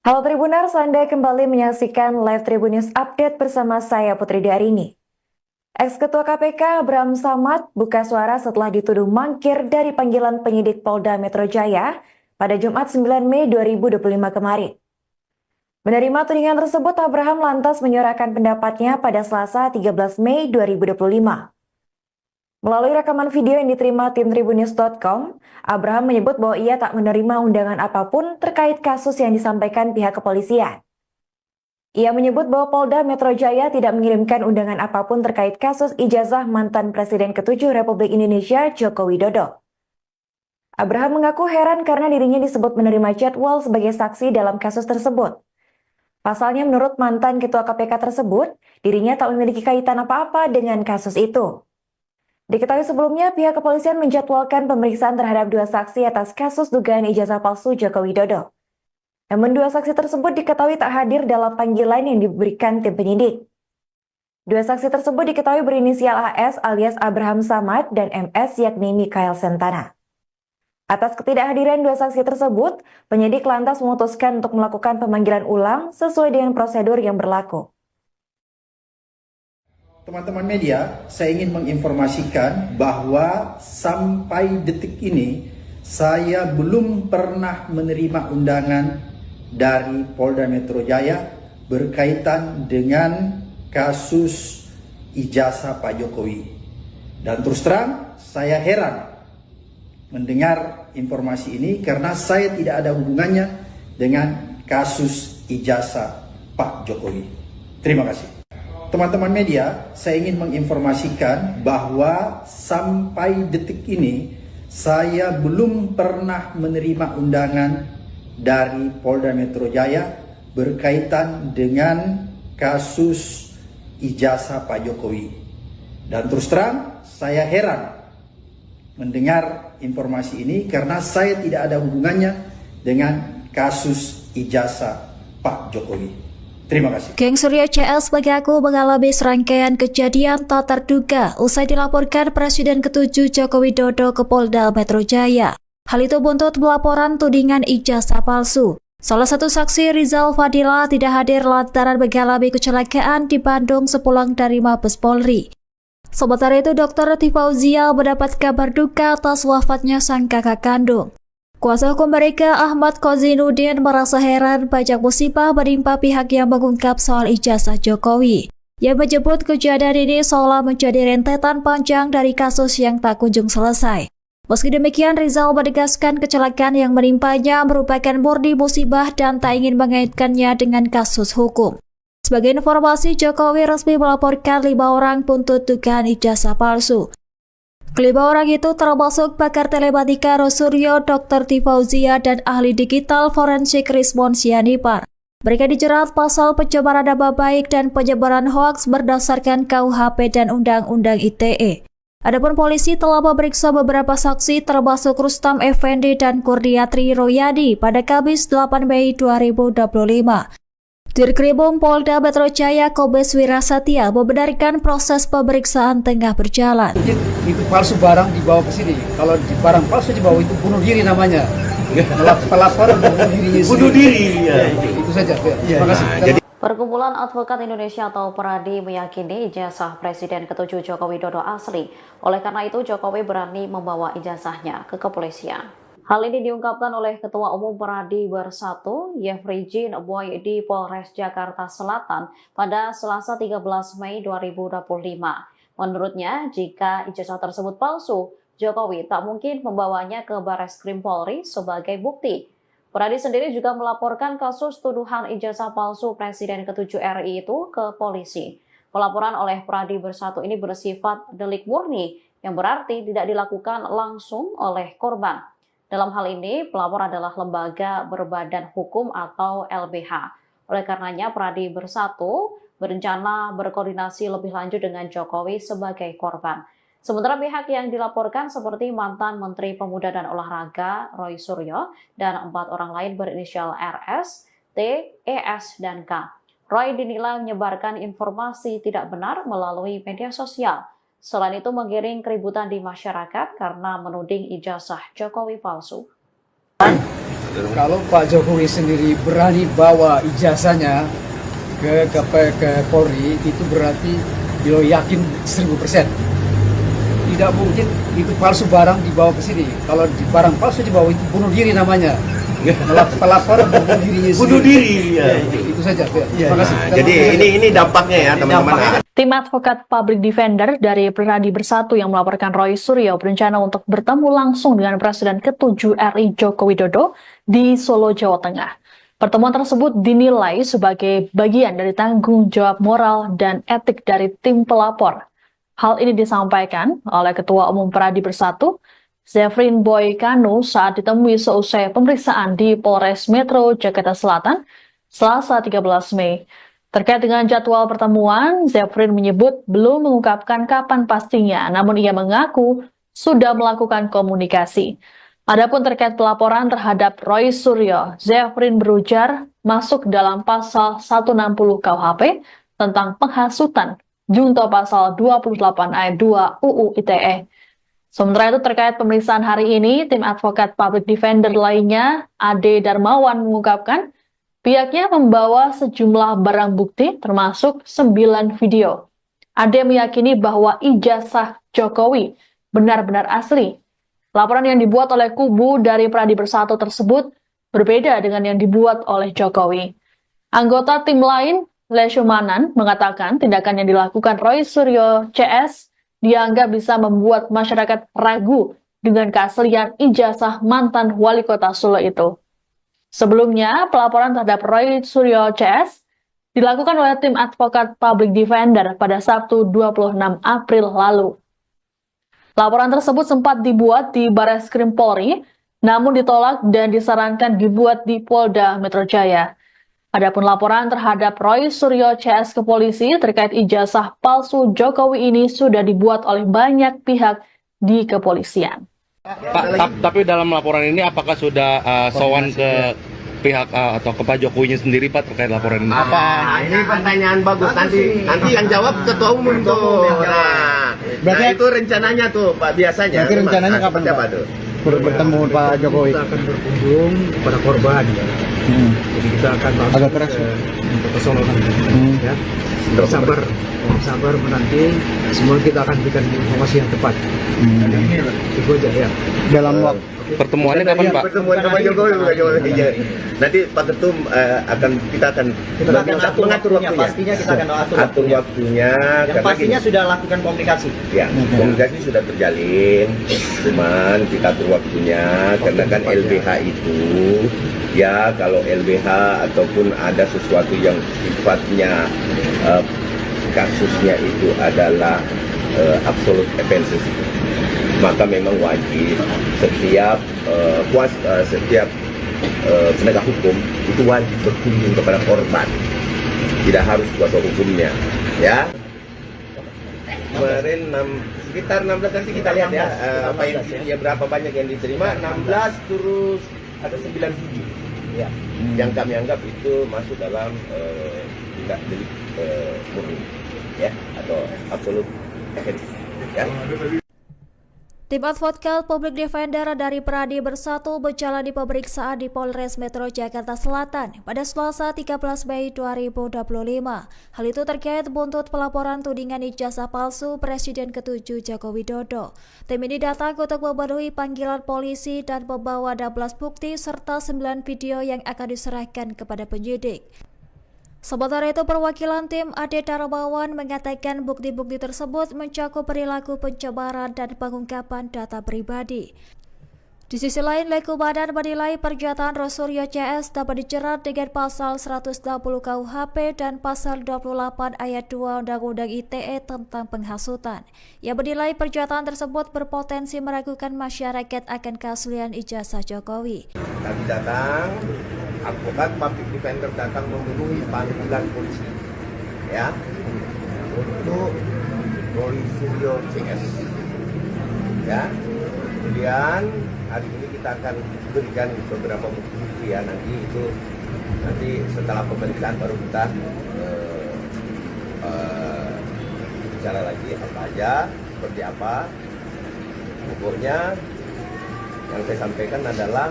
Halo Tribuners, Anda kembali menyaksikan live Tribunnews Update bersama saya Putri Darini. Ex-Ketua KPK Abraham Samad buka suara setelah dituduh mangkir dari panggilan penyidik Polda Metro Jaya pada Jumat 9 Mei 2025 kemarin. Menerima tudingan tersebut, Abraham lantas menyuarakan pendapatnya pada Selasa 13 Mei 2025. Melalui rekaman video yang diterima tim Tribunnews.com, Abraham menyebut bahwa ia tak menerima undangan apapun terkait kasus yang disampaikan pihak kepolisian. Ia menyebut bahwa Polda Metro Jaya tidak mengirimkan undangan apapun terkait kasus ijazah mantan Presiden ke-7 Republik Indonesia Joko Widodo. Abraham mengaku heran karena dirinya disebut menerima jadwal sebagai saksi dalam kasus tersebut. Pasalnya menurut mantan Ketua KPK tersebut, dirinya tak memiliki kaitan apa-apa dengan kasus itu. Diketahui sebelumnya, pihak kepolisian menjadwalkan pemeriksaan terhadap dua saksi atas kasus dugaan ijazah palsu Joko Widodo. Namun dua saksi tersebut diketahui tak hadir dalam panggilan yang diberikan tim penyidik. Dua saksi tersebut diketahui berinisial AS alias Abraham Samad dan MS yakni Mikael Sentana. Atas ketidakhadiran dua saksi tersebut, penyidik lantas memutuskan untuk melakukan pemanggilan ulang sesuai dengan prosedur yang berlaku. Teman-teman media, saya ingin menginformasikan bahwa sampai detik ini saya belum pernah menerima undangan dari Polda Metro Jaya berkaitan dengan kasus ijazah Pak Jokowi. Dan terus terang saya heran mendengar informasi ini karena saya tidak ada hubungannya dengan kasus ijazah Pak Jokowi. Terima kasih. Teman-teman media, saya ingin menginformasikan bahwa sampai detik ini saya belum pernah menerima undangan dari Polda Metro Jaya berkaitan dengan kasus ijazah Pak Jokowi. Dan terus terang saya heran mendengar informasi ini karena saya tidak ada hubungannya dengan kasus ijazah Pak Jokowi. Terima kasih. Geng Surya CS mengaku mengalami serangkaian kejadian tak terduga usai dilaporkan Presiden ke-7 Joko Widodo ke Polda Metro Jaya. Hal itu buntut pelaporan tudingan ijazah palsu. Salah satu saksi Rizal Fadila tidak hadir lantaran mengalami kecelakaan di Bandung sepulang dari Mabes Polri. Sementara itu, Dr. Tifauzia mendapat kabar duka atas wafatnya sang kakak kandung. Kuasa hukum mereka Ahmad Kozinudin merasa heran banyak musibah menimpa pihak yang mengungkap soal ijazah Jokowi. Ia menyebut kejadian ini seolah menjadi rentetan panjang dari kasus yang tak kunjung selesai. Meski demikian, Rizal menegaskan kecelakaan yang menimpanya merupakan murni musibah dan tak ingin mengaitkannya dengan kasus hukum. Sebagai informasi, Jokowi resmi melaporkan 5 orang buntut dugaan ijazah palsu. Kelima orang itu termasuk pakar telematika Rosuryo, Dr. Tifauzia, dan ahli digital forensik Rismon Sianipar. Mereka dijerat pasal pencemaran nama baik dan penyebaran hoaks berdasarkan KUHP dan Undang-Undang ITE. Adapun polisi telah memeriksa beberapa saksi termasuk Rustam Effendi dan Kurniatri Royadi pada Kamis 8 Mei 2025. Dirkrimum Polda Metro Jaya Kombes Wirasatya membenarkan proses pemeriksaan tengah berjalan. Itu palsu barang dibawa ke sini. Kalau barang palsu dibawa itu bunuh diri namanya. Pelaporan bunuh dirinya sendiri. Bunuh diri. Ya. Itu saja. Terima kasih. Perkumpulan Advokat Indonesia atau PERADI meyakini ijazah Presiden ke-7 Joko Widodo asli. Oleh karena itu, Jokowi berani membawa ijazahnya ke kepolisian. Hal ini diungkapkan oleh Ketua Umum PERADI Bersatu, Yefri Jin Boy di Polres Jakarta Selatan pada Selasa 13 Mei 2025. Menurutnya, jika ijazah tersebut palsu, Jokowi tak mungkin membawanya ke Barreskrim Polri sebagai bukti. PERADI sendiri juga melaporkan kasus tuduhan ijazah palsu Presiden ke-7 RI itu ke polisi. Pelaporan oleh PERADI Bersatu ini bersifat delik murni, yang berarti tidak dilakukan langsung oleh korban. Dalam hal ini, pelapor adalah lembaga berbadan hukum atau LBH. Oleh karenanya, PERADI Bersatu berencana berkoordinasi lebih lanjut dengan Jokowi sebagai korban. Sementara pihak yang dilaporkan seperti mantan Menteri Pemuda dan Olahraga Roy Suryo dan 4 orang lain berinisial RS, T, ES, dan K. Roy dinilai menyebarkan informasi tidak benar melalui media sosial. Selain itu menggiring keributan di masyarakat karena menuding ijazah Jokowi palsu. Kalau Pak Jokowi sendiri berani bawa ijazahnya ke Polri, itu berarti dia yakin 1000%. Tidak mungkin itu palsu barang dibawa ke sini. Kalau barang palsu dibawa itu bunuh diri namanya. Pelapor bunuh dirinya sendiri. Bunuh diri. Ya. Itu saja. Ya. Terima kasih. Nah, jadi ini dampaknya ya teman-teman. Tim advokat public defender dari Pradi Bersatu yang melaporkan Roy Suryo berencana untuk bertemu langsung dengan Presiden ke-7 RI Joko Widodo di Solo, Jawa Tengah. Pertemuan tersebut dinilai sebagai bagian dari tanggung jawab moral dan etik dari tim pelapor. Hal ini disampaikan oleh Ketua Umum Pradi Bersatu, Zefrin Boy Kanu saat ditemui seusai pemeriksaan di Polres Metro Jakarta Selatan, Selasa 13 Mei. Terkait dengan jadwal pertemuan, Zefrin menyebut belum mengungkapkan kapan pastinya, namun ia mengaku sudah melakukan komunikasi. Adapun terkait pelaporan terhadap Roy Suryo, Zefrin berujar masuk dalam pasal 160 KUHP tentang penghasutan, junto pasal 28 ayat 2 UU ITE. Sementara itu terkait pemeriksaan hari ini, tim advokat public defender lainnya, Ade Darmawan mengungkapkan, pihaknya membawa sejumlah barang bukti termasuk 9 video. Ade meyakini bahwa ijazah Jokowi benar-benar asli. Laporan yang dibuat oleh kubu dari Pradi Bersatu tersebut berbeda dengan yang dibuat oleh Jokowi. Anggota tim lain, Leshumanan, mengatakan tindakan yang dilakukan Roy Suryo CS dianggap bisa membuat masyarakat ragu dengan keaslian ijazah mantan wali kota Solo itu. Sebelumnya, pelaporan terhadap Roy Suryo CS dilakukan oleh tim advokat public defender pada Sabtu 26 April lalu. Laporan tersebut sempat dibuat di Barreskrim Polri, namun ditolak dan disarankan dibuat di Polda Metro Jaya. Adapun laporan terhadap Roy Suryo CS ke polisi terkait ijazah palsu Jokowi ini sudah dibuat oleh banyak pihak di kepolisian. Pak, tapi dalam laporan ini apakah sudah sowan ke pihak atau ke Pak Jokowinya sendiri Pak terkait laporan ini? Ini pertanyaan bagus. Nanti yang jawab ketua umum tuh. Nah, itu rencananya tuh Pak biasanya. Berarti rencananya kapan Pak? Pak? Bertemu Pak Jokowi. Kita akan berkunjung kepada korban. Jadi kita akan Agak keras, ke Solo nanti. Ya. Sabar menanti. Semua kita akan berikan informasi yang tepat. Itu aja ya. Dalam waktu Pertemuannya kapan Pak? Pertemuan sama Jokowi. Nanti Pak Ketum kita akan mengatur waktunya. Pastinya kita akan atur waktunya. Yang pastinya sudah lakukan komunikasi. Ya, komunikasi sudah terjalin. Cuman kita atur waktunya karena kan LBH itu ya kalau LBH ataupun ada sesuatu yang sifatnya kasusnya itu adalah absolute offenses, maka memang wajib setiap penegak hukum itu wajib berkunjung kepada korban, tidak harus kuasa hukumnya, ya. Kemarin sekitar 16 nanti kita lihat ya, ya berapa banyak yang diterima, 16 terus ada 9 video ya, yang kami anggap itu masuk dalam tindak delik murni ya atau absolut offense ya. Tim advokat public defender dari Pradi Bersatu menjalani pemeriksaan di Polres Metro Jakarta Selatan pada Selasa 13 Mei 2025. Hal itu terkait buntut pelaporan tudingan ijazah palsu Presiden ke-7 Joko Widodo. Tim ini datang untuk memenuhi panggilan polisi dan membawa 16 bukti serta 9 video yang akan diserahkan kepada penyidik. Sementara itu, perwakilan tim Ade Darmawan mengatakan bukti-bukti tersebut mencakup perilaku pencemaran dan pengungkapan data pribadi. Di sisi lain, Leshumanan menilai pernyataan Roy Suryo CS dapat dijerat dengan pasal 160 KUHP dan pasal 28 ayat 2 Undang-Undang ITE tentang penghasutan. Ia menilai pernyataan tersebut berpotensi meragukan masyarakat akan keaslian ijazah Jokowi. Kami datang, advokat public defender datang memenuhi panggilan polisi, ya, untuk Roy Suryo CS, ya. Kemudian hari ini kita akan berikan beberapa bukti ya, nanti setelah pemeriksaan baru kita bicara lagi apa aja, seperti apa. Pokoknya yang saya sampaikan adalah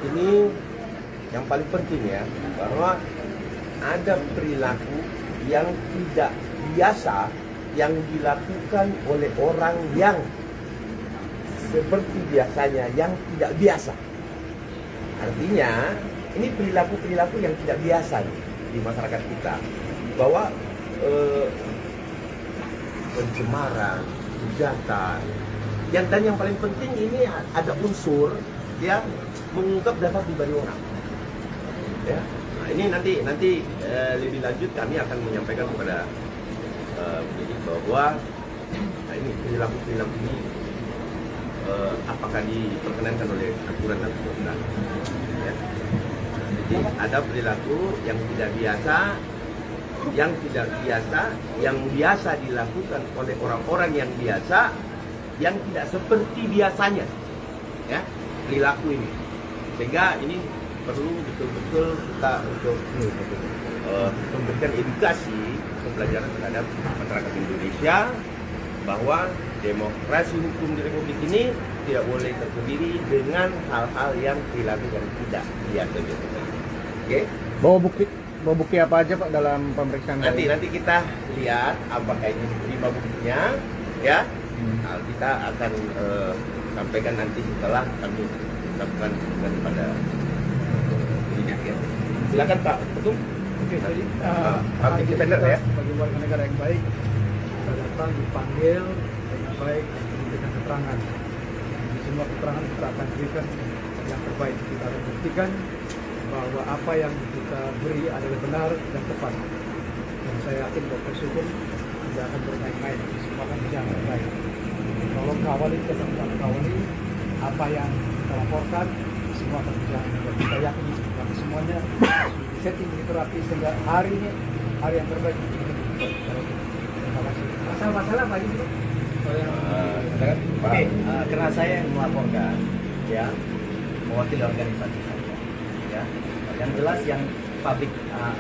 ini yang paling penting ya, bahwa ada perilaku yang tidak biasa yang dilakukan oleh orang yang seperti biasanya yang tidak biasa. Artinya ini perilaku-perilaku yang tidak biasa nih di masyarakat kita, bahwa pencemaran, hujatan, dan yang paling penting ini ada unsur ya mengungkap data pribadi orang. Ya, nah ini nanti lebih lanjut kami akan menyampaikan kepada penyidik bahwa ini perilaku ini apakah diperkenankan oleh aturan dan undang-undang. Ya. Jadi ada perilaku yang tidak biasa, yang biasa dilakukan oleh orang-orang yang biasa, yang tidak seperti biasanya, ya perilaku ini. Sehingga ini perlu betul-betul kita untuk memberikan edukasi pembelajaran terhadap masyarakat Indonesia bahwa demokrasi hukum di Republik ini tidak boleh terdiri dengan hal-hal yang perilaku yang tidak biasa. Oke? Bawa bukti apa aja Pak dalam pemeriksaan? Nanti kita lihat apakah ini diterima buktinya, ya. Nah, kita akan sampaikan nanti setelah kami lakukan daripada penyidik ya. Silakan Pak Ketum. Oke, jadi Public Defender ya. Bagi warga negara yang baik, kita datang dipanggil dengan baik dan memberikan keterangan. Di semua keterangan kita akan berikan yang terbaik. Kita akan buktikan bahwa apa yang kita beri adalah benar dan tepat. Dan saya yakin bahwa proses hukum tidak akan bermain-main, semua akan berjalan dengan baik. Tolong kawali, tetap kawali apa yang kita laporkan, semua akan berjalan dengan baik. Kita yakin kami semuanya setting begitu rapi sehingga hari ini hari yang terbaik. Terima kasih. Masalah Pak Ibu. Oke, karena saya yang melaporkan, ya, mewakili organisasi saya, ya, yang jelas yang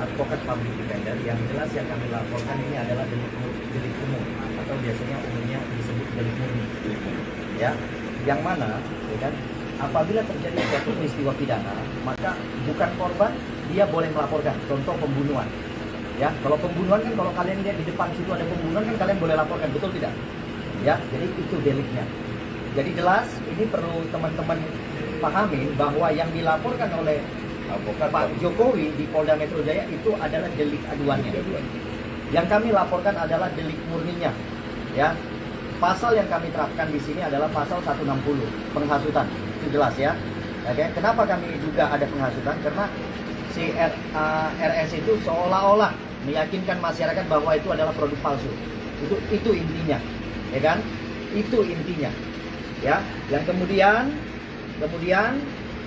advokat public defender, yang jelas yang kami laporkan ini adalah delik umum atau biasanya umumnya disebut delik murni, ya, yang mana, ya kan, apabila terjadi suatu peristiwa pidana, maka bukan korban dia boleh melaporkan. Contoh pembunuhan, ya, kalau pembunuhan kan kalau kalian lihat di depan situ ada pembunuhan kan kalian boleh laporkan, betul tidak? Ya, jadi itu deliknya. Jadi jelas ini perlu teman-teman pahami bahwa yang dilaporkan oleh Pak Jokowi di Polda Metro Jaya itu adalah delik aduannya. Yang kami laporkan adalah delik murninya. Ya, pasal yang kami terapkan di sini adalah pasal 160 penghasutan. Itu jelas ya. Oke, kenapa kami juga ada penghasutan? Karena si RS itu seolah-olah meyakinkan masyarakat bahwa itu adalah produk palsu. Itu intinya. Ya kan? Itu intinya. Ya, yang kemudian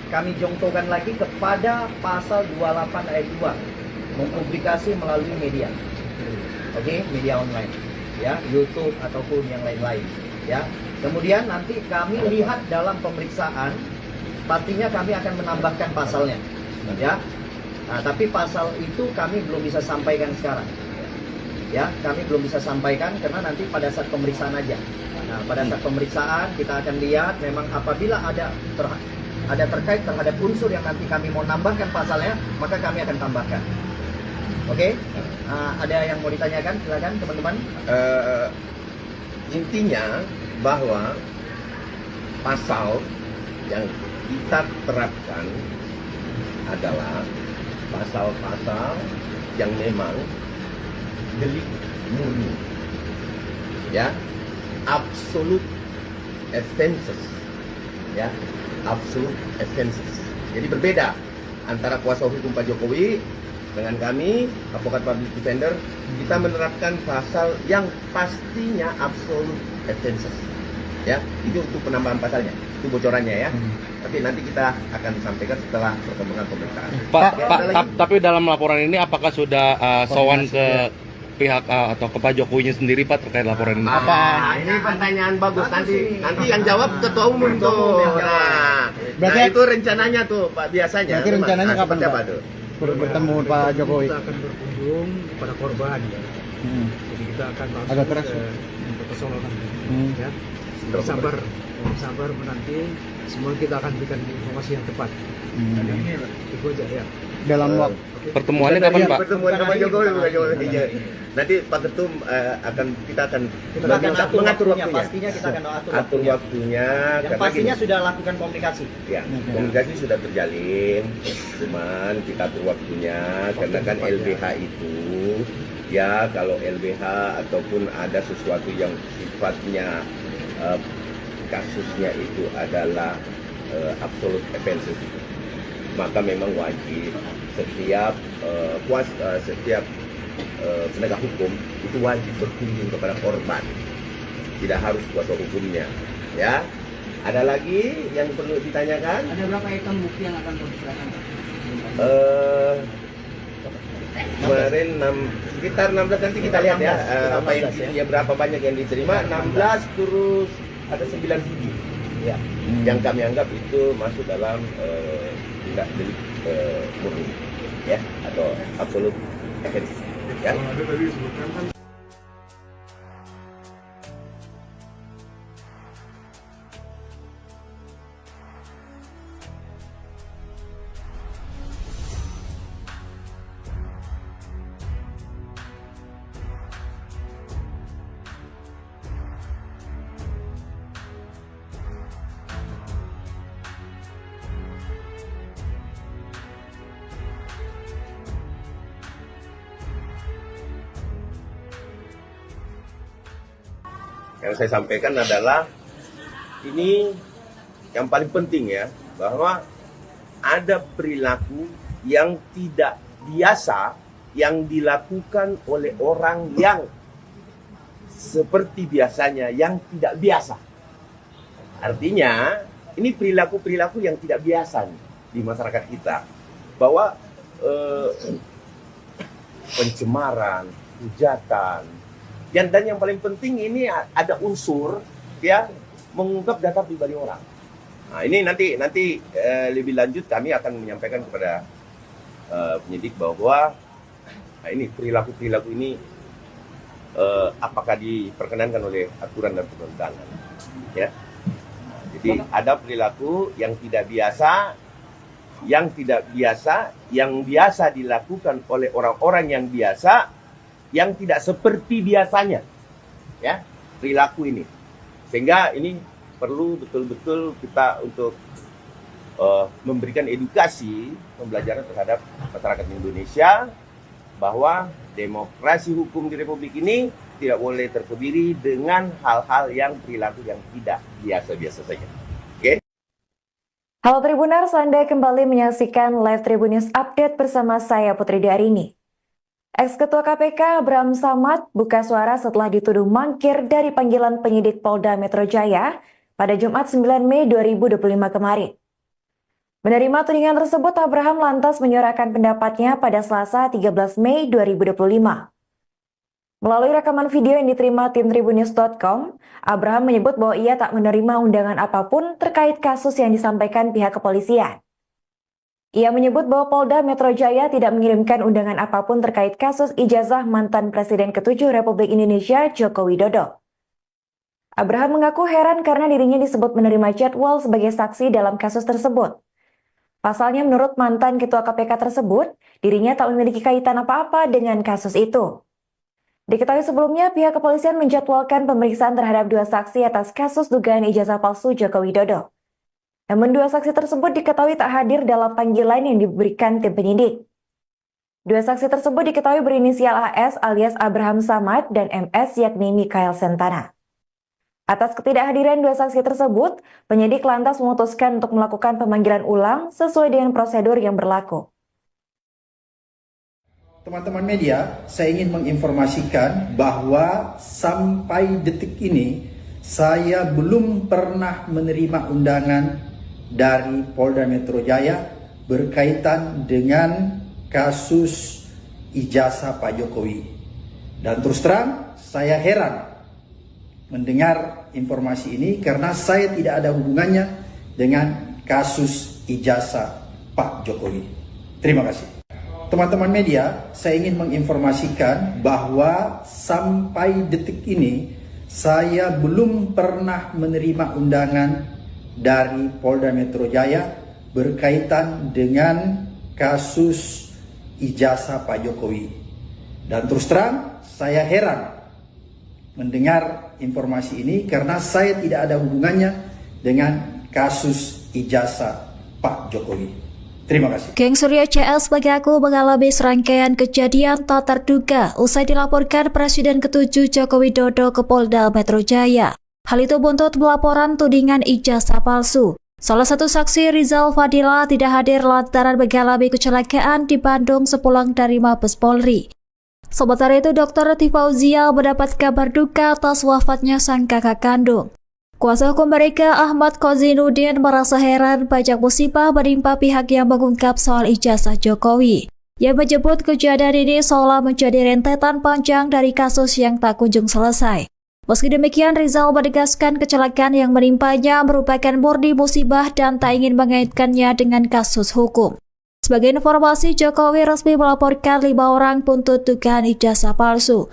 kami jongtokan lagi kepada pasal 28 ayat 2 mempublikasi melalui media. Oke, media online, ya, YouTube ataupun yang lain-lain, ya. Kemudian nanti kami lihat dalam pemeriksaan, pastinya kami akan menambahkan pasalnya, ya. Nah, tapi pasal itu kami belum bisa sampaikan sekarang. Ya, kami belum bisa sampaikan karena nanti pada saat pemeriksaan aja. Nah, pada saat pemeriksaan kita akan lihat memang apabila ada terkait terhadap unsur yang nanti kami mau nambahkan pasalnya, maka kami akan tambahkan. Oke? Ada yang mau ditanyakan? Silakan teman-teman. Intinya bahwa pasal yang kita terapkan adalah pasal-pasal yang memang delik murni, ya, absolute offenses, ya, absolute offenses. Jadi berbeda antara kuasa hukum Pak Jokowi dengan kami, advokat public defender, kita menerapkan pasal yang pastinya absolute offenses, ya. Itu untuk penambahan pasalnya, itu bocorannya ya. Tapi nanti kita akan sampaikan setelah perkembangan pemeriksaan. Tapi dalam laporan ini apakah sudah sowan ke pihak atau ke Pak Jokowinya sendiri Pak terkait laporan ini? Ini pertanyaan bagus. Nanti yang jawab ketua umum tuh. Nah, itu rencananya tuh Pak, biasanya. Berarti rencananya kapan Pak? Tuh? Bertemu Pak Jokowi. Kita akan berkunjung kepada korban, ya. Jadi kita akan langsung ke Solo nanti, ya. Sabar menanti. Semua kita akan berikan informasi yang tepat. Itu aja ya. Dalam waktu Pertemuannya kapan, Pak? Pertemuan sama Jokowi, bukan Jokowi. Iya. Nanti Pak Ketum kita akan mengatur waktunya. Pastinya kita akan atur waktunya. Yang Karena pastinya gini, sudah lakukan komunikasi. ya, komunikasi sudah terjalin, cuman kita atur waktunya karena kan LBH itu ya, kalau LBH ataupun ada sesuatu yang sifatnya kasusnya itu adalah absolute offenses, maka memang wajib setiap setiap penegak hukum itu wajib berkunjung kepada korban, tidak harus kuasa hukumnya, ya. Ada lagi yang perlu ditanyakan? Ada berapa item bukti yang akan diserahkan? Kemarin sekitar 16, nanti kita lihat ya, apa ya, berapa banyak yang diterima. 16 terus ada 9 CD ya, yang kami anggap itu masuk dalam tindak delik murni ya, atau absolute offense ya. Yang saya sampaikan adalah ini yang paling penting ya, bahwa ada perilaku yang tidak biasa yang dilakukan oleh orang yang seperti biasanya yang tidak biasa. Artinya ini perilaku-perilaku yang tidak biasa nih di masyarakat kita, bahwa pencemaran, hujatan, dan yang paling penting ini ada unsur ya mengungkap data pribadi orang. Nah, ini nanti lebih lanjut kami akan menyampaikan kepada penyidik bahwa ini perilaku ini apakah diperkenankan oleh aturan dan perundangan ya. Jadi ada perilaku yang tidak biasa, yang biasa dilakukan oleh orang-orang yang biasa, yang tidak seperti biasanya, ya, perilaku ini. Sehingga ini perlu betul-betul kita untuk memberikan edukasi, pembelajaran terhadap masyarakat Indonesia, bahwa demokrasi hukum di Republik ini tidak boleh terkebiri dengan hal-hal yang perilaku yang tidak biasa-biasa saja. Oke? Halo Tribuners, Anda kembali menyaksikan live Tribun News Update bersama saya Putri Darini. Ex-Ketua KPK Bram Samad buka suara setelah dituduh mangkir dari panggilan penyidik Polda Metro Jaya pada Jumat 9 Mei 2025 kemarin. Menerima tudingan tersebut, Abraham lantas menyuarakan pendapatnya pada Selasa 13 Mei 2025. Melalui rekaman video yang diterima tim tribunnews.com, Abraham menyebut bahwa ia tak menerima undangan apapun terkait kasus yang disampaikan pihak kepolisian. Ia menyebut bahwa Polda Metro Jaya tidak mengirimkan undangan apapun terkait kasus ijazah mantan Presiden ke-7 Republik Indonesia Joko Widodo. Abraham mengaku heran karena dirinya disebut menerima jadwal sebagai saksi dalam kasus tersebut. Pasalnya menurut mantan Ketua KPK tersebut, dirinya tak memiliki kaitan apa-apa dengan kasus itu. Diketahui sebelumnya pihak kepolisian menjadwalkan pemeriksaan terhadap 2 saksi atas kasus dugaan ijazah palsu Joko Widodo. Namun 2 saksi tersebut diketahui tak hadir dalam panggilan yang diberikan tim penyidik. 2 saksi tersebut diketahui berinisial AS alias Abraham Samad dan MS yakni Mikael Sentana. Atas ketidakhadiran 2 saksi tersebut, penyidik lantas memutuskan untuk melakukan pemanggilan ulang sesuai dengan prosedur yang berlaku. Teman-teman media, saya ingin menginformasikan bahwa sampai detik ini saya belum pernah menerima undangan dari Polda Metro Jaya berkaitan dengan kasus ijazah Pak Jokowi. Dan terus terang saya heran mendengar informasi ini karena saya tidak ada hubungannya dengan kasus ijazah Pak Jokowi. Terima kasih. Teman-teman media, saya ingin menginformasikan bahwa sampai detik ini saya belum pernah menerima undangan dari Polda Metro Jaya berkaitan dengan kasus ijazah Pak Jokowi. Dan terus terang saya heran mendengar informasi ini karena saya tidak ada hubungannya dengan kasus ijazah Pak Jokowi. Terima kasih. Geng Suryo CS mengaku mengalami serangkaian kejadian tak terduga usai dilaporkan Presiden ke-7 Joko Widodo ke Polda Metro Jaya. Hal itu buntut pelaporan tudingan ijazah palsu. Salah satu saksi Rizal Fadila tidak hadir lantaran mengalami kecelakaan di Bandung sepulang dari Mabes Polri. Sementara itu, Dr. Tifauzia mendapat kabar duka atas wafatnya sang kakak kandung. Kuasa hukum mereka Ahmad Kozinuddin merasa heran banyak musibah menimpa pihak yang mengungkap soal ijazah Jokowi. Ia menyebut kejadian ini seolah menjadi rentetan panjang dari kasus yang tak kunjung selesai. Meski demikian, Rizal menegaskan kecelakaan yang menimpanya merupakan murni musibah dan tak ingin mengaitkannya dengan kasus hukum. Sebagai informasi, Jokowi resmi melaporkan 5 orang buntut dugaan ijazah palsu.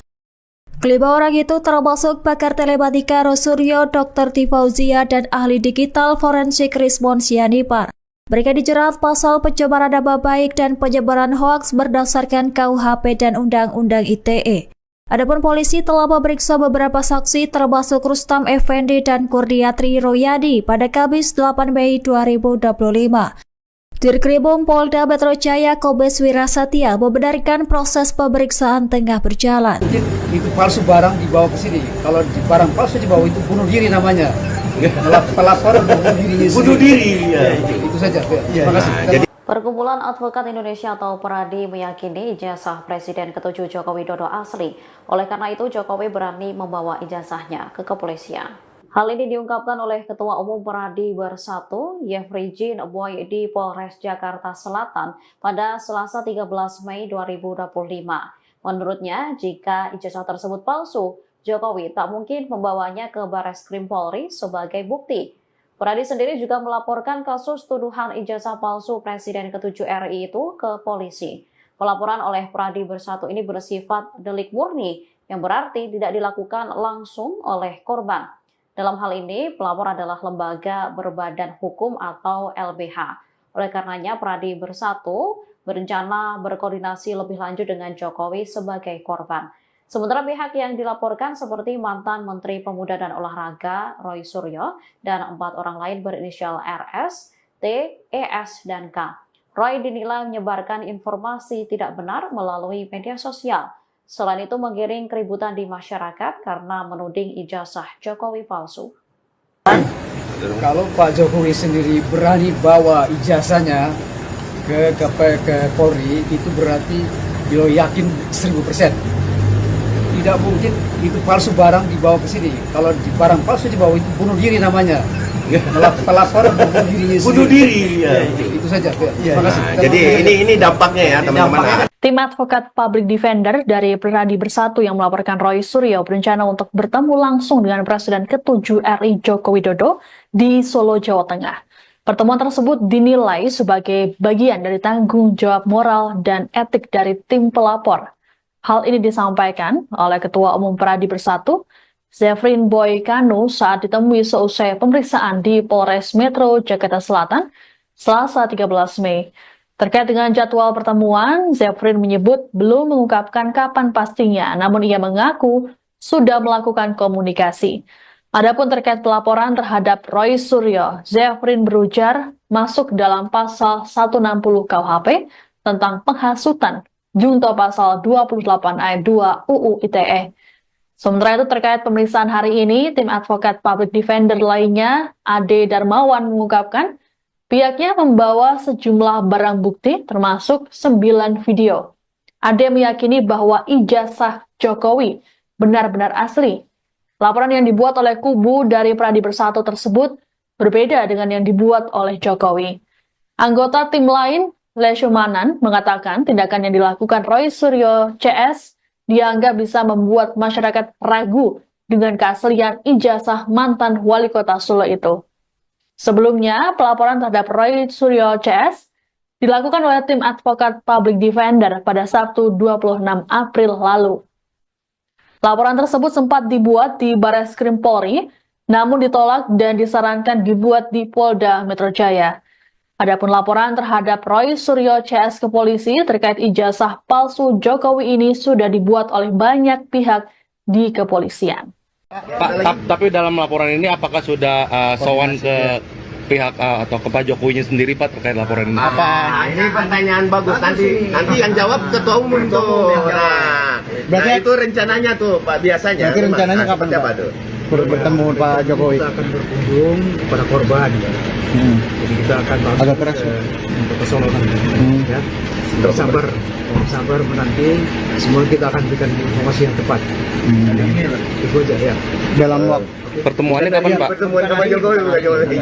Kelima orang itu termasuk pakar telematika Rosuryo, Dr. Tifauzia, dan ahli digital forensik Rismon Sianipar. Mereka dijerat pasal pencemaran nama baik dan penyebaran hoaks berdasarkan KUHP dan Undang-Undang ITE. Adapun polisi telah memeriksa beberapa saksi termasuk Rustam Effendi dan Kurniatri Royadi pada Kamis 8 Mei 2025. Dirkrimum Polda Metro Jaya Kombes Wirasatya membenarkan proses pemeriksaan tengah berjalan. Mungkin itu palsu barang dibawa ke sini. Kalau barang palsu dibawa itu bunuh diri namanya. Pelapor bunuh diri. Ya. Itu saja. Terima kasih. Perkumpulan Advokat Indonesia atau Peradi meyakini ijazah Presiden ke-7 Joko Widodo asli. Oleh karena itu, Jokowi berani membawa ijazahnya ke kepolisian. Hal ini diungkapkan oleh Ketua Umum Peradi Bersatu, Yefri Jin Boy di Polres Jakarta Selatan pada Selasa 13 Mei 2025. Menurutnya, jika ijazah tersebut palsu, Jokowi tak mungkin membawanya ke Bareskrim Polri sebagai bukti. Peradi sendiri juga melaporkan kasus tuduhan ijazah palsu Presiden ke-7 RI itu ke polisi. Pelaporan oleh Peradi Bersatu ini bersifat delik murni, yang berarti tidak dilakukan langsung oleh korban. Dalam hal ini, pelapor adalah lembaga berbadan hukum atau LBH. Oleh karenanya, Peradi Bersatu berencana berkoordinasi lebih lanjut dengan Jokowi sebagai korban. Sementara pihak yang dilaporkan seperti mantan Menteri Pemuda dan Olahraga Roy Suryo dan 4 orang lain berinisial RS, T, ES, dan K. Roy dinilai menyebarkan informasi tidak benar melalui media sosial. Selain itu menggiring keributan di masyarakat karena menuding ijazah Jokowi palsu. Kalau Pak Jokowi sendiri berani bawa ijazahnya ke Polri, itu berarti beliau yakin 1000%. Tidak mungkin itu palsu barang dibawa ke sini. Kalau barang palsu dibawa itu bunuh diri namanya. Pelapor bunuh diri. Ya. Itu saja. Terima kasih. Jadi ini dampaknya ya teman-teman. Tim advokat public defender dari Peradi Bersatu yang melaporkan Roy Suryo berencana untuk bertemu langsung dengan Presiden ke-7 RI Joko Widodo di Solo, Jawa Tengah. Pertemuan tersebut dinilai sebagai bagian dari tanggung jawab moral dan etik dari tim pelapor. Hal ini disampaikan oleh Ketua Umum Peradi Bersatu, Zefrin Boy Kanu saat ditemui seusai pemeriksaan di Polres Metro Jakarta Selatan, Selasa 13 Mei. Terkait dengan jadwal pertemuan, Zefrin menyebut belum mengungkapkan kapan pastinya, namun ia mengaku sudah melakukan komunikasi. Adapun terkait pelaporan terhadap Roy Suryo, Zefrin berujar masuk dalam pasal 160 KUHP tentang penghasutan, junto pasal 28 ayat 2 UU ITE. Sementara itu terkait pemeriksaan hari ini, tim advokat public defender lainnya, Ade Darmawan mengungkapkan, pihaknya membawa sejumlah barang bukti termasuk 9 video. Ade meyakini bahwa ijazah Jokowi benar-benar asli. Laporan yang dibuat oleh kubu dari Peradi Bersatu tersebut berbeda dengan yang dibuat oleh Jokowi. Anggota tim lain, Leshumanan, mengatakan tindakan yang dilakukan Roy Suryo CS dianggap bisa membuat masyarakat ragu dengan keaslian ijazah mantan wali kota Solo itu. Sebelumnya, pelaporan terhadap Roy Suryo CS dilakukan oleh tim advokat public defender pada Sabtu 26 April lalu. Laporan tersebut sempat dibuat di Bareskrim Polri, namun ditolak dan disarankan dibuat di Polda Metro Jaya. Adapun laporan terhadap Roy Suryo CS ke polisi terkait ijazah palsu Jokowi ini sudah dibuat oleh banyak pihak di kepolisian. Pak, tapi dalam laporan ini apakah sudah sowan ke pihak atau ke Pak Jokowinya sendiri Pak terkait laporan ini? Ini pertanyaan bagus. Nanti yang jawab ketua umum tuh. Nah, itu rencananya tuh Pak, biasanya. Berarti rencananya kapan, seperti apa Pak? tuh? Bertemu Pak Jokowi. Kita akan berkunjung kepada korban. Jadi kita akan Agak keras. untuk ke Solo nanti. Ya. Sabar menanti. Semua kita akan berikan informasi yang tepat. Itu aja ya. Dalam waktu Pertemuannya kapan Pak? Pertemuan sama Jokowi bukan Jokowi.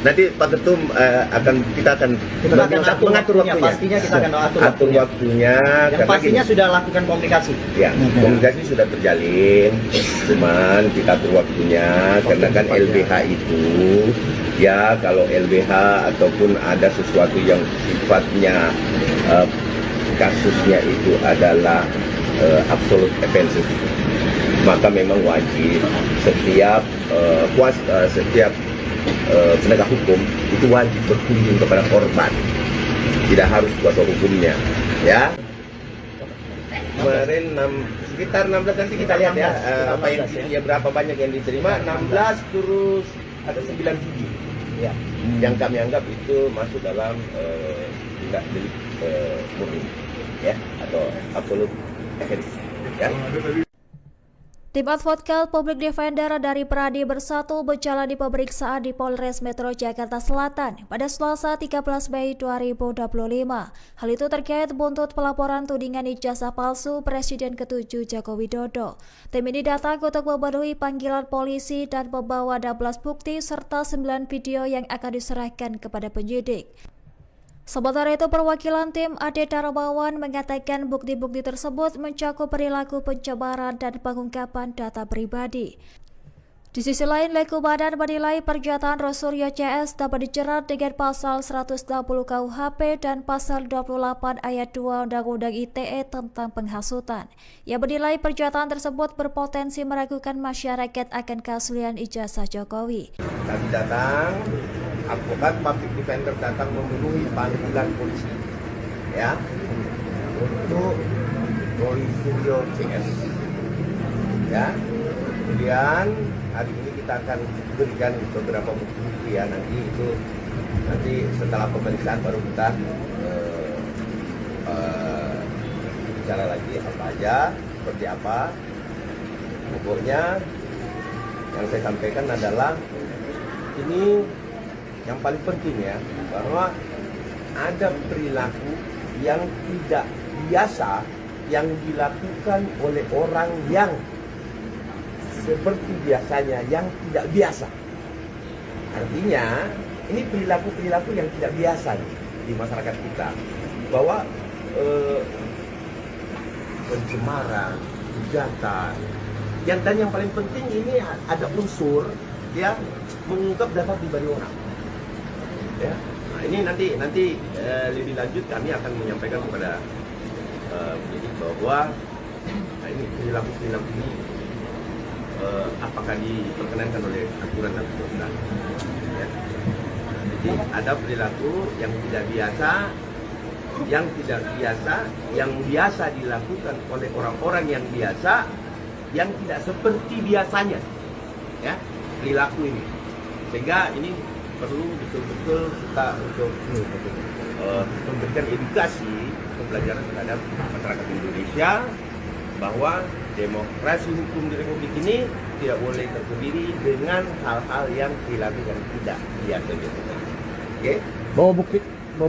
Nanti Pak Ketum kita akan mengatur waktunya. Pastinya kita akan atur waktunya. Yang pastinya sudah lakukan komunikasi. Ya, komunikasi sudah terjalin, cuman kita atur waktunya karena kan LBH itu ya kalau LBH ataupun ada sesuatu yang sifatnya kasusnya itu adalah absolute offenses, maka memang wajib setiap penegak hukum itu wajib berkunjung kepada korban, tidak harus kuasa hukumnya, ya. Kemarin sekitar 16 nanti kita lihat ya, ya berapa banyak yang diterima, 16 terus ada 9 CD ya, yang kami anggap itu masuk dalam tindak delik murni ya, atau absolute offense ya. Tim Advokat Public Defender dari Pradi Bersatu menjalani pemeriksaan di Polres Metro Jakarta Selatan pada Selasa 13 Mei 2025. Hal itu terkait buntut pelaporan tudingan ijazah palsu Presiden ke-7 Joko Widodo. Tim ini datang untuk memenuhi panggilan polisi dan membawa 16 bukti serta 9 video yang akan diserahkan kepada penyidik. Sementara itu, perwakilan tim Ade Darmawan mengatakan bukti-bukti tersebut mencakup perilaku pencemaran dan pengungkapan data pribadi. Di sisi lain, Leku Badan menilai pernyataan Roy Suryo CS dapat dijerat dengan pasal 160 KUHP dan pasal 28 ayat 2 Undang-Undang ITE tentang penghasutan. Ia menilai pernyataan tersebut berpotensi meragukan masyarakat akan keaslian ijazah Jokowi. Kami datang, advokat public defender datang memenuhi panggilan polisi ya untuk Roy Suryo CS ya. Kemudian hari ini kita akan berikan beberapa bukti ya, nanti setelah pemeriksaan baru kita bicara lagi apa aja, seperti apa. Pokoknya yang saya sampaikan adalah ini yang paling penting ya, bahwa ada perilaku yang tidak biasa yang dilakukan oleh orang yang seperti biasanya yang tidak biasa. Artinya ini perilaku-perilaku yang tidak biasa di masyarakat kita, bahwa pencemaran, kejahatan, dan yang paling penting ini ada unsur ya mengungkap data pribadi orang. Ya, nah ini nanti lebih lanjut kami akan menyampaikan kepada penyidik bahwa ini perilaku ini apakah diperkenankan oleh aturan dan undang-undang. Ya. Jadi ada perilaku yang tidak biasa, yang biasa dilakukan oleh orang-orang yang biasa, yang tidak seperti biasanya, ya perilaku ini. Sehingga ini perlu betul-betul kita untuk memberikan edukasi pembelajaran terhadap masyarakat Indonesia bahwa demokrasi hukum di Republik ini tidak boleh terdiri dengan hal-hal yang perilaku yang tidak biasa. Oke? bawa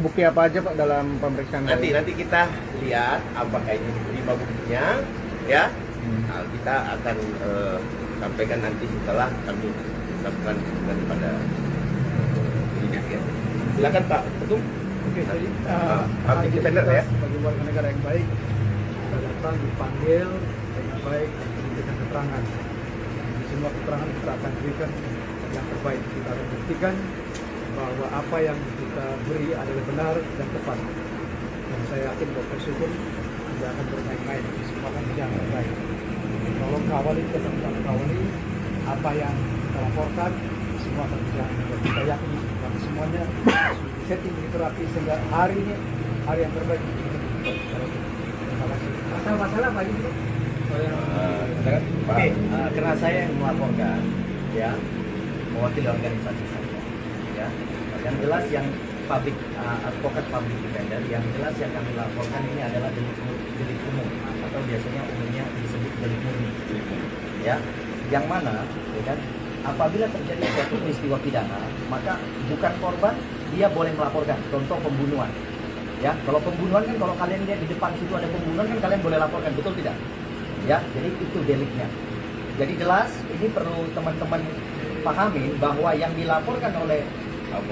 bukti apa aja Pak dalam pemeriksaan? Nanti kita lihat apakah ini 5 buktinya, ya. Nah, kita akan sampaikan nanti setelah kami lakukan kepada penyidik ya. Silakan Pak Ketum. Oke, jadi public defender ya. Sebagai warga negara yang baik, kita datang dipanggil dengan baik untuk memberikan keterangan. Semua keterangan kita akan berikan yang terbaik. Kita akan buktikan bahwa apa yang kita beri adalah benar dan tepat. Dan saya yakin bahwa proses hukum tidak akan bermain-main. Semua akan berjalan dengan baik. Tolong kawali, kita tetap kawali apa yang kita laporkan, semua akan berjalan dengan baik. Kita yakin kami semuanya setting di terapi sehingga hari ini hari yang terbaik. Masalah apa gitu? Oke, karena saya yang melaporkan, ya, mewakili organisasi saya, ya. Yang jelas yang advokat public defender, yang jelas yang kami laporkan ini adalah delik umum atau biasanya umumnya disebut delik murni, ya. Yang mana, ya kan, apabila terjadi suatu peristiwa pidana, maka bukan korban dia boleh melaporkan. Contoh pembunuhan, ya. Kalau pembunuhan kan kalau kalian lihat di depan situ ada pembunuhan kan kalian boleh laporkan, betul tidak? Ya, jadi itu deliknya. Jadi jelas ini perlu teman-teman pahami bahwa yang dilaporkan oleh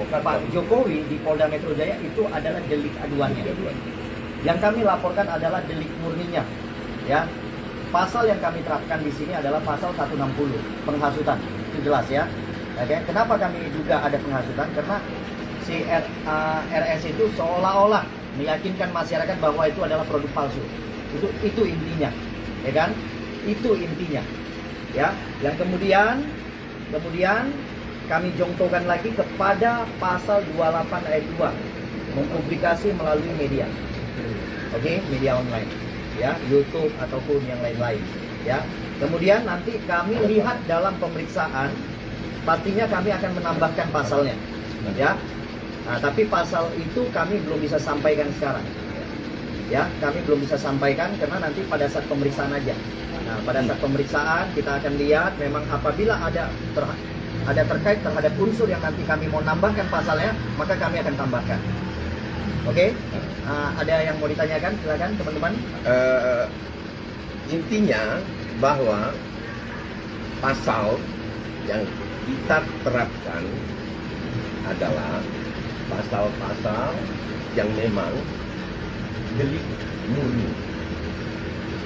Pak Jokowi di Polda Metro Jaya itu adalah delik aduannya. Yang kami laporkan adalah delik murninya. Ya. Pasal yang kami terapkan di sini adalah pasal 160, penghasutan. Itu jelas ya. Oke, kenapa kami juga ada penghasutan? Karena si RS itu seolah-olah meyakinkan masyarakat bahwa itu adalah produk palsu. Itu intinya. Ya kan? Itu intinya. Ya, yang kemudian kami jongtokan lagi kepada pasal 28 ayat 2, mempublikasi melalui media. Oke, media online. Ya, YouTube ataupun yang lain-lain, ya. Kemudian nanti kami lihat dalam pemeriksaan, pastinya kami akan menambahkan pasalnya, ya. Nah, tapi pasal itu kami belum bisa sampaikan sekarang. Ya, kami belum bisa sampaikan karena nanti pada saat pemeriksaan aja. Nah, pada saat pemeriksaan kita akan lihat memang apabila ada terkait terhadap unsur yang nanti kami mau nambahkan pasalnya, maka kami akan tambahkan. Oke? Ada yang mau ditanyakan? Silakan teman-teman. Intinya bahwa pasal yang kita terapkan adalah pasal-pasal yang memang delik murni,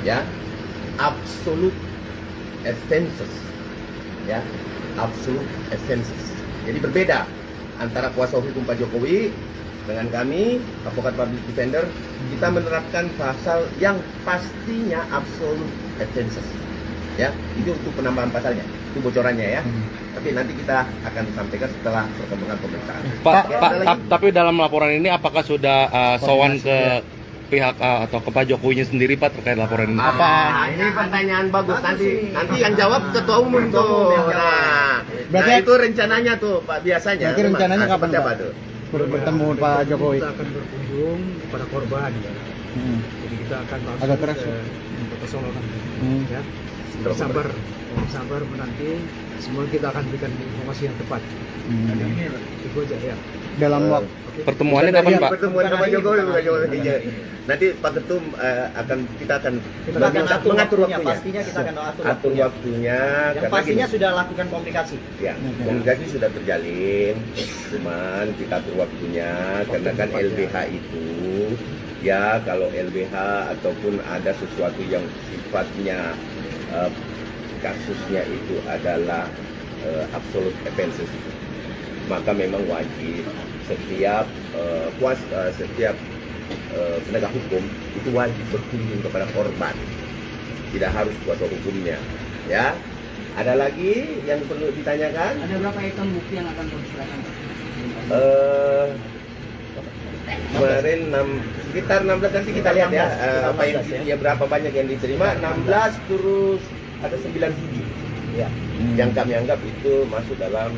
ya, absolute offenses, ya, absolute offenses. Jadi berbeda antara kuasa hukum Pak Jokowi dengan kami, advokat public defender, kita menerapkan pasal yang pastinya absolute offenses, ya. Itu untuk penambahan pasalnya, itu bocorannya ya. Tapi nanti kita akan sampaikan setelah perkembangan pemeriksaan. Tapi dalam laporan ini apakah sudah sowan ke pihak atau ke Pak Jokowinya sendiri Pak terkait laporan ini? Ini pertanyaan bagus. Nanti yang jawab ketua umum tuh. Nah, itu rencananya tuh Pak, biasanya. Berarti rencananya kapan Pak? Bertemu Pak Jokowi. Kita akan berkunjung kepada korban, ya. Jadi kita akan langsung Agak keras, ke Solo nanti, ya. Sabar menanti, semua kita akan berikan informasi yang tepat. Itu aja ya. Dalam waktu Pertemuannya kapan Pak? Pertemuan sama Jokowi. Nanti Pak Ketum kita akan mengatur waktunya. Pastinya kita akan atur waktunya. Yang pastinya sudah lakukan komunikasi. Ya, komunikasi sudah terjalin. Cuman kita atur waktunya karena kan LBH itu, ya, kalau LBH ataupun ada sesuatu yang sifatnya kasusnya itu adalah absolute offenses, maka memang wajib setiap penegak hukum itu wajib berkunjung kepada korban, tidak harus kuasa hukumnya, ya. Ada lagi yang perlu ditanyakan? Ada berapa item bukti yang akan diserahkan? Kemarin sekitar 16, nanti kita lihat ya, berapa banyak yang diterima. 16 terus ada 9 CD, ya, yang kami anggap itu masuk dalam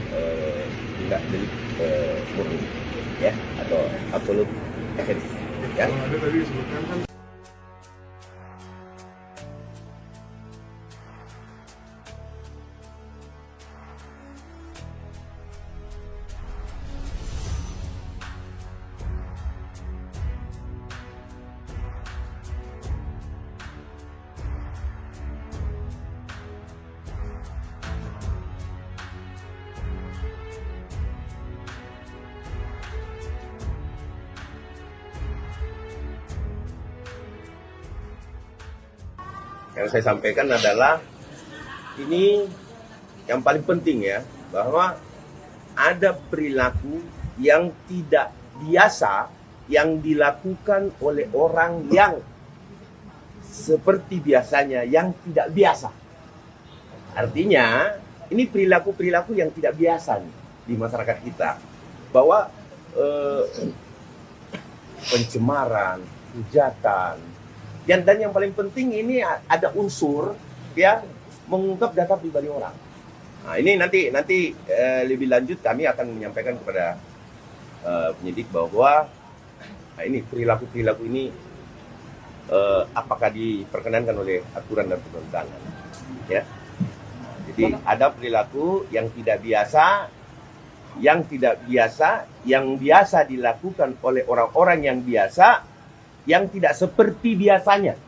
tindak delik murni, ya, atau absolute offense, ya. Yang saya sampaikan adalah ini yang paling penting ya, bahwa ada perilaku yang tidak biasa yang dilakukan oleh orang yang seperti biasanya yang tidak biasa. Artinya ini perilaku-perilaku yang tidak biasa nih di masyarakat kita, bahwa pencemaran, hujatan, dan yang paling penting ini ada unsur ya mengungkap data pribadi orang. Nah, ini nanti lebih lanjut kami akan menyampaikan kepada penyidik bahwa ini perilaku ini apakah diperkenankan oleh aturan dan perundangan, ya. Jadi ada perilaku yang tidak biasa, yang biasa dilakukan oleh orang-orang yang biasa, yang tidak seperti biasanya,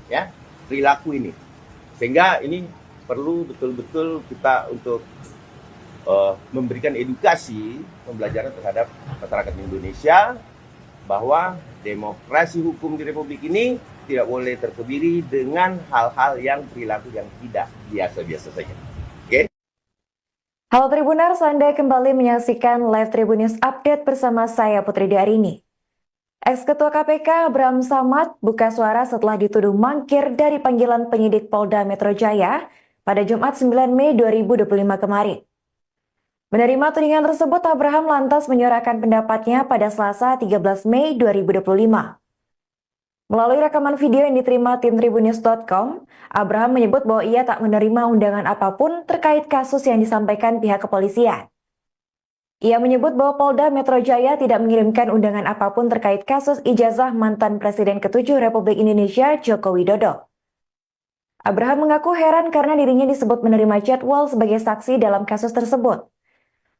ya perilaku ini. Sehingga ini perlu betul-betul kita untuk memberikan edukasi, pembelajaran terhadap masyarakat Indonesia bahwa demokrasi hukum di Republik ini tidak boleh terkebiri dengan hal-hal yang perilaku yang tidak biasa-biasa saja. Oke? Halo Tribuners, Anda kembali menyaksikan live Tribun News Update bersama saya Putri Darini. Ex-Ketua KPK Bram Samad buka suara setelah dituduh mangkir dari panggilan penyidik Polda Metro Jaya pada Jumat 9 Mei 2025 kemarin. Menerima tudingan tersebut, Abraham lantas menyuarakan pendapatnya pada Selasa 13 Mei 2025. Melalui rekaman video yang diterima tim tribunnews.com, Abraham menyebut bahwa ia tak menerima undangan apapun terkait kasus yang disampaikan pihak kepolisian. Ia menyebut bahwa Polda Metro Jaya tidak mengirimkan undangan apapun terkait kasus ijazah mantan Presiden ke-7 Republik Indonesia Joko Widodo. Abraham mengaku heran karena dirinya disebut menerima jadwal sebagai saksi dalam kasus tersebut.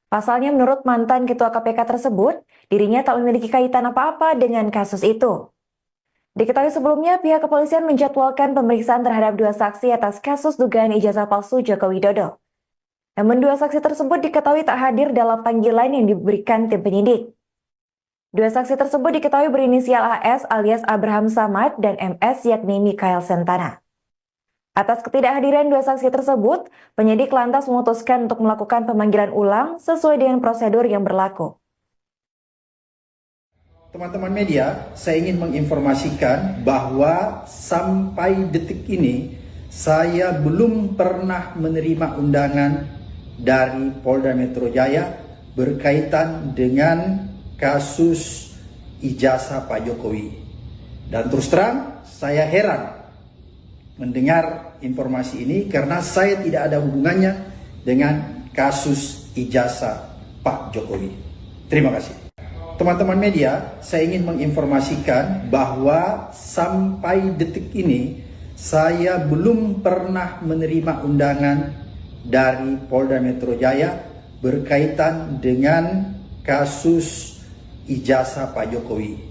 Pasalnya menurut mantan Ketua KPK tersebut, dirinya tak memiliki kaitan apa-apa dengan kasus itu. Diketahui sebelumnya, pihak kepolisian menjadwalkan pemeriksaan terhadap 2 saksi atas kasus dugaan ijazah palsu Joko Widodo. Namun 2 saksi tersebut diketahui tak hadir dalam panggilan yang diberikan tim penyidik. 2 saksi tersebut diketahui berinisial AS alias Abraham Samad dan MS yakni Mikael Sentana. Atas ketidakhadiran 2 saksi tersebut, penyidik lantas memutuskan untuk melakukan pemanggilan ulang sesuai dengan prosedur yang berlaku. Teman-teman media, saya ingin menginformasikan bahwa sampai detik ini saya belum pernah menerima undangan dari Polda Metro Jaya berkaitan dengan kasus ijazah Pak Jokowi. Dan terus terang, saya heran mendengar informasi ini karena saya tidak ada hubungannya dengan kasus ijazah Pak Jokowi. Terima kasih. Teman-teman media, saya ingin menginformasikan bahwa sampai detik ini saya belum pernah menerima undangan dari Polda Metro Jaya berkaitan dengan kasus ijazah Pak Jokowi.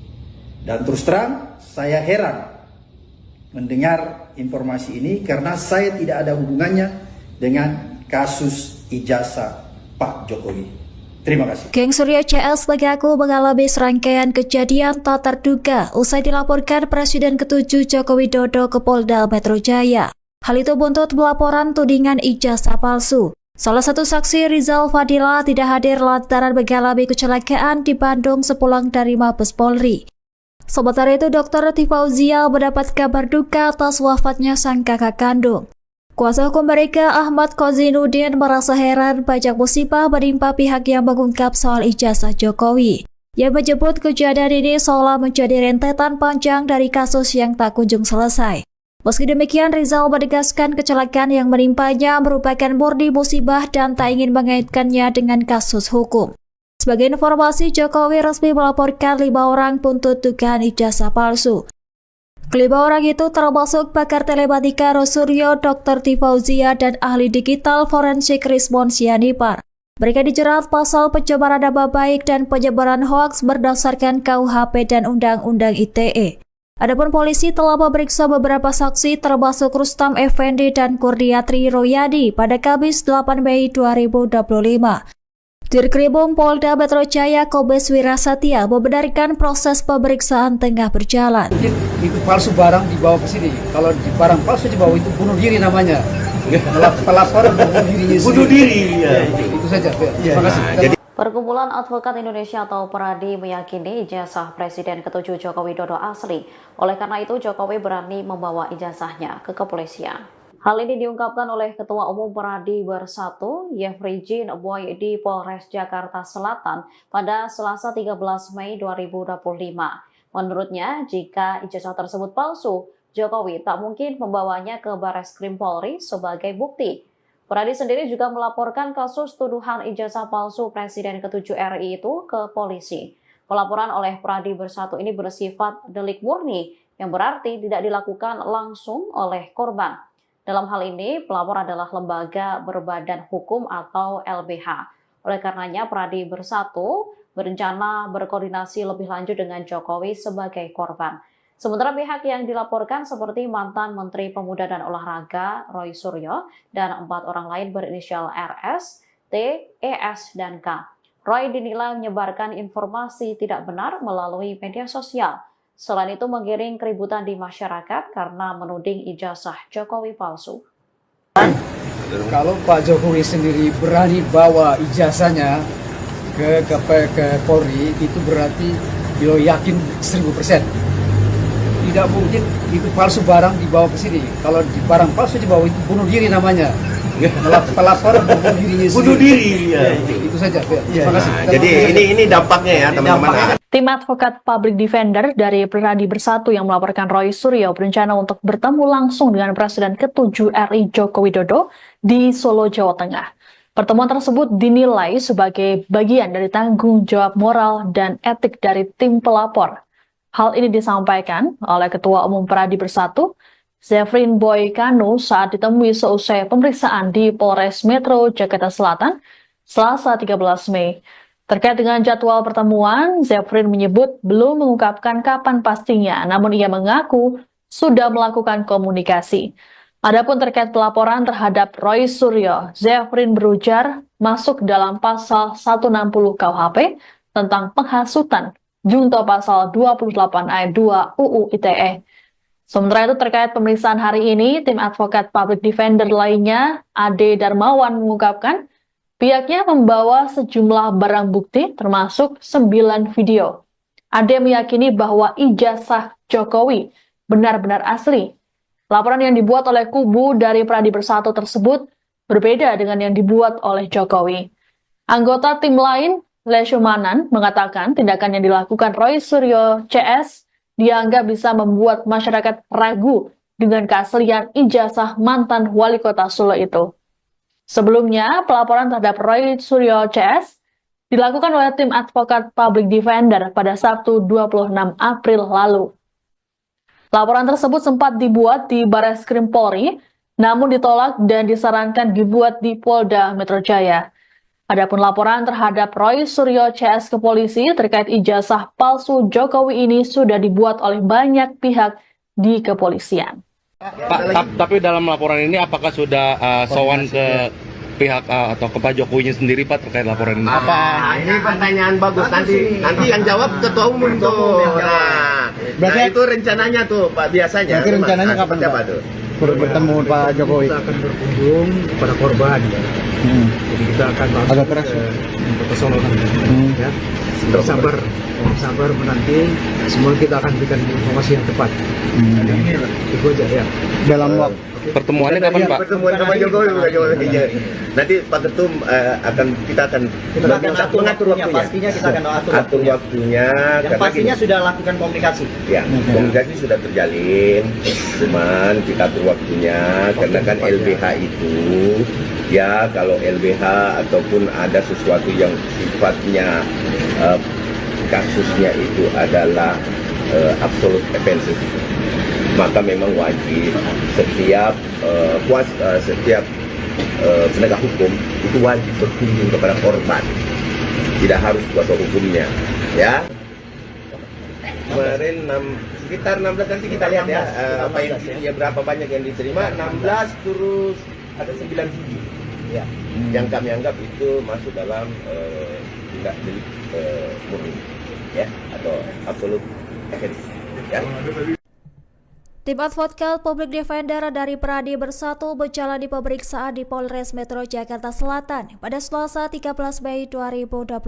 Dan terus terang, saya heran mendengar informasi ini karena saya tidak ada hubungannya dengan kasus ijazah Pak Jokowi. Terima kasih. Geng Surya CS mengaku mengalami serangkaian kejadian tak terduga usai dilaporkan Presiden ke-7 Joko Widodo ke Polda Metro Jaya. Hal itu buntut pelaporan tudingan ijazah palsu. Salah satu saksi Rizal Fadila tidak hadir lantaran mengalami kecelakaan di Bandung sepulang dari Mabes Polri. Sementara itu, Dr. Tifauzia mendapat kabar duka atas wafatnya sang kakak kandung. Kuasa hukum mereka Ahmad Kozinuddin merasa heran banyak musibah menimpa pihak yang mengungkap soal ijazah Jokowi. Ia menyebut kejadian ini seolah menjadi rentetan panjang dari kasus yang tak kunjung selesai. Meski demikian, Rizal menegaskan kecelakaan yang menimpanya merupakan murni musibah dan tak ingin mengaitkannya dengan kasus hukum. Sebagai informasi, Jokowi resmi melaporkan 5 orang buntut dugaan ijazah palsu. Kelima orang itu termasuk pakar telematika Rosuryo, Dr. Tifauzia, dan ahli digital forensik Rismon Sianipar. Mereka dijerat pasal pencemaran nama baik dan penyebaran hoaks berdasarkan KUHP dan Undang-Undang ITE. Adapun polisi telah memeriksa beberapa saksi termasuk Rustam Effendi dan Kurniatri Royadi pada Kamis 8 Mei 2025. Dirkrimum Polda Metro Jaya Kombes Wirasatya membenarkan proses pemeriksaan tengah berjalan. Itu palsu barang dibawa ke sini. Kalau barang palsu dibawa itu bunuh diri namanya. Pelapor bunuh diri. Ya, itu saja. Terima kasih. Perkumpulan Advokat Indonesia atau Peradi meyakini ijazah Presiden ke-7 Joko Widodo asli. Oleh karena itu, Jokowi berani membawa ijazahnya ke kepolisian. Hal ini diungkapkan oleh Ketua Umum Peradi Bersatu, Yefri Jin Boy di Polres Jakarta Selatan pada Selasa 13 Mei 2025. Menurutnya, jika ijazah tersebut palsu, Jokowi tak mungkin membawanya ke Bareskrim Polri sebagai bukti. Peradi sendiri juga melaporkan kasus tuduhan ijazah palsu Presiden ke-7 RI itu ke polisi. Pelaporan oleh Peradi Bersatu ini bersifat delik murni, yang berarti tidak dilakukan langsung oleh korban. Dalam hal ini, pelapor adalah lembaga berbadan hukum atau LBH. Oleh karenanya, Peradi Bersatu berencana berkoordinasi lebih lanjut dengan Jokowi sebagai korban. Sementara pihak yang dilaporkan seperti mantan Menteri Pemuda dan Olahraga Roy Suryo dan 4 orang lain berinisial RS, T, ES, dan K. Roy dinilai menyebarkan informasi tidak benar melalui media sosial. Selain itu menggiring keributan di masyarakat karena menuding ijazah Jokowi palsu. Kalau Pak Jokowi sendiri berani bawa ijazahnya ke Polri, itu berarti dia yakin 1000%. Tidak mungkin itu palsu barang dibawa ke sini. Kalau barang palsu dibawa itu bunuh diri namanya. Pelapor bunuh dirinya sendiri. Bunuh diri. Ya. Itu saja. Terima kasih. Jadi ini dampaknya ya teman-teman. Tim advokat public defender dari Peradi Bersatu yang melaporkan Roy Suryo berencana untuk bertemu langsung dengan Presiden ke-7 RI Joko Widodo di Solo, Jawa Tengah. Pertemuan tersebut dinilai sebagai bagian dari tanggung jawab moral dan etik dari tim pelapor. Hal ini disampaikan oleh Ketua Umum Peradi Bersatu, Zefrin Boy Kanu saat ditemui seusai pemeriksaan di Polres Metro Jakarta Selatan, Selasa 13 Mei. Terkait dengan jadwal pertemuan, Zefrin menyebut belum mengungkapkan kapan pastinya, namun ia mengaku sudah melakukan komunikasi. Adapun terkait pelaporan terhadap Roy Suryo, Zefrin berujar masuk dalam pasal 160 KUHP tentang penghasutan, junto pasal 28 ayat 2 UU ITE. Sementara itu terkait pemeriksaan hari ini, tim advokat public defender lainnya, Ade Darmawan mengungkapkan, pihaknya membawa sejumlah barang bukti termasuk 9 video. Ade meyakini bahwa ijazah Jokowi benar-benar asli. Laporan yang dibuat oleh kubu dari Peradi Bersatu tersebut berbeda dengan yang dibuat oleh Jokowi. Anggota tim lain, Leshumanan, mengatakan tindakan yang dilakukan Roy Suryo CS dianggap bisa membuat masyarakat ragu dengan keaslian ijazah mantan wali kota Solo itu. Sebelumnya, pelaporan terhadap Roy Suryo CS dilakukan oleh tim advokat public defender pada Sabtu 26 April lalu. Laporan tersebut sempat dibuat di Bareskrim Polri, namun ditolak dan disarankan dibuat di Polda Metro Jaya. Adapun laporan terhadap Roy Suryo CS ke polisi terkait ijazah palsu Jokowi ini sudah dibuat oleh banyak pihak di kepolisian. Pak, tapi dalam laporan ini apakah sudah sowan ke pihak atau ke Pak Jokowinya sendiri Pak terkait laporan ini? Ini pertanyaan bagus. Nanti yang jawab Ketua Umum tuh. Nah, itu rencananya tuh Pak biasanya. Berarti rencananya kapan Pak tuh? Bertemu Pak Jokowi. Kita akan berkunjung kepada korban. Jadi kita akan Agak keras ke Solo nanti. Ya. Sabar menanti. Semua kita akan berikan informasi yang tepat. Itu aja ya. Dalam waktu Pertemuannya kapan Pak? Pertemuan sama Jokowi. Nanti Pak Ketum kita akan mengatur waktunya. Pastinya kita akan atur waktunya. Yang pastinya sudah lakukan komunikasi. Ya, komunikasi sudah terjalin. Cuman kita atur waktunya karena kan LBH itu ya kalau LBH ataupun ada sesuatu yang sifatnya kasusnya itu adalah absolute offenses, maka memang wajib setiap penegak hukum itu wajib berkunjung kepada korban, tidak harus kuasa hukumnya, ya. Kemarin sekitar 16 nanti kita lihat ya, berapa banyak yang diterima, 16 terus ada 9 video ya, yang kami anggap itu masuk dalam tindak delik murni ya atau absolute offense ya. Tim advokat Public Defender dari Pradi Bersatu menjalani pemeriksaan di Polres Metro Jakarta Selatan pada Selasa 13 Mei 2025.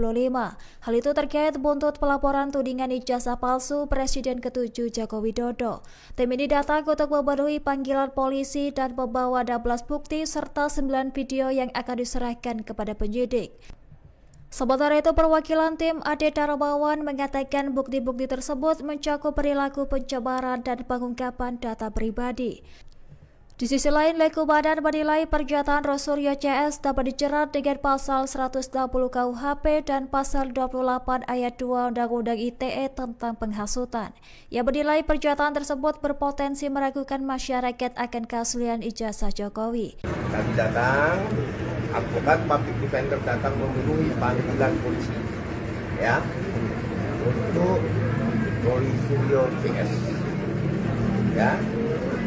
Hal itu terkait buntut pelaporan tudingan ijazah palsu Presiden ke-7 Joko Widodo. Tim ini datang untuk memenuhi panggilan polisi dan membawa 16 bukti serta 9 video yang akan diserahkan kepada penyidik. Sementara itu, perwakilan tim Ade Darmawan mengatakan bukti-bukti tersebut mencakup perilaku pencemaran dan pengungkapan data pribadi. Di sisi lain, Leku Badan menilai pernyataan Rosuryo CS dapat dijerat dengan pasal 160 KUHP dan pasal 28 ayat 2 Undang-Undang ITE tentang penghasutan. Ia menilai pernyataan tersebut berpotensi meragukan masyarakat akan keaslian ijazah Jokowi. Kami datang, advokat public defender datang memenuhi panggilan polisi, ya, untuk Rosuryo CS, ya.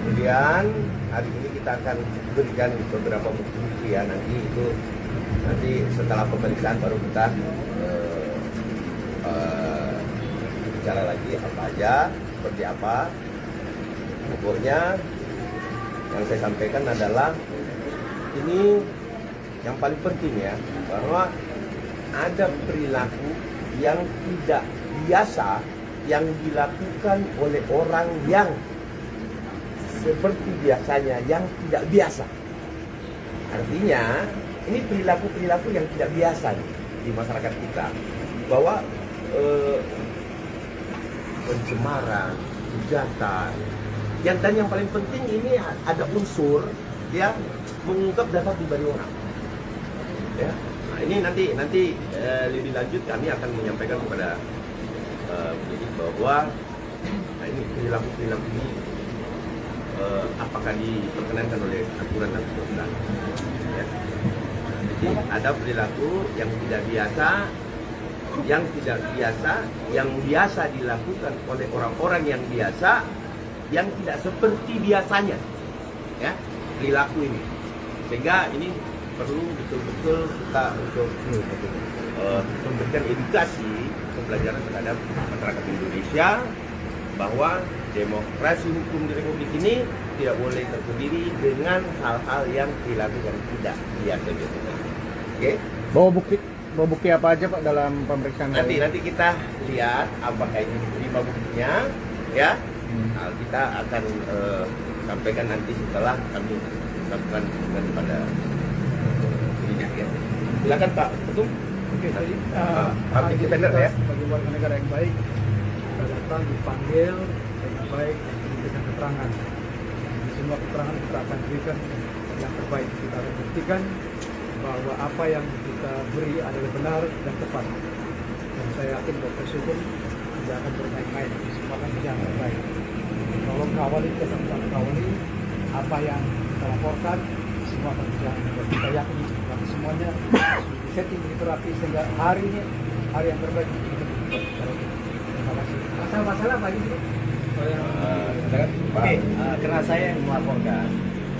Kemudian hari ini kita akan berikan beberapa bukti, ya. Nanti setelah pemeriksaan baru kita bicara lagi apa aja, seperti apa. Pokoknya yang saya sampaikan adalah ini yang paling penting, ya, bahwa ada perilaku yang tidak biasa yang dilakukan oleh orang yang seperti biasanya yang tidak biasa. Artinya ini perilaku-perilaku yang tidak biasa di masyarakat kita, bahwa pencemaran, hujatan, dan yang paling penting ini ada unsur, ya, mengungkap data pribadi orang. Ya, nah ini nanti lebih lanjut kami akan menyampaikan kepada penyidik bahwa ini perilaku ini apakah diperkenankan oleh aturan dan undang-undang. Ya. Jadi ada perilaku yang tidak biasa, yang biasa dilakukan oleh orang-orang yang biasa, yang tidak seperti biasanya, ya, perilaku ini. Sehingga ini perlu betul-betul kita untuk memberikan edukasi, pembelajaran terhadap masyarakat Indonesia bahwa demokrasi hukum di Republik ini tidak boleh terdiri dengan hal-hal yang perilaku yang tidak biasa gitu. Oke? Bawa bukti apa aja Pak dalam pemeriksaan? Nanti kita lihat apakah ini diterima buktinya, ya. Nah, kita akan sampaikan nanti setelah kami lakukan pada penyidik, ya. Silakan Pak Ketum. Oke, jadi public defender, ya. Sebagai warga negara yang baik, kita datang dipanggil dengan baik dan diberikan keterangan. Semua keterangan kita akan berikan yang terbaik. Kita akan buktikan bahwa apa yang kita beri adalah benar dan tepat. Dan saya yakin bahwa proses hukum tidak akan bermain-main. Semua akan yang terbaik. Tolong kawali, kita sama-sama kawali apa yang kita laporkan. Semua akan berjalan. Kita yakin bahwa semuanya setting begitu rapi sehingga hari ini hari yang terbaik untuk kita. Terima kasih. Masalah apa ini? Oke, karena saya yang melaporkan,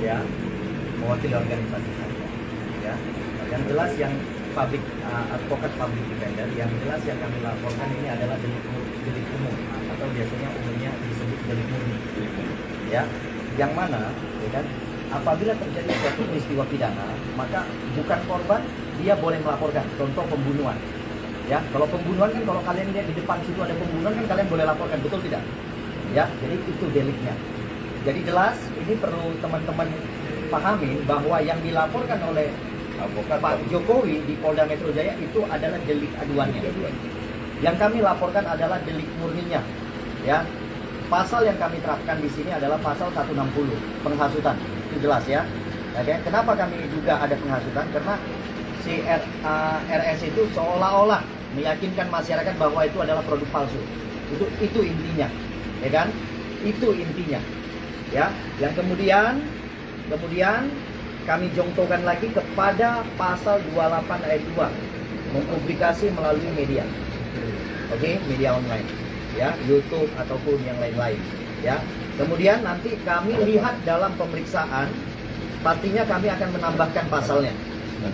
ya, mewakili organisasi saya, ya. Yang jelas yang advokat public defender, yang jelas yang kami laporkan ini adalah delik umum atau biasanya umumnya disebut delik murni, ya. Yang mana, ya kan, apabila terjadi suatu peristiwa pidana, maka bukan korban dia boleh melaporkan. Contoh pembunuhan, ya. Kalau pembunuhan kan, kalau kalian lihat di depan situ ada pembunuhan kan kalian boleh laporkan, betul tidak? Ya, jadi itu deliknya. Jadi jelas ini perlu teman-teman pahami bahwa yang dilaporkan oleh Pak Jokowi di Polda Metro Jaya itu adalah delik aduannya. Yang kami laporkan adalah delik murninya. Ya, pasal yang kami terapkan di sini adalah pasal 160 penghasutan. Itu jelas, ya. Oke, kenapa kami juga ada penghasutan? Karena si RS itu seolah-olah meyakinkan masyarakat bahwa itu adalah produk palsu. Itu intinya. Ya kan? Itu intinya. Ya, yang kemudian kami jongtokan lagi kepada pasal 28 ayat 2, mempublikasi melalui media. Oke, media online. Ya, YouTube ataupun yang lain-lain, ya. Kemudian nanti kami lihat dalam pemeriksaan, pastinya kami akan menambahkan pasalnya.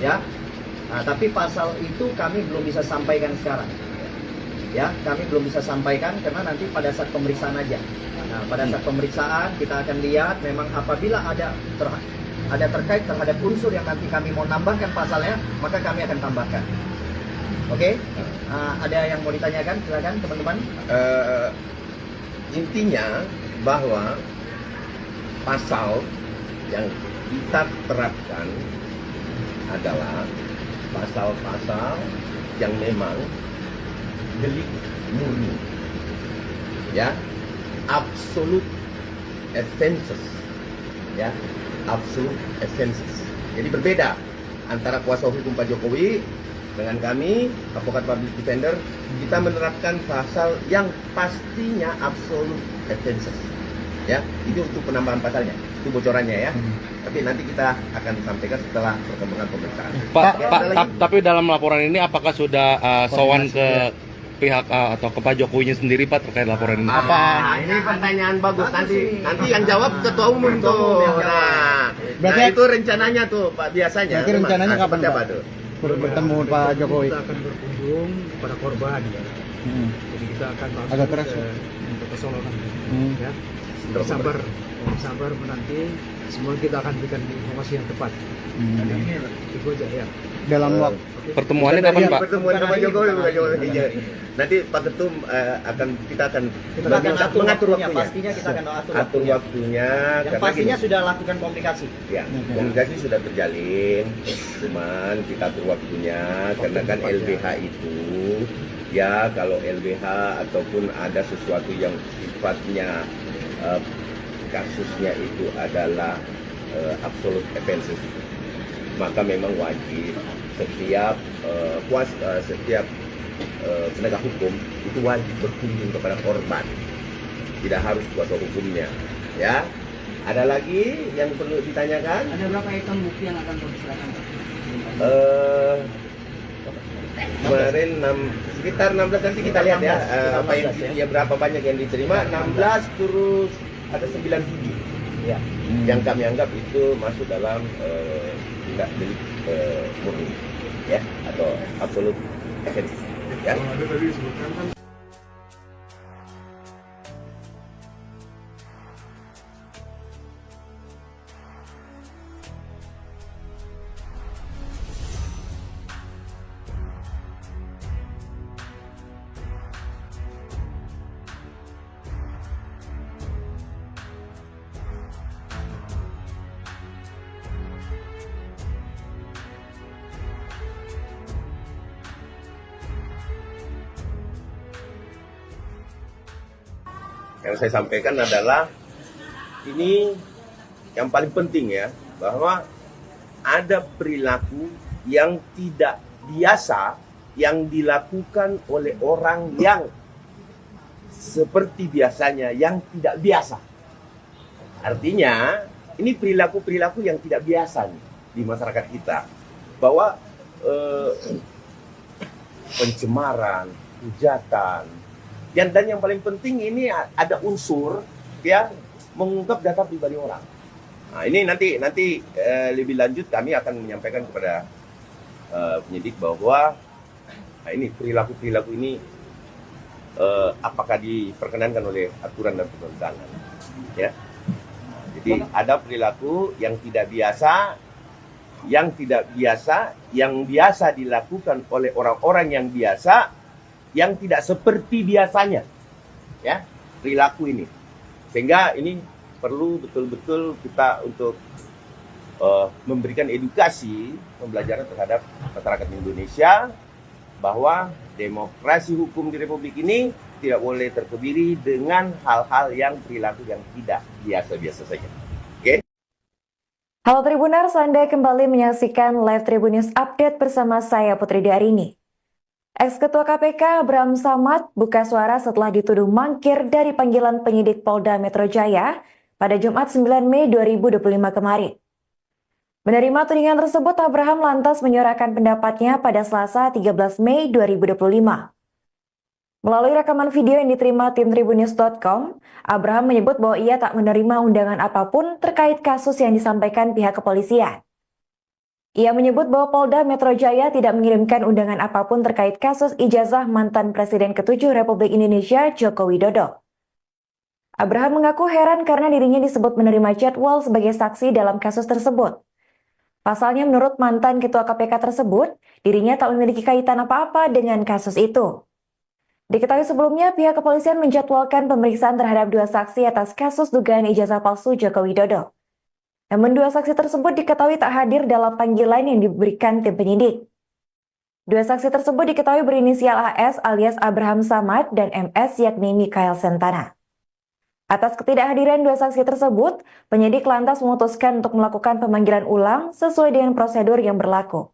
Ya. Nah, tapi pasal itu kami belum bisa sampaikan sekarang. Ya, kami belum bisa sampaikan karena nanti pada saat pemeriksaan aja. Nah, pada saat pemeriksaan kita akan lihat memang apabila ada terkait terhadap unsur yang nanti kami mau nambahkan pasalnya, maka kami akan tambahkan. Oke? Ada yang mau ditanyakan? Silakan teman-teman. Intinya bahwa pasal yang kita terapkan adalah pasal-pasal yang memang delik murni, ya, absolute offenses, ya, absolute offenses. Jadi berbeda antara kuasa hukum Pak Jokowi dengan kami, advokat public defender, kita menerapkan pasal yang pastinya absolute offenses, ya. Itu untuk penambahan pasalnya, itu bocorannya ya. Tapi nanti kita akan sampaikan setelah perkembangan pemeriksaan. Tapi dalam laporan ini apakah sudah sowan ke pihak atau ke Pak Jokowinya sendiri Pak terkait laporan ini? Ini pertanyaan bagus. Nanti yang jawab ketua umum tuh. Nah, itu rencananya tuh Pak, biasanya. Berarti rencananya kapan Pak? Tuh? Bertemu Pak Jokowi. Kita akan berkunjung pada korban ya. Jadi kita akan langsung Agak keras, ke Solo nanti. Ya. Sabar menanti, semua kita akan berikan informasi yang tepat. Itu aja ya. Dalam waktu Pertemuannya kapan Pak? Pertemuan Pak Jokowi. Nanti Pak Ketum kita akan mengatur waktunya. Pastinya kita akan atur waktunya. Yang pastinya sudah lakukan komunikasi. Ya, komunikasi sudah terjalin, cuman kita atur waktunya karena kan LBH itu, ya kalau LBH ataupun ada sesuatu yang sifatnya kasusnya itu adalah absolute offenses, maka memang wajib setiap setiap penegak hukum itu wajib berkunjung kepada korban, tidak harus kuasa hukumnya, ya. Ada lagi yang perlu ditanyakan? Ada berapa item bukti yang akan diserahkan? Kemarin sekitar 16, nanti kita lihat ya, ya berapa banyak yang diterima. 16 terus ada 9 video ya, yang kami anggap itu masuk dalam tindak delik murni, ya, atau absolute offense, ya. Yang saya sampaikan adalah ini yang paling penting ya, bahwa ada perilaku yang tidak biasa yang dilakukan oleh orang yang seperti biasanya yang tidak biasa. Artinya ini perilaku-perilaku yang tidak biasa nih di masyarakat kita, bahwa pencemaran, hujatan, dan yang paling penting ini ada unsur ya mengungkap data pribadi orang. Nah, ini nanti lebih lanjut kami akan menyampaikan kepada penyidik bahwa ini perilaku ini apakah diperkenankan oleh aturan dan perundangan, ya. Jadi ada perilaku yang tidak biasa, yang biasa dilakukan oleh orang-orang yang biasa, yang tidak seperti biasanya, ya, perilaku ini. Sehingga ini perlu betul-betul kita untuk memberikan edukasi, pembelajaran terhadap masyarakat Indonesia bahwa demokrasi hukum di Republik ini tidak boleh terkebiri dengan hal-hal yang perilaku yang tidak biasa-biasa saja. Oke? Halo Tribuners, Anda kembali menyaksikan live Tribun News Update bersama saya Putri Darini. Ex-Ketua KPK Bram Samad buka suara setelah dituduh mangkir dari panggilan penyidik Polda Metro Jaya pada Jumat 9 Mei 2025 kemarin. Menerima tudingan tersebut, Abraham lantas menyuarakan pendapatnya pada Selasa 13 Mei 2025. Melalui rekaman video yang diterima tim tribunnews.com, Abraham menyebut bahwa ia tak menerima undangan apapun terkait kasus yang disampaikan pihak kepolisian. Ia menyebut bahwa Polda Metro Jaya tidak mengirimkan undangan apapun terkait kasus ijazah mantan Presiden ke-7 Republik Indonesia Joko Widodo. Abraham mengaku heran karena dirinya disebut menerima jadwal sebagai saksi dalam kasus tersebut. Pasalnya menurut mantan Ketua KPK tersebut, dirinya tak memiliki kaitan apa-apa dengan kasus itu. Diketahui sebelumnya, pihak kepolisian menjadwalkan pemeriksaan terhadap 2 saksi atas kasus dugaan ijazah palsu Joko Widodo. Namun 2 saksi tersebut diketahui tak hadir dalam panggilan yang diberikan tim penyidik. 2 saksi tersebut diketahui berinisial AS alias Abraham Samad dan MS yakni Mikael Sentana. Atas ketidakhadiran 2 saksi tersebut, penyidik lantas memutuskan untuk melakukan pemanggilan ulang sesuai dengan prosedur yang berlaku.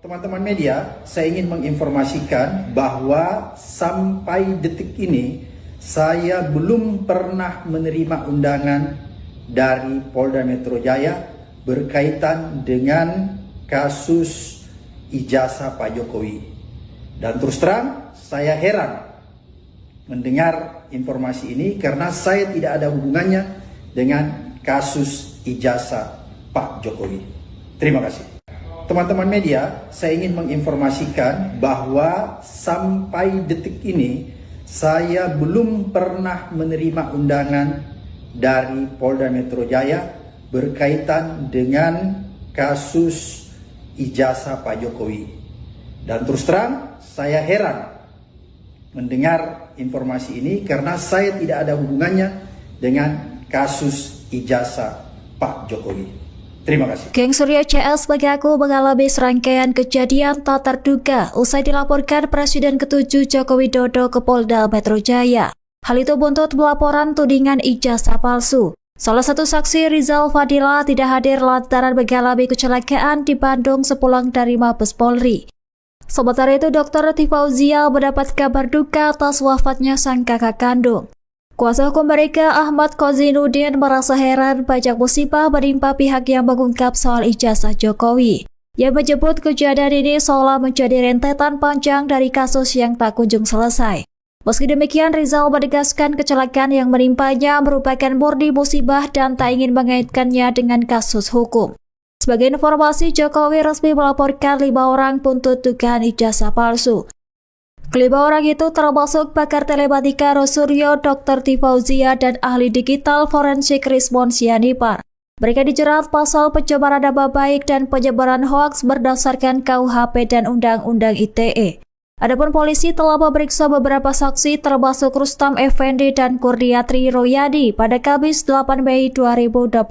Teman-teman media, saya ingin menginformasikan bahwa sampai detik ini saya belum pernah menerima undangan dari Polda Metro Jaya berkaitan dengan kasus ijazah Pak Jokowi. Dan terus terang, saya heran mendengar informasi ini karena saya tidak ada hubungannya dengan kasus ijazah Pak Jokowi. Terima kasih. Teman-teman media, saya ingin menginformasikan bahwa sampai detik ini saya belum pernah menerima undangan dari Polda Metro Jaya berkaitan dengan kasus ijazah Pak Jokowi. Dan terus terang, saya heran mendengar informasi ini karena saya tidak ada hubungannya dengan kasus ijazah Pak Jokowi. Terima kasih. Geng Surya CS mengaku mengalami serangkaian kejadian tak terduga usai dilaporkan Presiden ke-7 Joko Widodo ke Polda Metro Jaya. Hal itu buntut pelaporan tudingan ijazah palsu. Salah satu saksi Rizal Fadila tidak hadir lantaran mengalami kecelakaan di Bandung sepulang dari Mabes Polri. Sementara itu, Dr. Tifauzia mendapat kabar duka atas wafatnya sang kakak kandung. Kuasa hukum mereka Ahmad Kozinuddin merasa heran banyak musibah menimpa pihak yang mengungkap soal ijazah Jokowi. Ia menyebut kejadian ini seolah menjadi rentetan panjang dari kasus yang tak kunjung selesai. Meski demikian, Rizal menegaskan kecelakaan yang menimpanya merupakan murni musibah dan tak ingin mengaitkannya dengan kasus hukum. Sebagai informasi, Jokowi resmi melaporkan 5 orang buntut dugaan ijazah palsu. Kelima orang itu termasuk pakar telematika Rosuryo, Dr. Tifauzia, dan ahli digital forensik Rismon Sianipar. Mereka dijerat pasal pencemaran nama baik dan penyebaran hoaks berdasarkan KUHP dan Undang-Undang ITE. Adapun polisi telah memeriksa beberapa saksi termasuk Rustam Effendi dan Kurniatri Royadi pada Kamis 8 Mei 2025.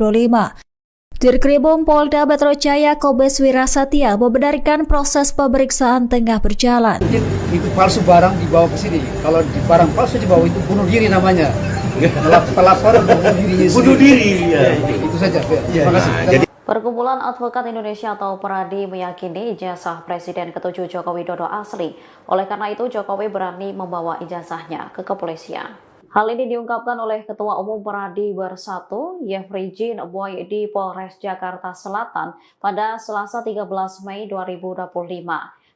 Dirkrimum Polda Metro Jaya Kombes Wirasatya membenarkan proses pemeriksaan tengah berjalan. Itu palsu barang dibawa ke sini. Kalau barang palsu dibawa itu bunuh diri namanya. Pelapor bunuh diri. Ya. Itu saja. Terima kasih. Perkumpulan Advokat Indonesia atau Peradi meyakini ijazah Presiden ke-7 Joko Widodo asli. Oleh karena itu, Jokowi berani membawa ijazahnya ke kepolisian. Hal ini diungkapkan oleh Ketua Umum Peradi Bersatu, Yefri Jin Boy di Polres Jakarta Selatan pada Selasa 13 Mei 2025.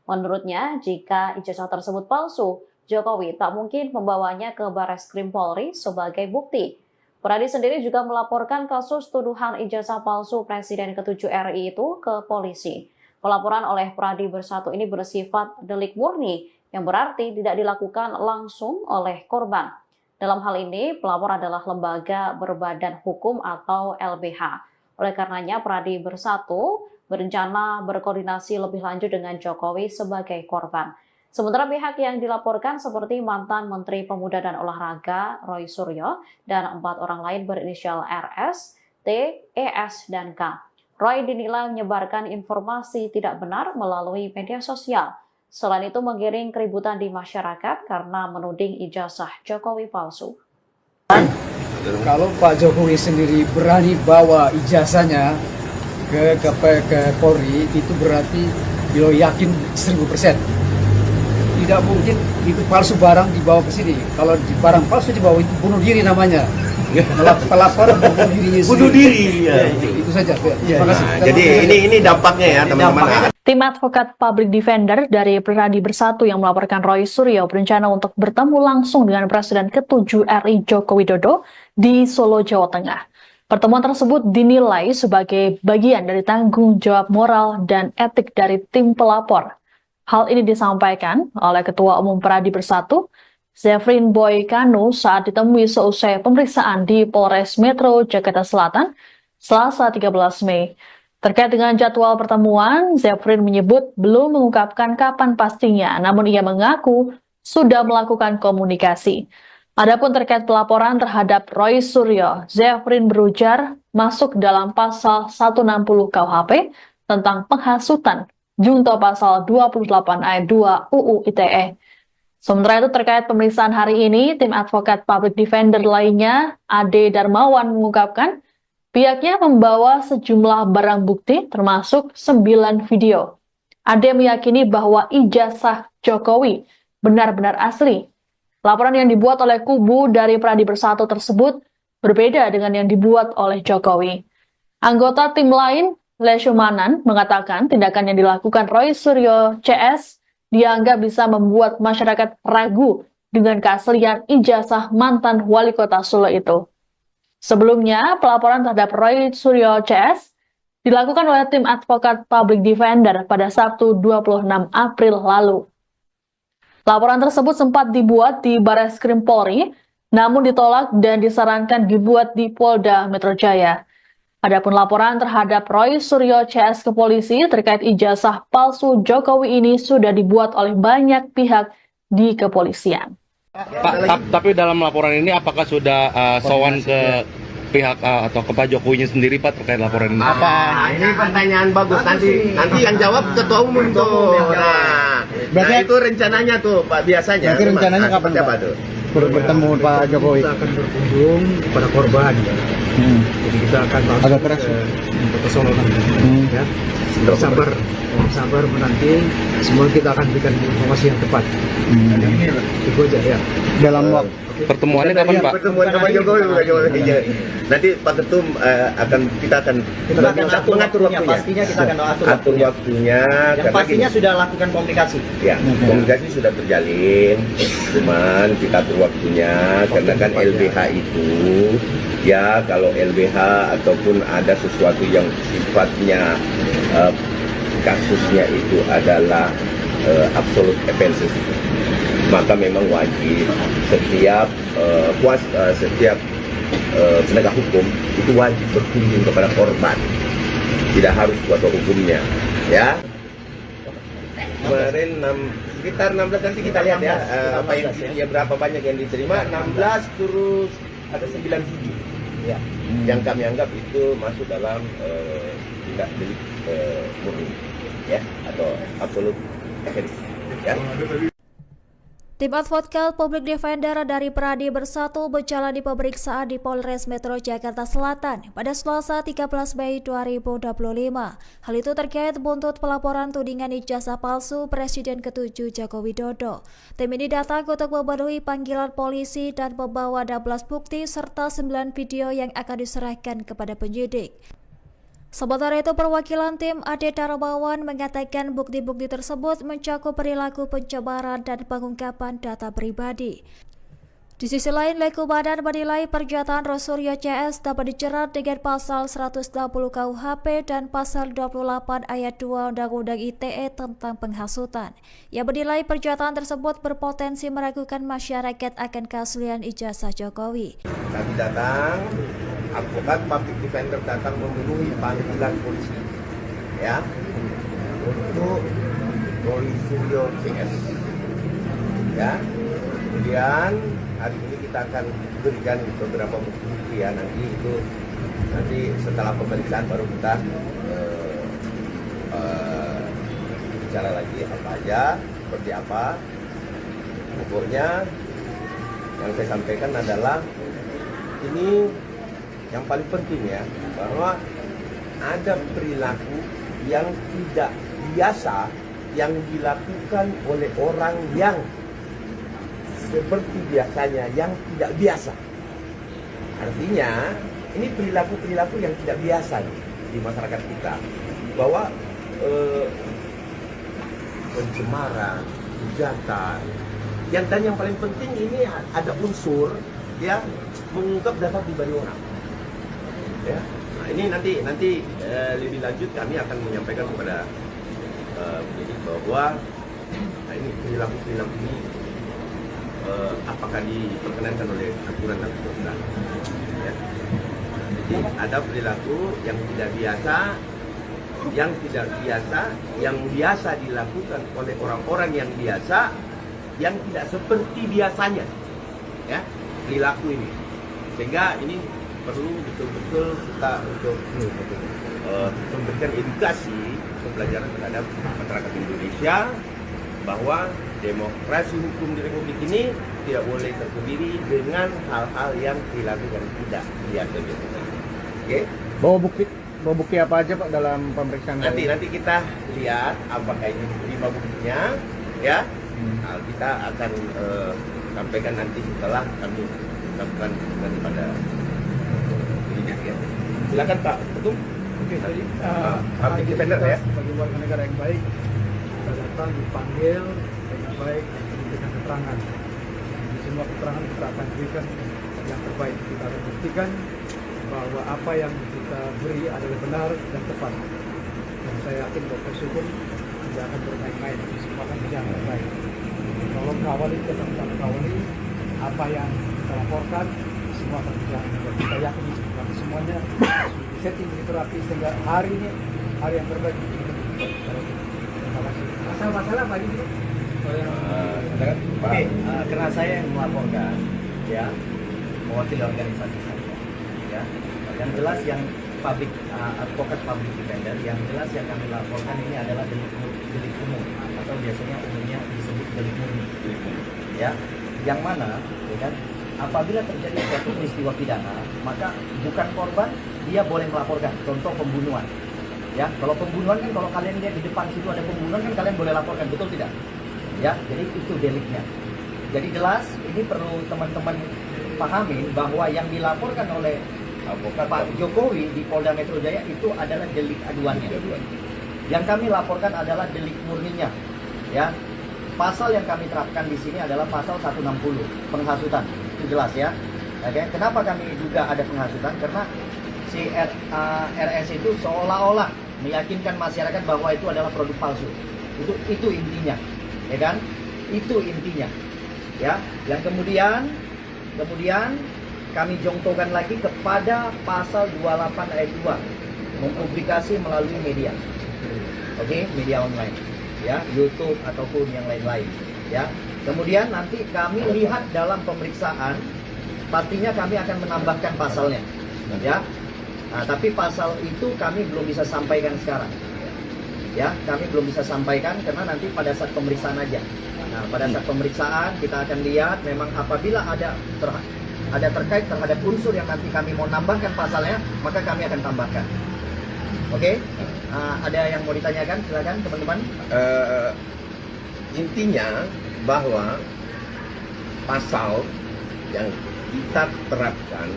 Menurutnya, jika ijazah tersebut palsu, Jokowi tak mungkin membawanya ke Barreskrim Polri sebagai bukti. Peradi sendiri juga melaporkan kasus tuduhan ijazah palsu Presiden ke-7 RI itu ke polisi. Pelaporan oleh Peradi Bersatu ini bersifat delik murni, yang berarti tidak dilakukan langsung oleh korban. Dalam hal ini, pelapor adalah lembaga berbadan hukum atau LBH. Oleh karenanya, Peradi Bersatu berencana berkoordinasi lebih lanjut dengan Jokowi sebagai korban. Sementara pihak yang dilaporkan seperti mantan Menteri Pemuda dan Olahraga Roy Suryo dan 4 orang lain berinisial RS, T, ES, dan K. Roy dinilai menyebarkan informasi tidak benar melalui media sosial. Selain itu menggiring keributan di masyarakat karena menuding ijazah Jokowi palsu. Kalau Pak Jokowi sendiri berani bawa ijazahnya ke Polri, itu berarti beliau yakin 1000%. Tidak mungkin itu palsu barang dibawa ke sini. Kalau barang palsu dibawa itu bunuh diri namanya. Pelapor bunuh diri. Ya. Itu saja. Terima kasih. Jadi ini dampaknya ya teman-teman. Tim advokat public defender dari Peradi Bersatu yang melaporkan Roy Suryo berencana untuk bertemu langsung dengan Presiden ke-7 RI Joko Widodo di Solo, Jawa Tengah. Pertemuan tersebut dinilai sebagai bagian dari tanggung jawab moral dan etik dari tim pelapor. Hal ini disampaikan oleh Ketua Umum Peradi Bersatu, Zefrin Boy Kanu saat ditemui seusai pemeriksaan di Polres Metro Jakarta Selatan, Selasa 13 Mei. Terkait dengan jadwal pertemuan, Zefrin menyebut belum mengungkapkan kapan pastinya, namun ia mengaku sudah melakukan komunikasi. Adapun terkait pelaporan terhadap Roy Suryo, Zefrin berujar masuk dalam pasal 160 KUHP tentang penghasutan, junto pasal 28 ayat 2 UU ITE. Sementara itu terkait pemeriksaan hari ini, tim advokat public defender lainnya, Ade Darmawan, mengungkapkan pihaknya membawa sejumlah barang bukti termasuk 9 video. Ade meyakini bahwa ijazah Jokowi benar-benar asli. Laporan yang dibuat oleh kubu dari Pradi Bersatu tersebut berbeda dengan yang dibuat oleh Jokowi. Anggota tim lain, Leshumanan, mengatakan tindakan yang dilakukan Roy Suryo CS dianggap bisa membuat masyarakat ragu dengan keaslian ijazah mantan wali kota Solo itu. Sebelumnya, pelaporan terhadap Roy Suryo CS dilakukan oleh tim advokat public defender pada Sabtu 26 April lalu. Laporan tersebut sempat dibuat di Barreskrim Polri, namun ditolak dan disarankan dibuat di Polda Metro Jaya. Adapun laporan terhadap Roy Suryo CS ke polisi terkait ijazah palsu Jokowi ini sudah dibuat oleh banyak pihak di kepolisian. Pak, tapi dalam laporan ini apakah sudah sowan ke pihak atau ke Pak Jokowinya sendiri, Pak, terkait laporan ini? Nah, ini pertanyaan bagus. Nanti yang jawab ketua umum tuh. Nah, itu rencananya tuh, Pak, biasanya. Berarti rencananya kapan, Pak? Tuh? Bertemu Pak Jokowi. Kita akan berkunjung kepada korban. Jadi kita akan Agak keras. ke Solo nanti. Ya. Sabar menanti. Semua kita akan berikan informasi yang tepat. Itu aja ya. Dalam waktu Pertemuannya kapan, Pak? Pertemuan sama Jokowi. Nanti Pak Ketum kita akan mengatur waktunya. Pastinya kita akan atur waktunya. Yang pastinya sudah lakukan komunikasi. Ya, komunikasi sudah terjalin. Cuman kita atur waktunya karena kan LBH itu ya kalau LBH ataupun ada sesuatu yang sifatnya kasusnya itu adalah absolute offenses, maka memang wajib setiap penegak hukum itu wajib berkunjung kepada korban, tidak harus kuasa hukumnya, ya. Kemarin sekitar 16, nanti kita lihat ya, berapa banyak yang diterima. 16 terus ada 9 video ya, yang kami anggap itu masuk dalam tindak delik murni ya, atau absolute offense ya. Tim advokat public defender dari Pradi Bersatu menjalani pemeriksaan di Polres Metro Jakarta Selatan pada Selasa 13 Mei 2025. Hal itu terkait buntut pelaporan tudingan ijazah palsu Presiden ke-7 Joko Widodo. Tim ini datang untuk memenuhi panggilan polisi dan membawa 16 bukti serta 9 video yang akan diserahkan kepada penyidik. Sementara itu, perwakilan tim Ade Darmawan mengatakan bukti-bukti tersebut mencakup perilaku pencemaran dan pengungkapan data pribadi. Di sisi lain, Leshumanan menilai pernyataan Roy Suryo CS dapat dijerat dengan pasal 160 KUHP dan pasal 28 ayat 2 Undang-Undang ITE tentang penghasutan. Ia menilai pernyataan tersebut berpotensi meragukan masyarakat akan keaslian ijazah Jokowi. Kami datang, advokat public defender datang memenuhi panggilan polisi ya untuk Roy Suryo CS ya. Kemudian hari ini kita akan berikan beberapa bukti ya, nanti setelah pemeriksaan baru kita bicara lagi apa aja, seperti apa. Pokoknya yang saya sampaikan adalah ini yang paling penting ya, bahwa ada perilaku yang tidak biasa yang dilakukan oleh orang yang seperti biasanya yang tidak biasa. Artinya ini perilaku yang tidak biasa di masyarakat kita, bahwa pencemaran, hujatan, dan yang paling penting ini ada unsur ya mengungkap data pribadi orang. Ya. Nah, ini nanti lebih lanjut kami akan menyampaikan kepada penyidik bahwa ini perilaku ini apakah diperkenankan oleh aturan atau tidak. Ya. Jadi ada perilaku yang tidak biasa, yang biasa dilakukan oleh orang-orang yang biasa, yang tidak seperti biasanya, ya perilaku ini. Sehingga ini perlu betul-betul kita untuk memberikan edukasi pembelajaran terhadap masyarakat Indonesia bahwa demokrasi hukum di Republik ini tidak boleh terdiri dengan hal-hal yang dilakukan tidak biasa. Oke? Bawa bukti apa aja Pak dalam pemeriksaan? Nanti kita lihat apakah ini 5 buktinya, ya. Nah, kita akan sampaikan nanti setelah kami lakukan daripada penyidik, ya. Silakan Pak Ketum. Oke, jadi public defender ya. sebagai warga negara yang baik, kita datang dipanggil dengan baik dan memberikan keterangan. Di semua keterangan kita akan berikan yang terbaik. Kita akan buktikan bahwa apa yang kita beri adalah benar dan tepat. Dan saya yakin bahwa proses hukum tidak akan bermain-main, semua akan berjalan dengan baik. Tolong kawali, tetap kawali apa yang kita laporkan, semua akan berjalan dengan baik. Kita yakin bahwa semuanya setting begitu rapi sehingga hari ini hari yang terbaik untuk kita. Terima kasih. Masalah-masalah Pak ini. Oke, karena saya yang melaporkan, ya, mewakili organisasi saya, ya, yang jelas yang public advokat public defender, yang jelas yang kami laporkan ini adalah delik umum atau biasanya umumnya disebut delik murni, ya, yang mana, ya kan, apabila terjadi suatu peristiwa pidana, maka bukan korban dia boleh melaporkan. Contoh pembunuhan, ya, kalau pembunuhan kan kalau kalian lihat di depan situ ada pembunuhan kan kalian boleh laporkan, betul tidak? Ya, jadi itu deliknya. Jadi jelas ini perlu teman-teman pahamin bahwa yang dilaporkan oleh Pak Jokowi di Polda Metro Jaya itu adalah delik aduannya. Yang kami laporkan adalah delik murninya. Ya, pasal yang kami terapkan di sini adalah pasal 160 penghasutan. Itu jelas ya. Oke, kenapa kami juga ada penghasutan? Karena si RS itu seolah-olah meyakinkan masyarakat bahwa itu adalah produk palsu. Itu intinya. Ya kan? Itu intinya. Ya, yang kemudian kami jongtokan lagi kepada pasal 28 ayat 2, mempublikasi melalui media. Oke, media online. Ya, YouTube ataupun yang lain-lain. Ya. Kemudian nanti kami lihat dalam pemeriksaan, pastinya kami akan menambahkan pasalnya. Ya. Nah, tapi pasal itu kami belum bisa sampaikan sekarang. Ya, kami belum bisa sampaikan karena nanti pada saat pemeriksaan aja. Nah, pada saat pemeriksaan kita akan lihat memang apabila ada terkait terhadap unsur yang nanti kami mau nambahkan pasalnya, maka kami akan tambahkan. Oke? Ada yang mau ditanyakan? Silakan teman-teman. Intinya bahwa pasal yang kita terapkan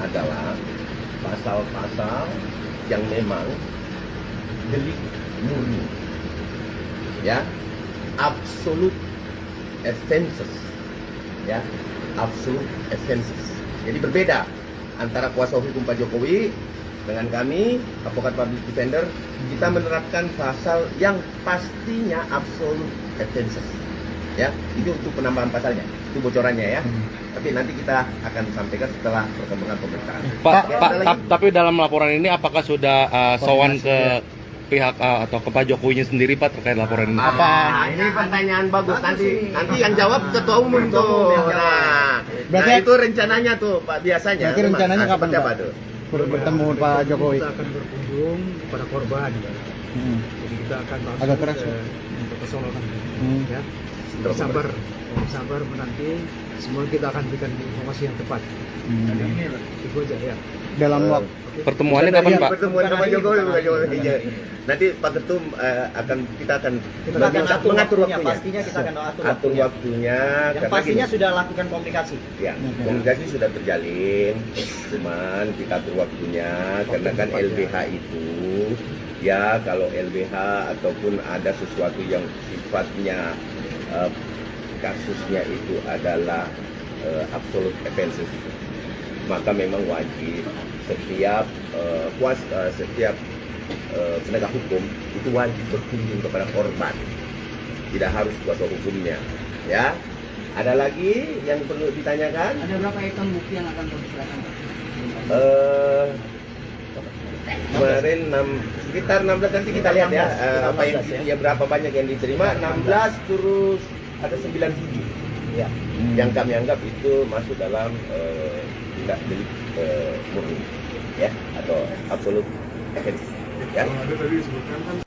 adalah pasal-pasal yang memang delik murni, ya, absolute offenses, ya, absolute offenses. Jadi berbeda antara kuasa hukum Pak Jokowi dengan kami, advokat public defender, kita menerapkan pasal yang pastinya absolute offenses, ya. Itu untuk penambahan pasalnya, itu bocorannya ya. Tapi nanti kita akan sampaikan setelah perkembangan pemeriksaan. Tapi dalam laporan ini apakah sudah sowan ke pihak atau ke Pak Jokowinya sendiri Pak terkait laporan ini? Ini pertanyaan bagus. Nanti yang jawab ketua umum tuh. Nah, itu rencananya tuh Pak, biasanya. Berarti rencananya kapan Pak tuh? Bertemu Pak Jokowi. Kita akan berkunjung kepada korban. Jadi kita akan Agak keras, ke Solo nanti. Ya. Sabar menanti. Semua kita akan berikan informasi yang tepat. Itu aja ya. Dalam waktu pertemuannya kapan Pak? Pertemuan sama Jokowi. Nanti Pak Ketum kita akan mengatur waktunya. Pastinya kita akan atur waktunya. Yang pastinya sudah lakukan komunikasi. Ya, komunikasi sudah terjalin. Cuman kita atur waktunya karena kan LBH itu, ya, kalau LBH ataupun ada sesuatu yang sifatnya kasusnya itu adalah absolute offenses, maka memang wajib setiap penegak hukum itu wajib berkunjung kepada korban, tidak harus kuasa hukumnya, ya. Ada lagi yang perlu ditanyakan? Ada berapa item bukti yang akan diserahkan? Kemarin sekitar 16, nanti kita lihat ya, ya berapa banyak yang diterima. 16 terus ada 9 CD ya, yang kami anggap itu masuk dalam tindak delik murni ya, atau absolute offense ya. Ada tadi disebutkan kan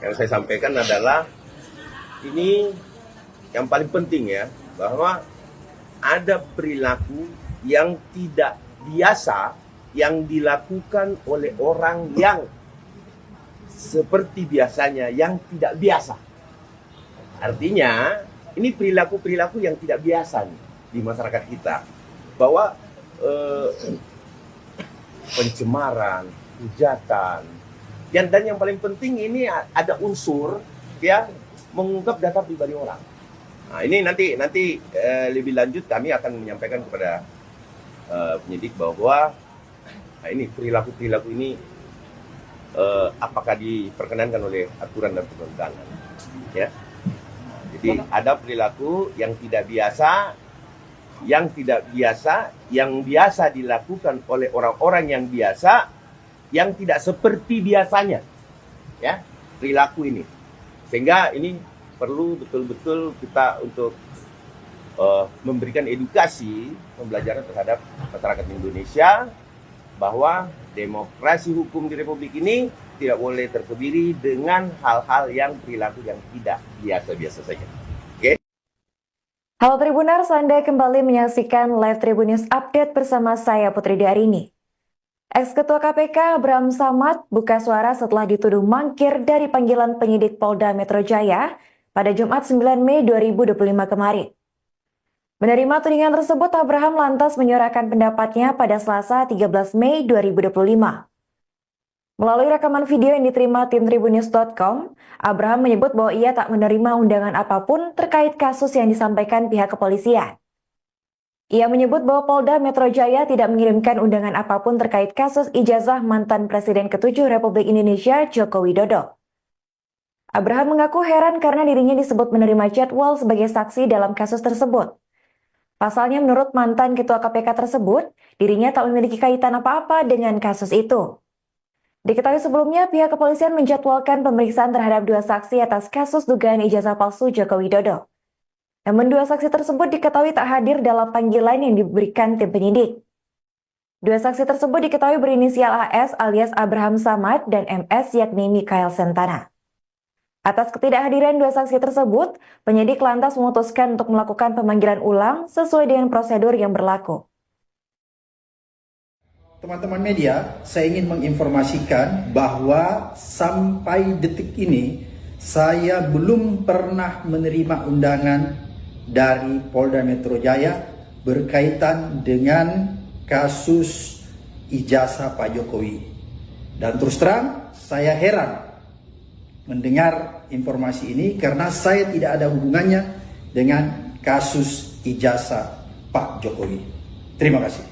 Yang saya sampaikan adalah ini yang paling penting ya, bahwa ada perilaku yang tidak biasa yang dilakukan oleh orang yang seperti biasanya yang tidak biasa. Artinya ini perilaku-perilaku yang tidak biasa nih di masyarakat kita, bahwa pencemaran, hujatan, dan yang paling penting ini ada unsur ya mengungkap data pribadi orang. Nah, ini nanti lebih lanjut kami akan menyampaikan kepada penyidik bahwa ini perilaku ini apakah diperkenankan oleh aturan dan perundangan ya. Jadi ada perilaku yang tidak biasa, yang biasa dilakukan oleh orang-orang yang biasa, yang tidak seperti biasanya ya perilaku ini, sehingga ini perlu betul-betul kita untuk memberikan edukasi pembelajaran terhadap masyarakat Indonesia bahwa demokrasi hukum di Republik ini tidak boleh terkebiri dengan hal-hal yang perilaku yang tidak biasa-biasa saja. Oke? Halo Tribuners, Anda kembali menyaksikan Live Tribun News Update bersama saya Putri Diarini. Ex-Ketua KPK Bram Samad buka suara setelah dituduh mangkir dari panggilan penyidik Polda Metro Jaya pada Jumat 9 Mei 2025 kemarin. Menerima tudingan tersebut, Abraham lantas menyuarakan pendapatnya pada Selasa 13 Mei 2025. Melalui rekaman video yang diterima tim tribunnews.com, Abraham menyebut bahwa ia tak menerima undangan apapun terkait kasus yang disampaikan pihak kepolisian. Ia menyebut bahwa Polda Metro Jaya tidak mengirimkan undangan apapun terkait kasus ijazah mantan Presiden ke-7 Republik Indonesia Joko Widodo. Abraham mengaku heran karena dirinya disebut menerima jadwal sebagai saksi dalam kasus tersebut. Pasalnya menurut mantan Ketua KPK tersebut, dirinya tak memiliki kaitan apa-apa dengan kasus itu. Diketahui sebelumnya pihak kepolisian menjadwalkan pemeriksaan terhadap 2 saksi atas kasus dugaan ijazah palsu Joko Widodo. Namun 2 saksi tersebut diketahui tak hadir dalam panggilan yang diberikan tim penyidik. 2 saksi tersebut diketahui berinisial AS alias Abraham Samad dan MS yakni Mikael Sentana. Atas ketidakhadiran 2 saksi tersebut, penyidik lantas memutuskan untuk melakukan pemanggilan ulang sesuai dengan prosedur yang berlaku. Teman-teman media, saya ingin menginformasikan bahwa sampai detik ini saya belum pernah menerima undangan dari Polda Metro Jaya berkaitan dengan kasus ijazah Pak Jokowi. Dan terus terang saya heran mendengar informasi ini karena saya tidak ada hubungannya dengan kasus ijazah Pak Jokowi. Terima kasih.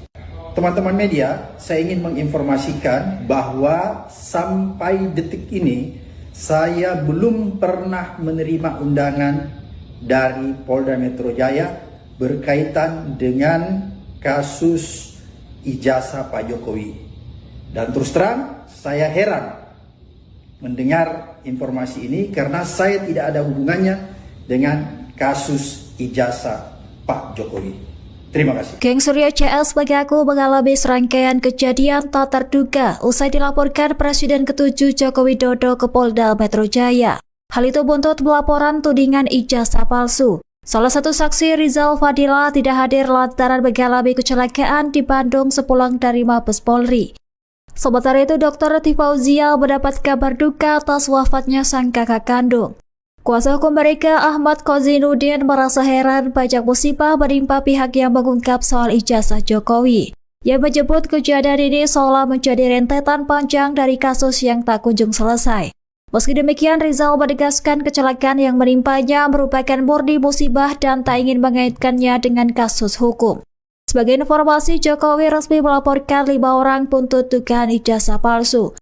Teman-teman media, saya ingin menginformasikan bahwa sampai detik ini saya belum pernah menerima undangan dari Polda Metro Jaya berkaitan dengan kasus ijazah Pak Jokowi. Dan terus terang saya heran mendengar informasi ini karena saya tidak ada hubungannya dengan kasus ijazah Pak Jokowi. Terima kasih. Geng Surya CS mengaku mengalami serangkaian kejadian tak terduga usai dilaporkan Presiden ke-7 Joko Widodo ke Polda Metro Jaya. Hal itu buntut pelaporan tudingan ijazah palsu. Salah satu saksi Rizal Fadila tidak hadir lantaran mengalami kecelakaan di Bandung sepulang dari Mabes Polri. Sementara itu, Dr. Tifauzia mendapat kabar duka atas wafatnya sang kakak kandung. Kuasa hukum mereka Ahmad Kozinuddin merasa heran banyak musibah menimpa pihak yang mengungkap soal ijazah Jokowi. Ia menyebut kejadian ini seolah menjadi rentetan panjang dari kasus yang tak kunjung selesai. Meski demikian, Rizal menegaskan kecelakaan yang menimpanya merupakan murni musibah dan tak ingin mengaitkannya dengan kasus hukum. Sebagai informasi, Jokowi resmi melaporkan 5 orang buntut dugaan ijazah palsu.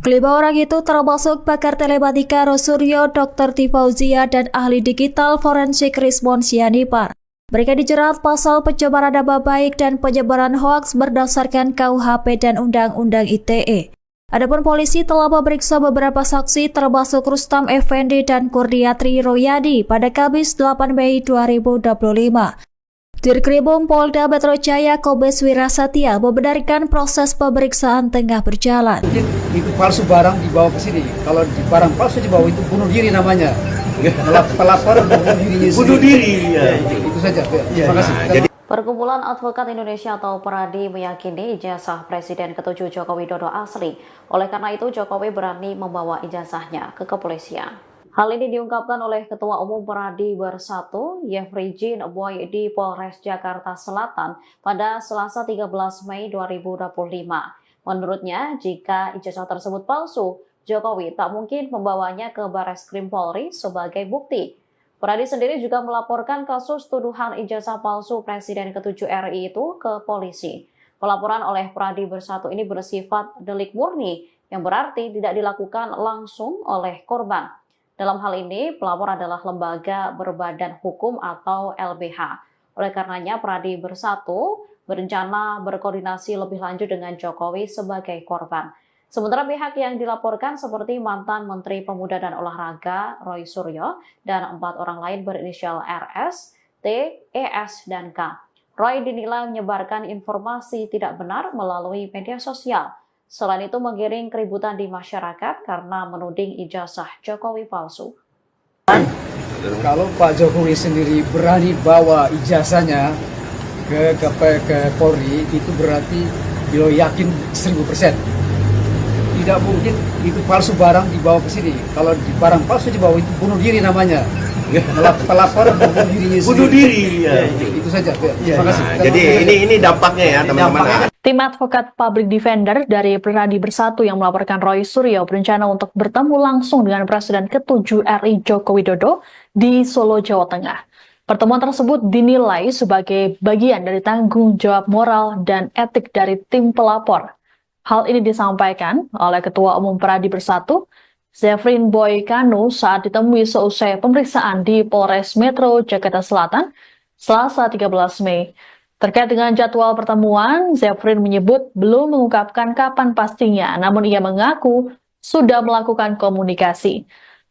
Kelima orang itu termasuk pakar telematika Rosuryo, Dr. Tifauzia, dan ahli digital forensik Rismon Sianipar. Mereka dijerat pasal pencemaran nama baik dan penyebaran hoaks berdasarkan KUHP dan Undang-Undang ITE. Adapun polisi telah memeriksa beberapa saksi termasuk Rustam Effendi dan Kurniatri Royadi pada Kamis 8 Mei 2025. Dirkrimum Polda Metro Jaya Kombes Wirasatya membenarkan proses pemeriksaan tengah berjalan. Mungkin itu palsu barang dibawa ke sini. Kalau barang palsu dibawa itu bunuh diri namanya. Pelapor bunuh dirinya sendiri. Bunuh diri. Ya. Itu saja. Terima kasih. Perkumpulan Advokat Indonesia atau PERADI meyakini ijazah Presiden ke-7 Joko Widodo asli. Oleh karena itu, Jokowi berani membawa ijazahnya ke kepolisian. Hal ini diungkapkan oleh Ketua Umum PERADI Bersatu, Yefri Jin Boy di Polres Jakarta Selatan pada Selasa 13 Mei 2025. Menurutnya, jika ijazah tersebut palsu, Jokowi tak mungkin membawanya ke Barreskrim Polri sebagai bukti. PERADI sendiri juga melaporkan kasus tuduhan ijazah palsu Presiden ke-7 RI itu ke polisi. Pelaporan oleh PERADI Bersatu ini bersifat delik murni, yang berarti tidak dilakukan langsung oleh korban. Dalam hal ini, pelapor adalah lembaga berbadan hukum atau LBH. Oleh karenanya, PERADI Bersatu berencana berkoordinasi lebih lanjut dengan Jokowi sebagai korban. Sementara pihak yang dilaporkan seperti mantan Menteri Pemuda dan Olahraga Roy Suryo dan 4 orang lain berinisial RS, T, ES, dan K. Roy dinilai menyebarkan informasi tidak benar melalui media sosial. Selain itu menggiring keributan di masyarakat karena menuding ijazah Jokowi palsu. Kalau Pak Jokowi sendiri berani bawa ijazahnya ke Polri, itu berarti beliau yakin 1000%. Tidak mungkin itu palsu barang dibawa ke sini. Kalau barang palsu dibawa itu bunuh diri namanya. Pelapor bunuh dirinya sendiri. Bunuh diri. Ya. Itu saja. Terima kasih. Jadi ini dampaknya ya teman-teman. Tim advokat public defender dari PERADI Bersatu yang melaporkan Roy Suryo berencana untuk bertemu langsung dengan Presiden ke-7 RI Joko Widodo di Solo, Jawa Tengah. Pertemuan tersebut dinilai sebagai bagian dari tanggung jawab moral dan etik dari tim pelapor. Hal ini disampaikan oleh Ketua Umum PERADI Bersatu, Zefrin Boy Kanu saat ditemui seusai pemeriksaan di Polres Metro Jakarta Selatan, Selasa 13 Mei. Terkait dengan jadwal pertemuan, Zefrin menyebut belum mengungkapkan kapan pastinya, namun ia mengaku sudah melakukan komunikasi.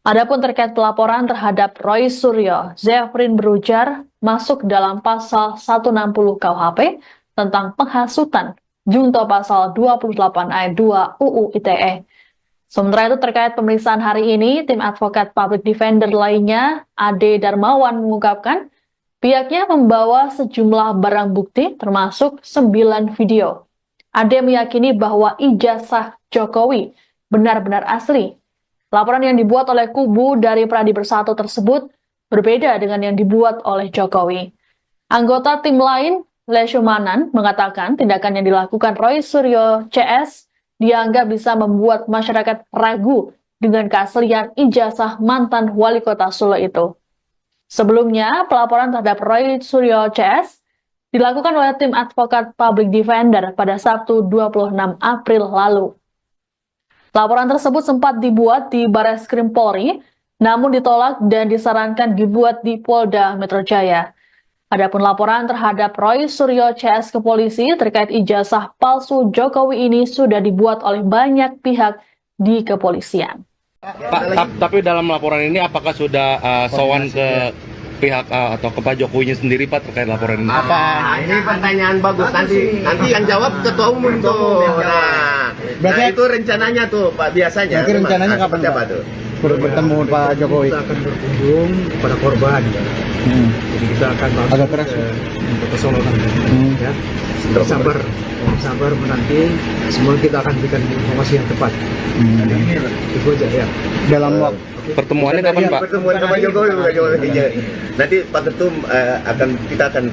Adapun terkait pelaporan terhadap Roy Suryo, Zefrin berujar masuk dalam pasal 160 KUHP tentang penghasutan, junto pasal 28 ayat 2 UU ITE. Sementara itu terkait pemeriksaan hari ini, tim advokat public defender lainnya, Ade Darmawan mengungkapkan, pihaknya membawa sejumlah barang bukti termasuk 9 video. Ade meyakini bahwa ijazah Jokowi benar-benar asli. Laporan yang dibuat oleh kubu dari PERADI Bersatu tersebut berbeda dengan yang dibuat oleh Jokowi. Anggota tim lain, Leshumanan, mengatakan tindakan yang dilakukan Roy Suryo CS dianggap bisa membuat masyarakat ragu dengan keaslian ijazah mantan wali kota Solo itu. Sebelumnya, pelaporan terhadap Roy Suryo CS dilakukan oleh tim advokat public defender pada Sabtu 26 April lalu. Laporan tersebut sempat dibuat di Barreskrim Polri, namun ditolak dan disarankan dibuat di Polda Metro Jaya. Adapun laporan terhadap Roy Suryo CS ke polisi terkait ijazah palsu Jokowi ini sudah dibuat oleh banyak pihak di kepolisian. Pak, tapi dalam laporan ini apakah sudah sowan ke pihak atau ke Pak Jokowinya sendiri Pak terkait laporan ini? Nah, ini pertanyaan bagus. Nanti yang jawab Ketua Umum tuh. Nah, itu rencananya tuh Pak biasanya. Berarti rencananya kapan Pak tuh? Bertemu Pak Jokowi. Kita akan berkunjung kepada korban. Jadi kita akan agak keras ke Solo nanti. Ya. Sabar menanti. Semua kita akan berikan informasi yang tepat. Itu aja ya. Dalam waktu Pertemuannya kapan, Pak? Pertemuan sama Jokowi bukan Jokowi. Nanti Pak Ketum kita akan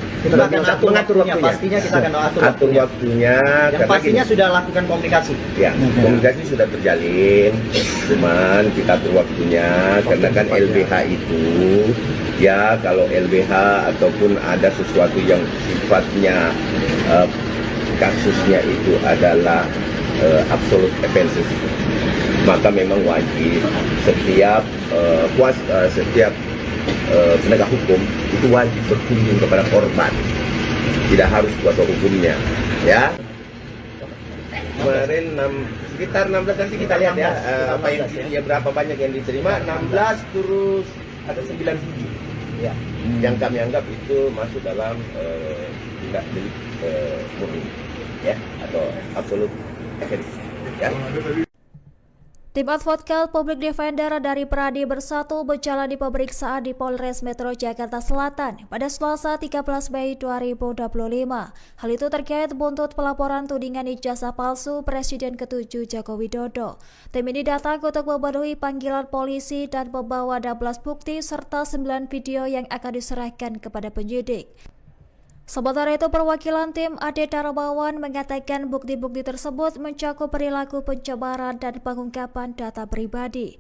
mengatur waktunya. Pastinya kita akan atur waktunya. Yang pastinya sudah lakukan komunikasi. Ya, komunikasi sudah terjalin. Cuman kita atur waktunya karena kan LBH itu ya kalau LBH ataupun ada sesuatu yang sifatnya kasusnya itu adalah absolute offenses, maka memang wajib setiap penegak hukum itu wajib berkunjung kepada korban, tidak harus kuasa hukumnya, ya. Kemarin sekitar 16 nanti kita lihat ya, berapa banyak yang diterima, 16 terus ada 9 video ya, yang kami anggap itu masuk dalam tindak delik murni ya, atau absolute offense ya. Tim advokat Public Defender dari Pradi Bersatu menjalani pemeriksaan di Polres Metro Jakarta Selatan pada Selasa 13 Mei 2025. Hal itu terkait buntut pelaporan tudingan ijazah palsu Presiden ke-7 Joko Widodo. Tim ini datang untuk memenuhi panggilan polisi dan membawa 16 bukti serta 9 video yang akan diserahkan kepada penyidik. Sementara itu, perwakilan tim Ade Darmawan mengatakan bukti-bukti tersebut mencakup perilaku pencemaran dan pengungkapan data pribadi.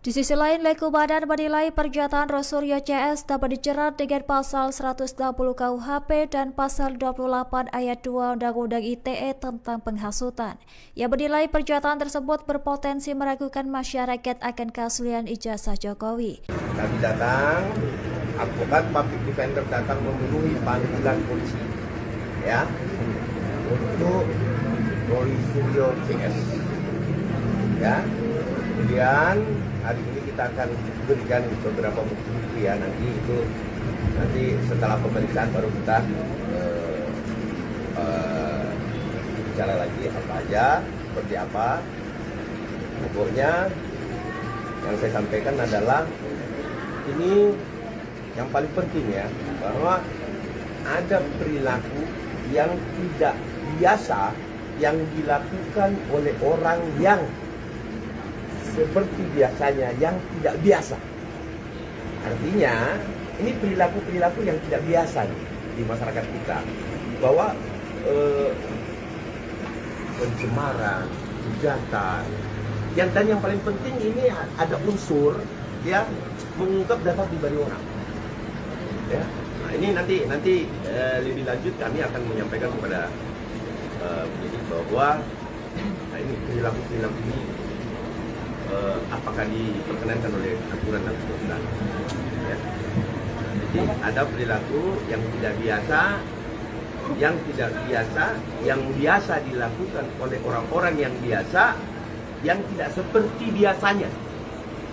Di sisi lain, Leku Badan menilai pernyataan Rosuryo CS dapat dijerat dengan pasal 160 KUHP dan pasal 28 ayat 2 Undang-Undang ITE tentang penghasutan. Ia menilai pernyataan tersebut berpotensi meragukan masyarakat akan keaslian ijazah Jokowi. Kami datang, advokat public defender datang memenuhi panggilan polisi ya untuk Rosuryo CS ya. Kemudian hari ini kita akan berikan beberapa bukti ya, nanti setelah pemeriksaan baru kita bicara lagi apa aja, seperti apa. Pokoknya yang saya sampaikan adalah ini yang paling penting ya, bahwa ada perilaku yang tidak biasa yang dilakukan oleh orang yang seperti biasanya yang tidak biasa. Artinya ini perilaku-perilaku yang tidak biasa di masyarakat kita, bahwa pencemaran, hujatan, dan yang paling penting ini ada unsur ya mengungkap data pribadi orang. Ya. Nah, ini nanti lebih lanjut kami akan menyampaikan kepada penyidik bahwa ini perilaku ini apakah diperkenankan oleh aturan dan undang-undang. Ya. Jadi ada perilaku yang tidak biasa, yang biasa dilakukan oleh orang-orang yang biasa, yang tidak seperti biasanya.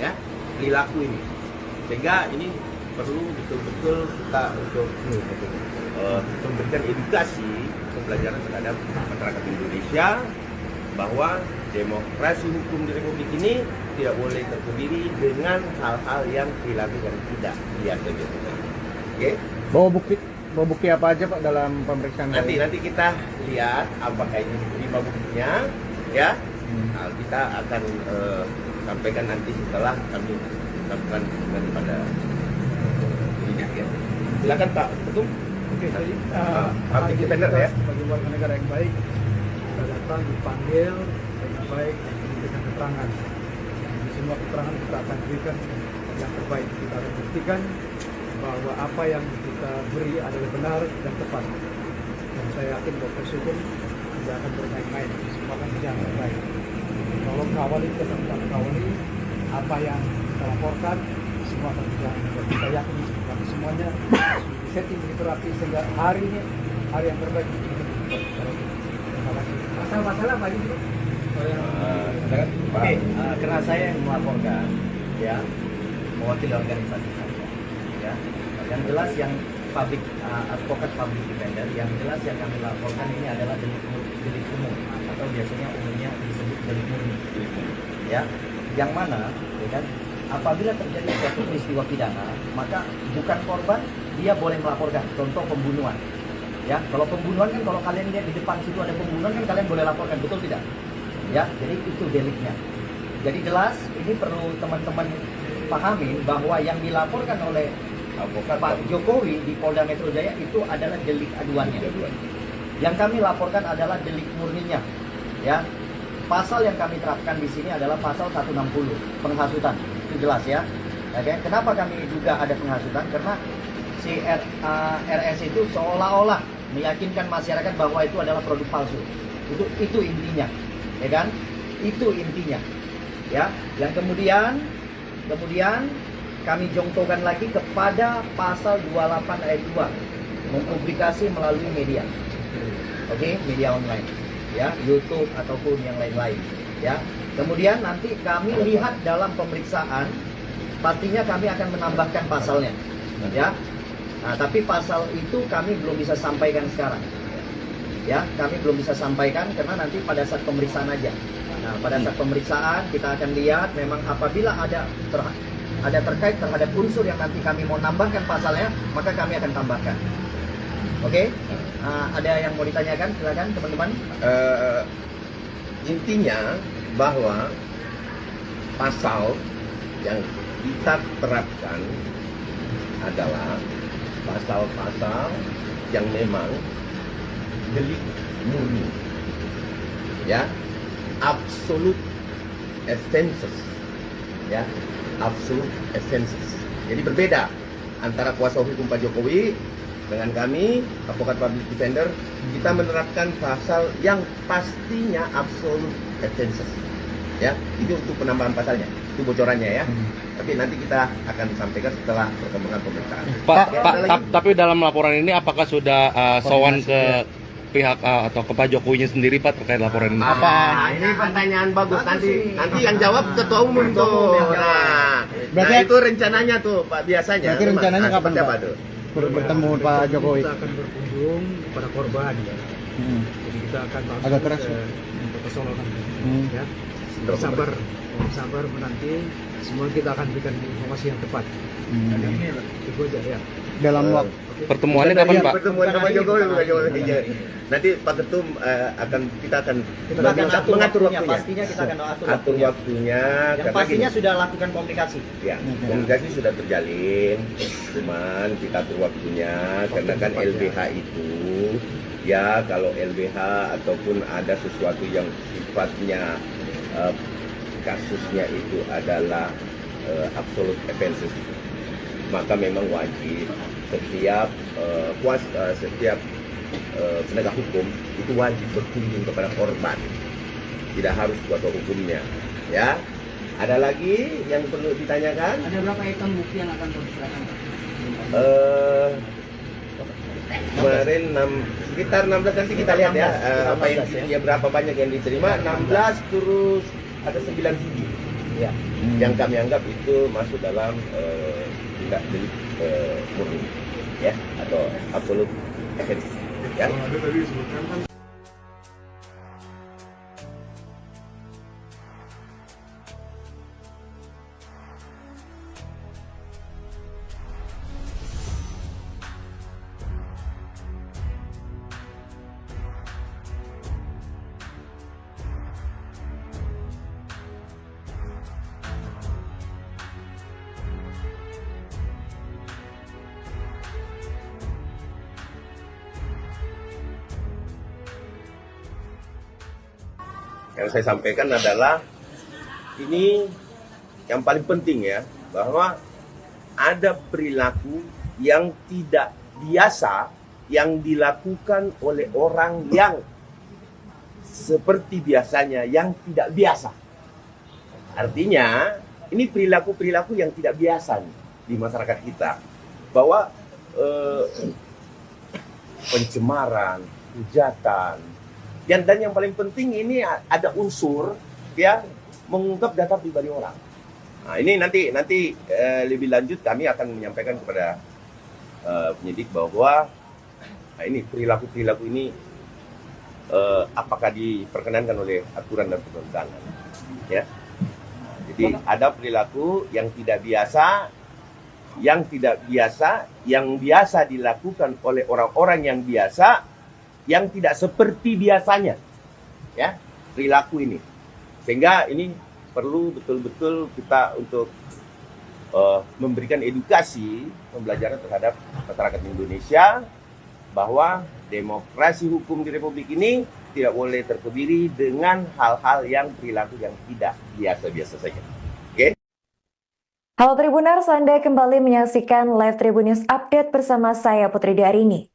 Ya, perilaku ini. Sehingga ini perlu betul-betul kita untuk memberikan edukasi pembelajaran terhadap masyarakat Indonesia bahwa demokrasi hukum di Republik ini tidak boleh terdiri dengan hal-hal yang perilaku yang tidak biasa dilakukan. Oke? Bawa bukti apa aja Pak dalam pemeriksaan? Nanti kita lihat apakah ini 5 buktinya, ya. Nah, kita akan sampaikan nanti setelah kami lakukan daripada ya. Silakan Pak Ketum. Oke, jadi public defender ya. Sebagai warga negara yang baik, kita datang dipanggil dengan baik dan memberikan keterangan. Di semua keterangan kita akan berikan yang terbaik. Kita akan buktikan bahwa apa yang kita beri adalah benar dan tepat. Dan saya yakin bahwa Presiden tidak akan bermain-main. Semua akan berjalan dengan baik. Tolong kawali, kawali apa yang kita laporkan, semua akan berjalan dengan baik. Kita yakin kami semuanya setting begitu rapi sehingga hari ini hari yang terbaik. Terima kasih. Masalah apa ini? Oke, karena saya yang melaporkan, ya, mewakili organisasi saya, ya, yang jelas yang advokat public defender, yang jelas yang kami laporkan ini adalah delik umum atau biasanya umumnya disebut delik murni, ya, yang mana, ya kan, apabila terjadi suatu peristiwa pidana, maka bukan korban dia boleh melaporkan. Contoh pembunuhan, ya, kalau pembunuhan kan kalau kalian lihat di depan situ ada pembunuhan kan kalian boleh laporkan, betul tidak? Ya, jadi itu deliknya. Jadi jelas ini perlu teman-teman pahami bahwa yang dilaporkan oleh Pak Jokowi di Polda Metro Jaya itu adalah delik aduannya. Yang kami laporkan adalah delik murninya. Ya. Pasal yang kami terapkan di sini adalah pasal 160, penghasutan. Itu jelas ya. Oke, kenapa kami juga ada penghasutan? Karena si RS itu seolah-olah meyakinkan masyarakat bahwa itu adalah produk palsu. Itu intinya. Ya kan? Itu intinya. Ya. Yang kemudian kami jongtokan lagi kepada pasal 28 ayat 2, mempublikasi melalui media. Oke, media online. Ya, YouTube ataupun yang lain-lain. Ya. Kemudian nanti kami lihat dalam pemeriksaan, pastinya kami akan menambahkan pasalnya. Ya. Nah, tapi pasal itu kami belum bisa sampaikan sekarang. Ya, kami belum bisa sampaikan karena nanti pada saat pemeriksaan aja. Nah, pada saat pemeriksaan kita akan lihat memang apabila ada terkait terhadap unsur yang nanti kami mau nambahkan pasalnya, maka kami akan tambahkan. Oke? Ada yang mau ditanyakan? Silakan teman-teman. Intinya bahwa pasal yang kita terapkan adalah pasal-pasal yang memang delik murni, ya, absolute offenses, ya, absolute offenses. Jadi berbeda antara kuasa hukum Pak Jokowi dengan kami, advokat public defender. Kita menerapkan pasal yang pastinya absolute offenses, ya. Itu untuk penambahan pasalnya, itu bocorannya ya. Tapi nanti kita akan sampaikan setelah perkembangan pemeriksaan. Tapi dalam laporan ini apakah sudah sowan ke pihak atau ke Pak Jokowinya sendiri Pak terkait laporan ini? Ini pertanyaan bagus. Nanti yang jawab ketua umum tuh. Nah, itu rencananya tuh Pak, biasanya. Berarti rencananya kapan Pak? Bertemu Pak Jokowi. Kita akan berkunjung kepada korban. Jadi kita akan langsung ke Solo nanti. Ya. Sabar menanti. Semua kita akan berikan informasi yang tepat. Itu aja ya. Dalam waktu pertemuannya kapan Pak? Pertemuan sama Jokowi. Nanti Pak Ketum kita akan mengatur waktunya. Pastinya kita akan atur waktunya. Yang pastinya sudah lakukan komunikasi. Ya, komunikasi sudah terjalin. Cuman kita atur waktunya karena kan LBH itu ya, kalau LBH ataupun ada sesuatu yang sifatnya kasusnya itu adalah absolute offenses, maka memang wajib setiap penegak hukum itu wajib berkunjung kepada korban, tidak harus kuasa hukumnya. Ya, ada lagi yang perlu ditanyakan? Ada berapa item bukti yang akan diserahkan? Kemarin sekitar 16, nanti kita lihat ya, berapa banyak yang diterima. 16 terus ada 9 CD ya, yang kami anggap itu masuk dalam tindak delik murni ya, atau absolute offense ya. Yang saya sampaikan adalah ini yang paling penting ya, bahwa ada perilaku yang tidak biasa yang dilakukan oleh orang yang seperti biasanya yang tidak biasa. Artinya ini perilaku-perilaku yang tidak biasa nih di masyarakat kita, bahwa pencemaran, hujatan, dan yang paling penting ini ada unsur ya mengungkap data pribadi orang. Nah, ini nanti lebih lanjut kami akan menyampaikan kepada penyidik bahwa ini perilaku ini apakah diperkenankan oleh aturan dan perundangan. Ya. Jadi ada perilaku yang tidak biasa, yang biasa dilakukan oleh orang-orang yang biasa, yang tidak seperti biasanya, ya, perilaku ini. Sehingga ini perlu betul-betul kita untuk memberikan edukasi, pembelajaran terhadap masyarakat Indonesia bahwa demokrasi hukum di Republik ini tidak boleh terkebiri dengan hal-hal yang perilaku yang tidak biasa-biasa saja. Oke? Halo Tribuners, Anda kembali menyaksikan live Tribun News Update bersama saya Putri Darini.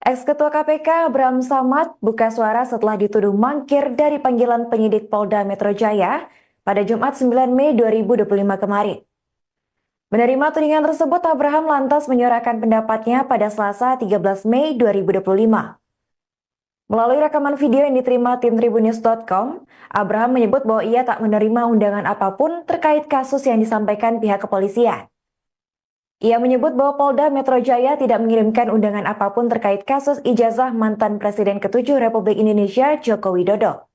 Ex-Ketua KPK Bram Samad buka suara setelah dituduh mangkir dari panggilan penyidik Polda Metro Jaya pada Jumat 9 Mei 2025 kemarin. Menerima tudingan tersebut, Abraham lantas menyuarakan pendapatnya pada Selasa 13 Mei 2025. Melalui rekaman video yang diterima tim tribunnews.com, Abraham menyebut bahwa ia tak menerima undangan apapun terkait kasus yang disampaikan pihak kepolisian. Ia menyebut bahwa Polda Metro Jaya tidak mengirimkan undangan apapun terkait kasus ijazah mantan Presiden ke-7 Republik Indonesia Joko Widodo.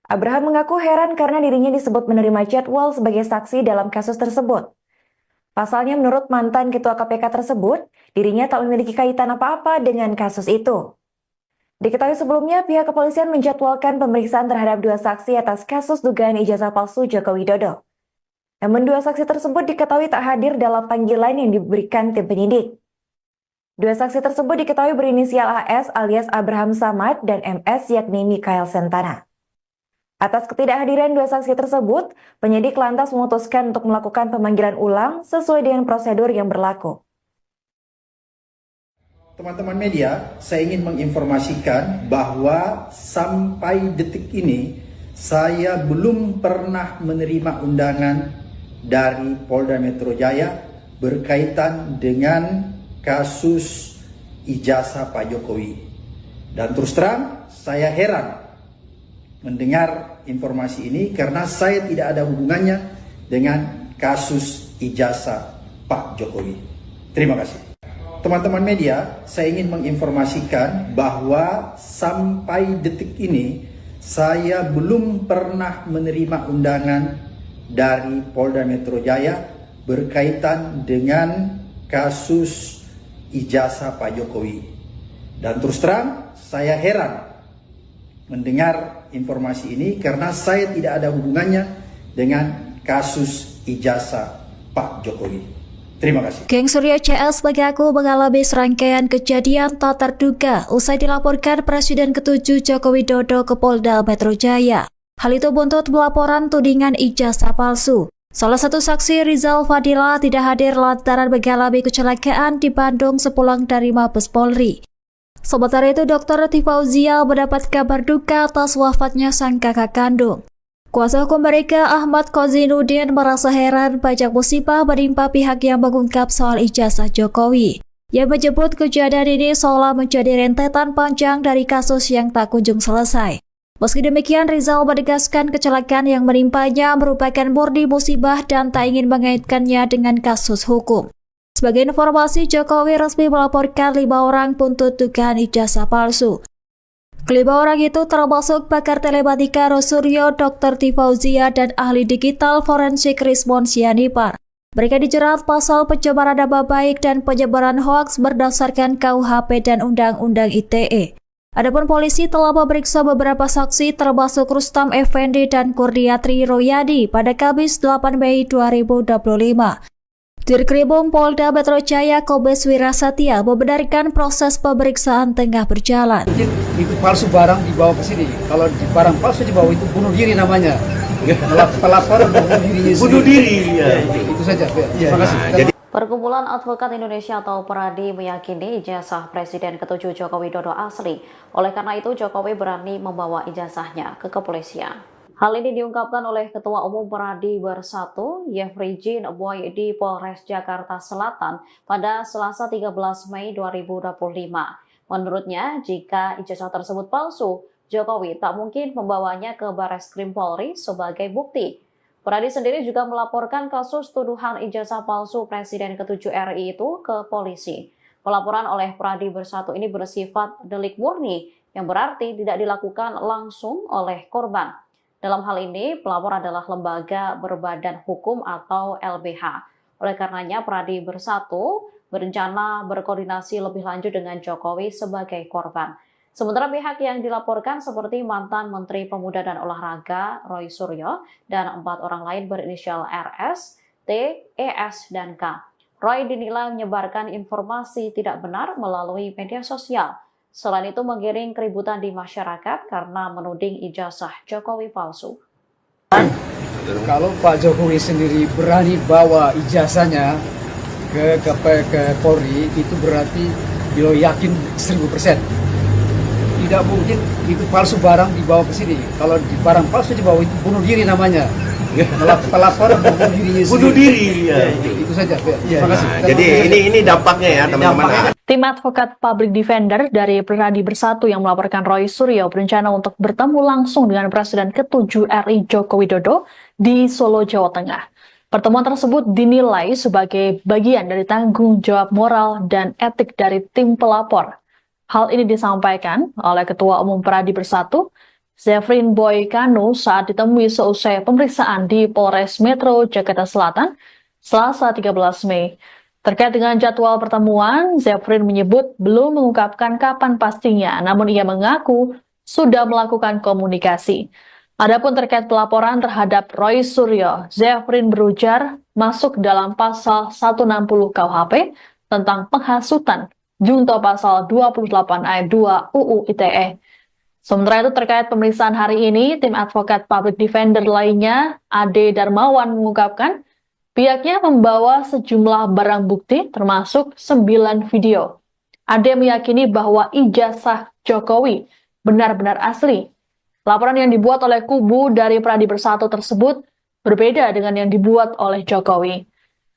Abraham mengaku heran karena dirinya disebut menerima jadwal sebagai saksi dalam kasus tersebut. Pasalnya menurut mantan Ketua KPK tersebut, dirinya tak memiliki kaitan apa-apa dengan kasus itu. Diketahui sebelumnya, pihak kepolisian menjadwalkan pemeriksaan terhadap 2 saksi atas kasus dugaan ijazah palsu Joko Widodo. Namun 2 saksi tersebut diketahui tak hadir dalam panggilan yang diberikan tim penyidik. 2 saksi tersebut diketahui berinisial AS alias Abraham Samad dan MS yakni Mikael Sentana. Atas ketidakhadiran 2 saksi tersebut, penyidik lantas memutuskan untuk melakukan pemanggilan ulang sesuai dengan prosedur yang berlaku. Teman-teman media, saya ingin menginformasikan bahwa sampai detik ini saya belum pernah menerima undangan dari Polda Metro Jaya berkaitan dengan kasus ijazah Pak Jokowi. Dan terus terang, saya heran mendengar informasi ini karena saya tidak ada hubungannya dengan kasus ijazah Pak Jokowi. Terima kasih. Teman-teman media, saya ingin menginformasikan bahwa sampai detik ini saya belum pernah menerima undangan dari Polda Metro Jaya berkaitan dengan kasus ijazah Pak Jokowi. Dan terus terang, saya heran mendengar informasi ini karena saya tidak ada hubungannya dengan kasus ijazah Pak Jokowi. Terima kasih. Geng Surya CS mengaku mengalami serangkaian kejadian tak terduga usai dilaporkan Presiden ke-7 Joko Widodo ke Polda Metro Jaya. Hal itu buntut pelaporan tudingan ijazah palsu. Salah satu saksi Rizal Fadila tidak hadir lantaran mengalami kecelakaan di Bandung sepulang dari Mabes Polri. Sementara itu, Dr. Tifauzia mendapat kabar duka atas wafatnya sang kakak kandung. Kuasa hukum mereka Ahmad Kozinuddin merasa heran banyak musibah menimpa pihak yang mengungkap soal ijazah Jokowi. Ia menyebut kejadian ini seolah menjadi rentetan panjang dari kasus yang tak kunjung selesai. Meski demikian, Rizal menegaskan kecelakaan yang menimpanya merupakan murni musibah dan tak ingin mengaitkannya dengan kasus hukum. Sebagai informasi, Jokowi resmi melaporkan 5 orang buntut dugaan ijazah palsu. Kelima orang itu termasuk pakar telematika Rosuryo, Dr. Tifauzia, dan ahli digital forensik Rismon Sianipar. Mereka dijerat pasal pencemaran nama baik dan penyebaran hoaks berdasarkan KUHP dan Undang-Undang ITE. Adapun polisi telah memeriksa beberapa saksi termasuk Rustam Effendi dan Kurniatri Royadi pada Kamis 8 Mei 2025. Dirkrimum Polda Metro Jaya Kombes Wirasatya membenarkan proses pemeriksaan tengah berjalan. Itu palsu barang dibawa ke sini. Kalau barang palsu dibawa itu bunuh diri namanya. Pelapor bunuh dirinya sendiri. Bunuh diri. Ya. Itu saja. Terima kasih. Perkumpulan Advokat Indonesia atau PERADI meyakini ijazah Presiden ke-7 Joko Widodo asli. Oleh karena itu, Jokowi berani membawa ijazahnya ke kepolisian. Hal ini diungkapkan oleh Ketua Umum PERADI Bersatu, Yefri Jin Boy di Polres Jakarta Selatan pada Selasa 13 Mei 2025. Menurutnya, jika ijazah tersebut palsu, Jokowi tak mungkin membawanya ke Bareskrim Polri sebagai bukti. PERADI sendiri juga melaporkan kasus tuduhan ijazah palsu Presiden ke-7 RI itu ke polisi. Pelaporan oleh PERADI Bersatu ini bersifat delik murni, yang berarti tidak dilakukan langsung oleh korban. Dalam hal ini, pelapor adalah lembaga berbadan hukum atau LBH. Oleh karenanya, PERADI Bersatu berencana berkoordinasi lebih lanjut dengan Jokowi sebagai korban. Sementara pihak yang dilaporkan seperti mantan Menteri Pemuda dan Olahraga Roy Suryo dan 4 orang lain berinisial RS, T, ES, dan K. Roy dinilai menyebarkan informasi tidak benar melalui media sosial. Selain itu menggiring keributan di masyarakat karena menuding ijazah Jokowi palsu. Kalau Pak Jokowi sendiri berani bawa ijazahnya ke Polri, itu berarti beliau yakin 1000%. Tidak mungkin itu palsu barang dibawa ke sini. Kalau barang palsu dibawa itu bunuh diri namanya. Pelapor bunuh dirinya sendiri. Bunuh diri. Ya. Itu saja. Terima kasih. Jadi ini dampaknya ya teman-teman. Tim advokat public defender dari Pradi Bersatu yang melaporkan Roy Suryo berencana untuk bertemu langsung dengan Presiden ke-7 RI Joko Widodo di Solo, Jawa Tengah. Pertemuan tersebut dinilai sebagai bagian dari tanggung jawab moral dan etik dari tim pelapor. Hal ini disampaikan oleh Ketua Umum Pradi Bersatu, Zefrin Boy Kanu saat ditemui seusai pemeriksaan di Polres Metro Jakarta Selatan, Selasa 13 Mei. Terkait dengan jadwal pertemuan, Zefrin menyebut belum mengungkapkan kapan pastinya, namun ia mengaku sudah melakukan komunikasi. Adapun terkait pelaporan terhadap Roy Suryo, Zefrin berujar masuk dalam pasal 160 KUHP tentang penghasutan, junto pasal 28 ayat 2 UU ITE. Sementara itu terkait pemeriksaan hari ini, tim advokat public defender lainnya, Ade Darmawan mengungkapkan, pihaknya membawa sejumlah barang bukti termasuk 9 video. Ade meyakini bahwa ijazah Jokowi benar-benar asli. Laporan yang dibuat oleh kubu dari Pradi Bersatu tersebut berbeda dengan yang dibuat oleh Jokowi.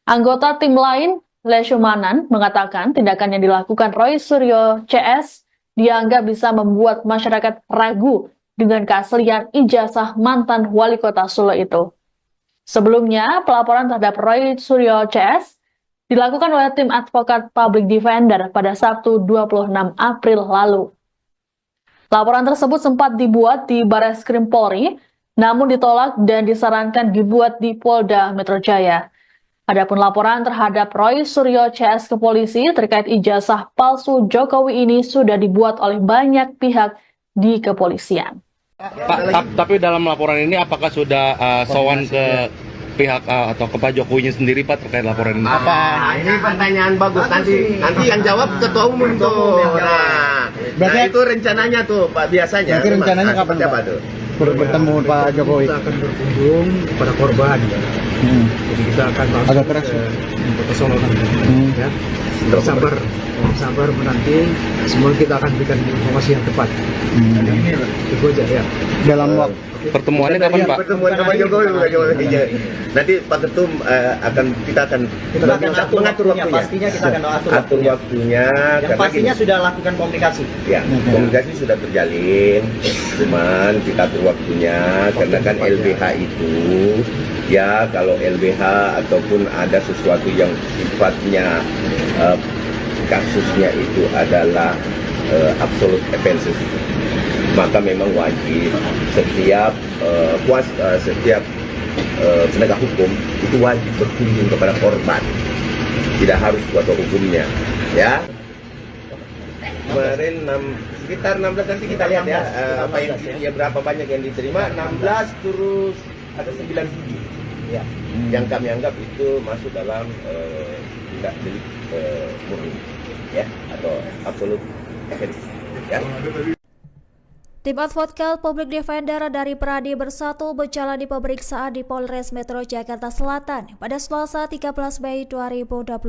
Anggota tim lain, Leshumanan, mengatakan tindakan yang dilakukan Roy Suryo CS dianggap bisa membuat masyarakat ragu dengan keaslian ijazah mantan wali kota Solo itu. Sebelumnya, pelaporan terhadap Roy Suryo CS dilakukan oleh tim advokat public defender pada Sabtu 26 April lalu. Laporan tersebut sempat dibuat di Barreskrim Polri, namun ditolak dan disarankan dibuat di Polda Metro Jaya. Adapun laporan terhadap Roy Suryo CS ke polisi terkait ijazah palsu Jokowi ini sudah dibuat oleh banyak pihak di kepolisian. Pak, tapi dalam laporan ini apakah sudah sowan ke pihak atau ke Pak Jokowinya sendiri Pak terkait laporan ini? Ini pertanyaan bagus. Nanti yang jawab ketua umum tuh. Nah, itu rencananya tuh Pak biasanya. Berarti rencananya kapan Pak tuh? Bertemu Pak Jokowi. Kita akan berkunjung kepada korban. Jadi kita akan Agak keras. ke Solo nanti. Ya. Sabar menanti. Semua kita akan berikan informasi yang tepat. Itu aja ya. Dalam waktu Pertemuannya kapan Pak? Pertemuan sama Jokowi. Nanti Pak Ketum kita akan mengatur waktunya. Pastinya kita akan atur waktunya. Yang pastinya sudah lakukan komunikasi. Ya, komunikasi sudah terjalin. Cuman kita atur waktunya karena kan LBH itu ya kalau LBH ataupun ada sesuatu yang sifatnya kasusnya itu adalah absolute offenses, maka memang wajib setiap penegak hukum itu wajib berkunjung kepada korban, tidak harus kuasa hukumnya ya. Kemarin sekitar 16 nanti kita lihat ya ya berapa banyak yang diterima. 16 terus ada 9 CD ya, yang kami anggap itu masuk dalam tindak delik murni ya atau absolute offense ya. Tim advokat public defender dari Pradi Bersatu menjalani pemeriksaan di Polres Metro Jakarta Selatan pada Selasa 13 Mei 2025.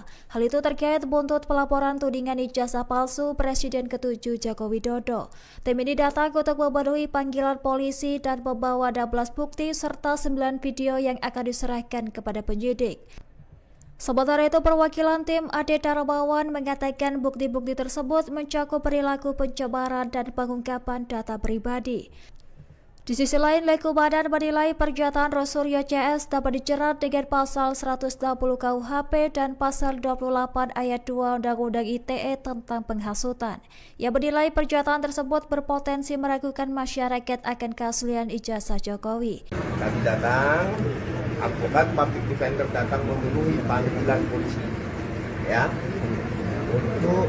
Hal itu terkait buntut pelaporan tudingan ijazah palsu Presiden ke-7 Joko Widodo. Tim ini datang untuk memenuhi panggilan polisi dan membawa 16 bukti serta 9 video yang akan diserahkan kepada penyidik. Sementara itu, perwakilan tim Ade Darmawan mengatakan bukti-bukti tersebut mencakup perilaku pencemaran dan pengungkapan data pribadi. Di sisi lain, Leshumanan menilai pernyataan Roy Suryo CS dapat dijerat dengan pasal 160 KUHP dan pasal 28 ayat 2 Undang-Undang ITE tentang penghasutan. Ia menilai pernyataan tersebut berpotensi meragukan masyarakat akan keaslian ijazah Jokowi. Kami datang, advokat public defender datang memenuhi panggilan polisi ya untuk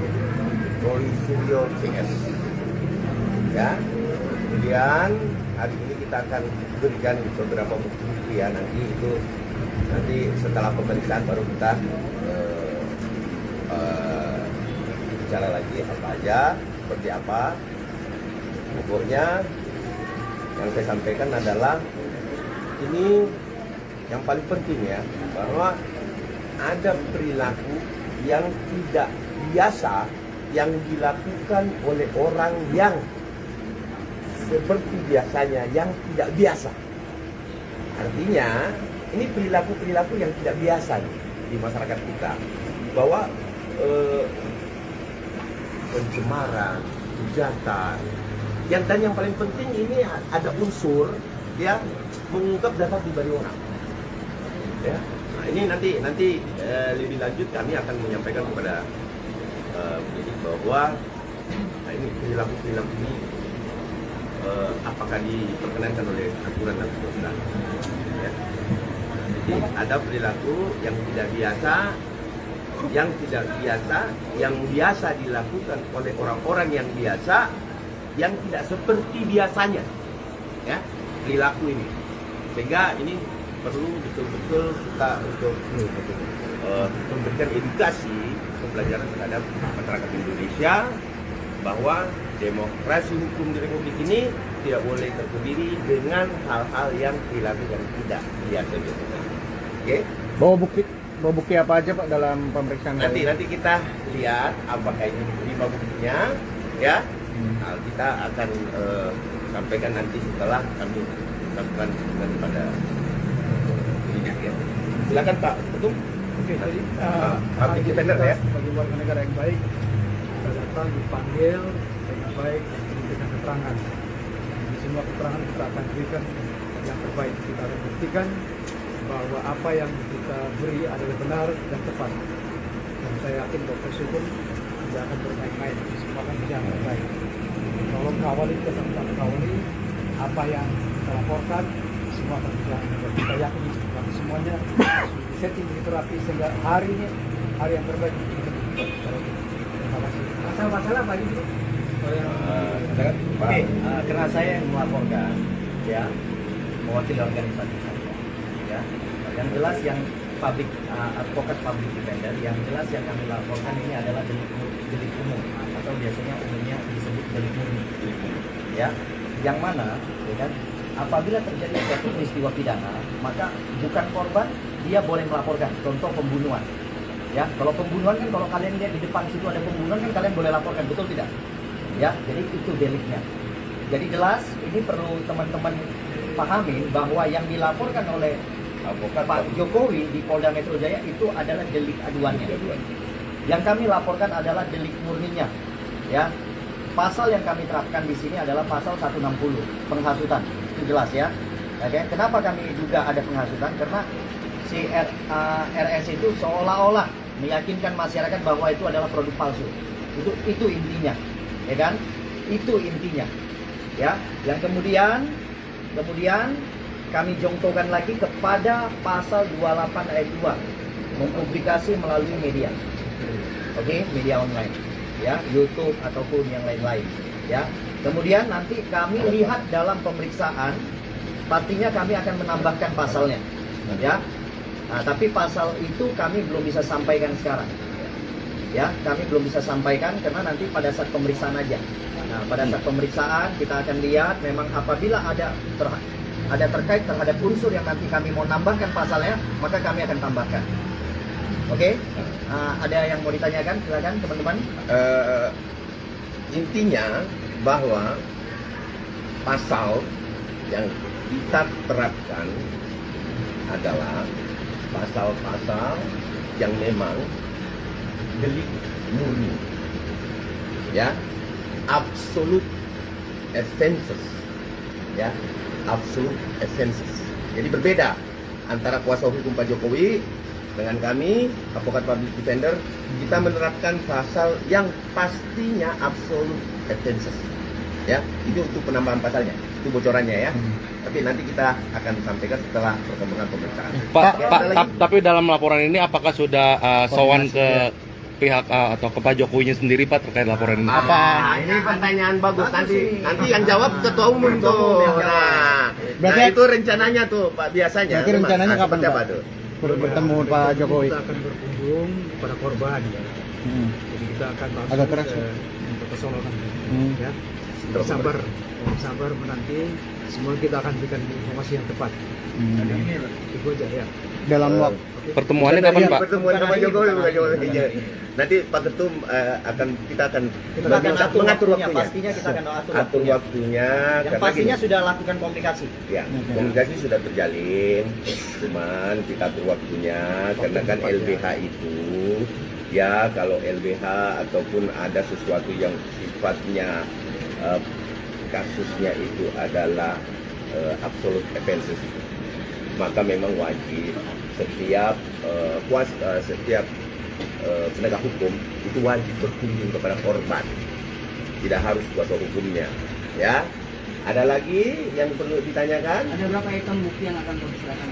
Roy Suryo CS Ya, kemudian hari ini kita akan berikan beberapa bukti ya, nanti setelah pemeriksaan baru kita bicara lagi apa aja, seperti apa. Pokoknya yang saya sampaikan adalah ini yang paling penting ya, bahwa ada perilaku yang tidak biasa yang dilakukan oleh orang yang seperti biasanya yang tidak biasa. Artinya ini perilaku-perilaku yang tidak biasa di masyarakat kita, bahwa pencemaran, hujatan, dan yang paling penting ini ada unsur yang mengungkap data pribadi orang. Ya, nah ini nanti lebih lanjut kami akan menyampaikan kepada penyidik bahwa ini perilaku ini apakah diperkenankan oleh aturan dan peraturan. Ya. Jadi ada perilaku yang tidak biasa, yang biasa dilakukan oleh orang-orang yang biasa, yang tidak seperti biasanya, ya, perilaku ini. Sehingga ini perlu betul-betul kita untuk memberikan edukasi, pembelajaran terhadap masyarakat Indonesia bahwa demokrasi hukum di Republik ini tidak boleh terdiri dengan hal-hal yang perilaku yang tidak biasa. Oke? Bawa bukti apa aja Pak dalam pemeriksaan? Nanti kita lihat apakah ini 5 buktinya, ya. Nah, kita akan sampaikan nanti setelah kami lakukan daripada penyidik ya. Silakan Pak Ketum. Oke, jadi public defender ya. Bagi warga negara yang baik, kita datang dipanggil dengan baik dan memberikan keterangan. Di semua keterangan kita akan berikan yang terbaik. Kita akan buktikan bahwa apa yang kita beri adalah benar dan tepat. Dan saya yakin bahwa proses hukum tidak akan bermain-main, semua akan berjalan dengan baik. Tolong kawali, kita sama-sama kawali apa yang kita laporkan, semua akan berjalan dengan baik. Kita yakin bahwa semuanya setting begitu rapi sehingga hari ini hari yang terbaik untuk kita. Terima kasih. Masalah-masalah apa ini? Oke, karena saya yang melaporkan, ya, mewakili organisasi saya, ya, yang jelas yang advokat public defender, yang jelas yang kami laporkan ini adalah delik umum atau biasanya umumnya disebut delik murni, ya, yang mana, ya kan, apabila terjadi suatu peristiwa pidana, maka bukan korban dia boleh melaporkan. Contoh pembunuhan, ya, kalau pembunuhan kan kalau kalian lihat di depan situ ada pembunuhan kan kalian boleh laporkan, betul tidak? Ya, jadi itu deliknya. Jadi jelas ini perlu teman-teman pahamin bahwa yang dilaporkan oleh Pak Jokowi di Polda Metro Jaya itu adalah delik aduannya. Yang kami laporkan adalah delik murninya. Ya, pasal yang kami terapkan di sini adalah pasal 160 penghasutan. Itu jelas ya. Oke, kenapa kami juga ada penghasutan? Karena si RS itu seolah-olah meyakinkan masyarakat bahwa itu adalah produk palsu. Itu intinya, ya kan? Itu intinya. Ya, yang kemudian kami jongtokan lagi kepada pasal 28 ayat 2, mempublikasi melalui media. Oke, media online, ya, YouTube ataupun yang lain-lain, ya. Kemudian nanti kami lihat dalam pemeriksaan, pastinya kami akan menambahkan pasalnya, ya. Nah, tapi pasal itu kami belum bisa sampaikan sekarang, ya. Kami belum bisa sampaikan karena nanti pada saat pemeriksaan aja. Nah, pada saat pemeriksaan kita akan lihat memang apabila ada terkait terhadap unsur yang nanti kami mau nambahkan pasalnya, maka kami akan tambahkan. Oke? Ada yang mau ditanyakan? Silakan teman-teman. Intinya bahwa pasal yang kita terapkan adalah pasal-pasal yang memang delik murni, ya, absolute offenses, ya, absolute offenses. Jadi berbeda antara kuasa hukum Pak Jokowi dengan kami, advokat public defender, kita menerapkan pasal yang pastinya absolute offenses. Ya, itu untuk penambahan pasalnya, itu bocorannya ya. Tapi nanti kita akan sampaikan setelah perkembangan pemeriksaan. Pak, tapi dalam laporan ini apakah sudah sowan ke pihak atau ke Pak Jokowinya sendiri Pak terkait laporan ini? Ini pertanyaan bagus, nanti yang jawab ketua umum tuh. Berarti itu rencananya tuh Pak, biasanya. Berarti rencananya kapan seperti Pak? apa tuh? Bertemu Pak Jokowi. Kita akan berkunjung kepada korban. Jadi kita akan langsung Agak keras, ke Solo nanti. Ya. Sabar. Sabar menanti. Semua kita akan berikan informasi yang tepat. Itu aja ya. Dalam waktu Pertemuannya kapan Pak? Pertemuan sama Jokowi bukan Jokowi. Nanti Pak Ketum kita akan mengatur waktunya. Pastinya kita akan atur waktunya. Yang pastinya sudah lakukan komunikasi. Ya, komunikasi sudah terjalin, cuman kita atur waktunya karena kan LBH itu ya kalau LBH ataupun ada sesuatu yang sifatnya kasusnya itu adalah absolute offenses, maka memang wajib setiap penegak hukum itu wajib berkunjung kepada korban, tidak harus kuasa hukumnya. Ya, ada lagi yang perlu ditanyakan? Ada berapa item bukti yang akan diserahkan?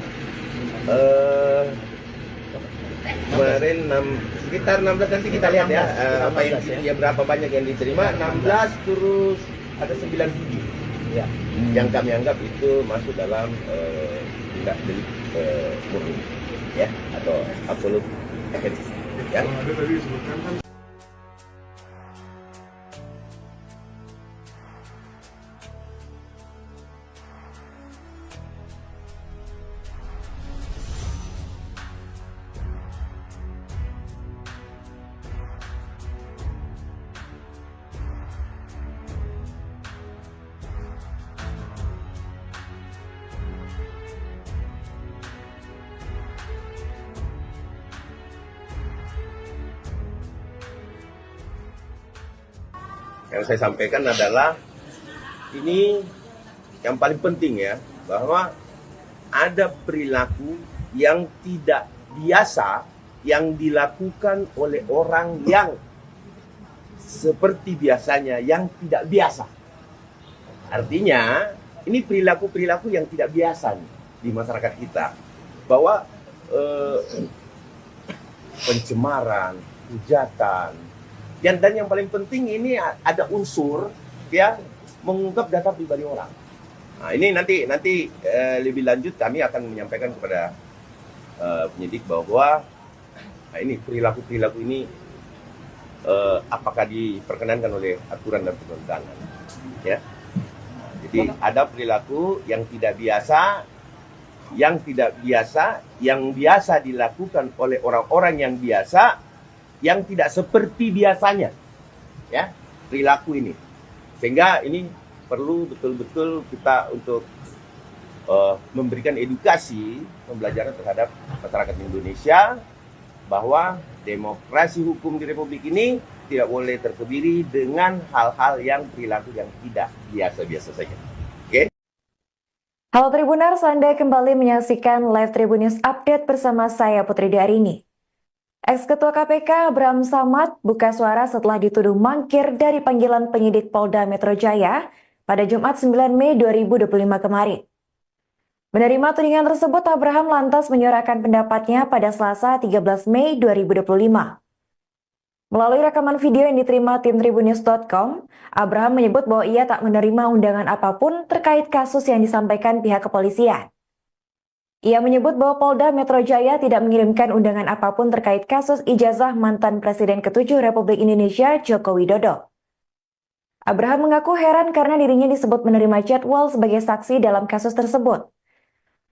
Kemarin sekitar 16, nanti kita lihat ya apa yang berapa banyak yang diterima. 16 terus ada 9 video ya, yang kami anggap itu masuk dalam tindak delik murni ya, atau absolute offense ya. Yang saya sampaikan adalah ini yang paling penting ya, bahwa ada perilaku yang tidak biasa yang dilakukan oleh orang yang seperti biasanya yang tidak biasa. Artinya ini perilaku-perilaku yang tidak biasa nih di masyarakat kita, bahwa pencemaran, hujatan, dan yang paling penting ini ada unsur ya mengungkap data pribadi orang. Nah, ini nanti lebih lanjut kami akan menyampaikan kepada penyidik bahwa ini perilaku ini apakah diperkenankan oleh aturan dan perundangan ya. Jadi ada perilaku yang tidak biasa, yang biasa dilakukan oleh orang-orang yang biasa, yang tidak seperti biasanya ya perilaku ini, sehingga ini perlu betul-betul kita untuk memberikan edukasi pembelajaran terhadap masyarakat Indonesia bahwa demokrasi hukum di Republik ini tidak boleh terkebiri dengan hal-hal yang perilaku yang tidak biasa-biasa saja. Oke? Halo Tribuners, Anda kembali menyaksikan live Tribun News Update bersama saya Putri Darini. Ex-Ketua KPK Bram Samad buka suara setelah dituduh mangkir dari panggilan penyidik Polda Metro Jaya pada Jumat 9 Mei 2025 kemarin. Menerima tudingan tersebut, Abraham lantas menyuarakan pendapatnya pada Selasa 13 Mei 2025. Melalui rekaman video yang diterima tim Tribunnews.com, Abraham menyebut bahwa ia tak menerima undangan apapun terkait kasus yang disampaikan pihak kepolisian. Ia menyebut bahwa Polda Metro Jaya tidak mengirimkan undangan apapun terkait kasus ijazah mantan Presiden ke-7 Republik Indonesia Joko Widodo. Abraham mengaku heran karena dirinya disebut menerima jadwal sebagai saksi dalam kasus tersebut.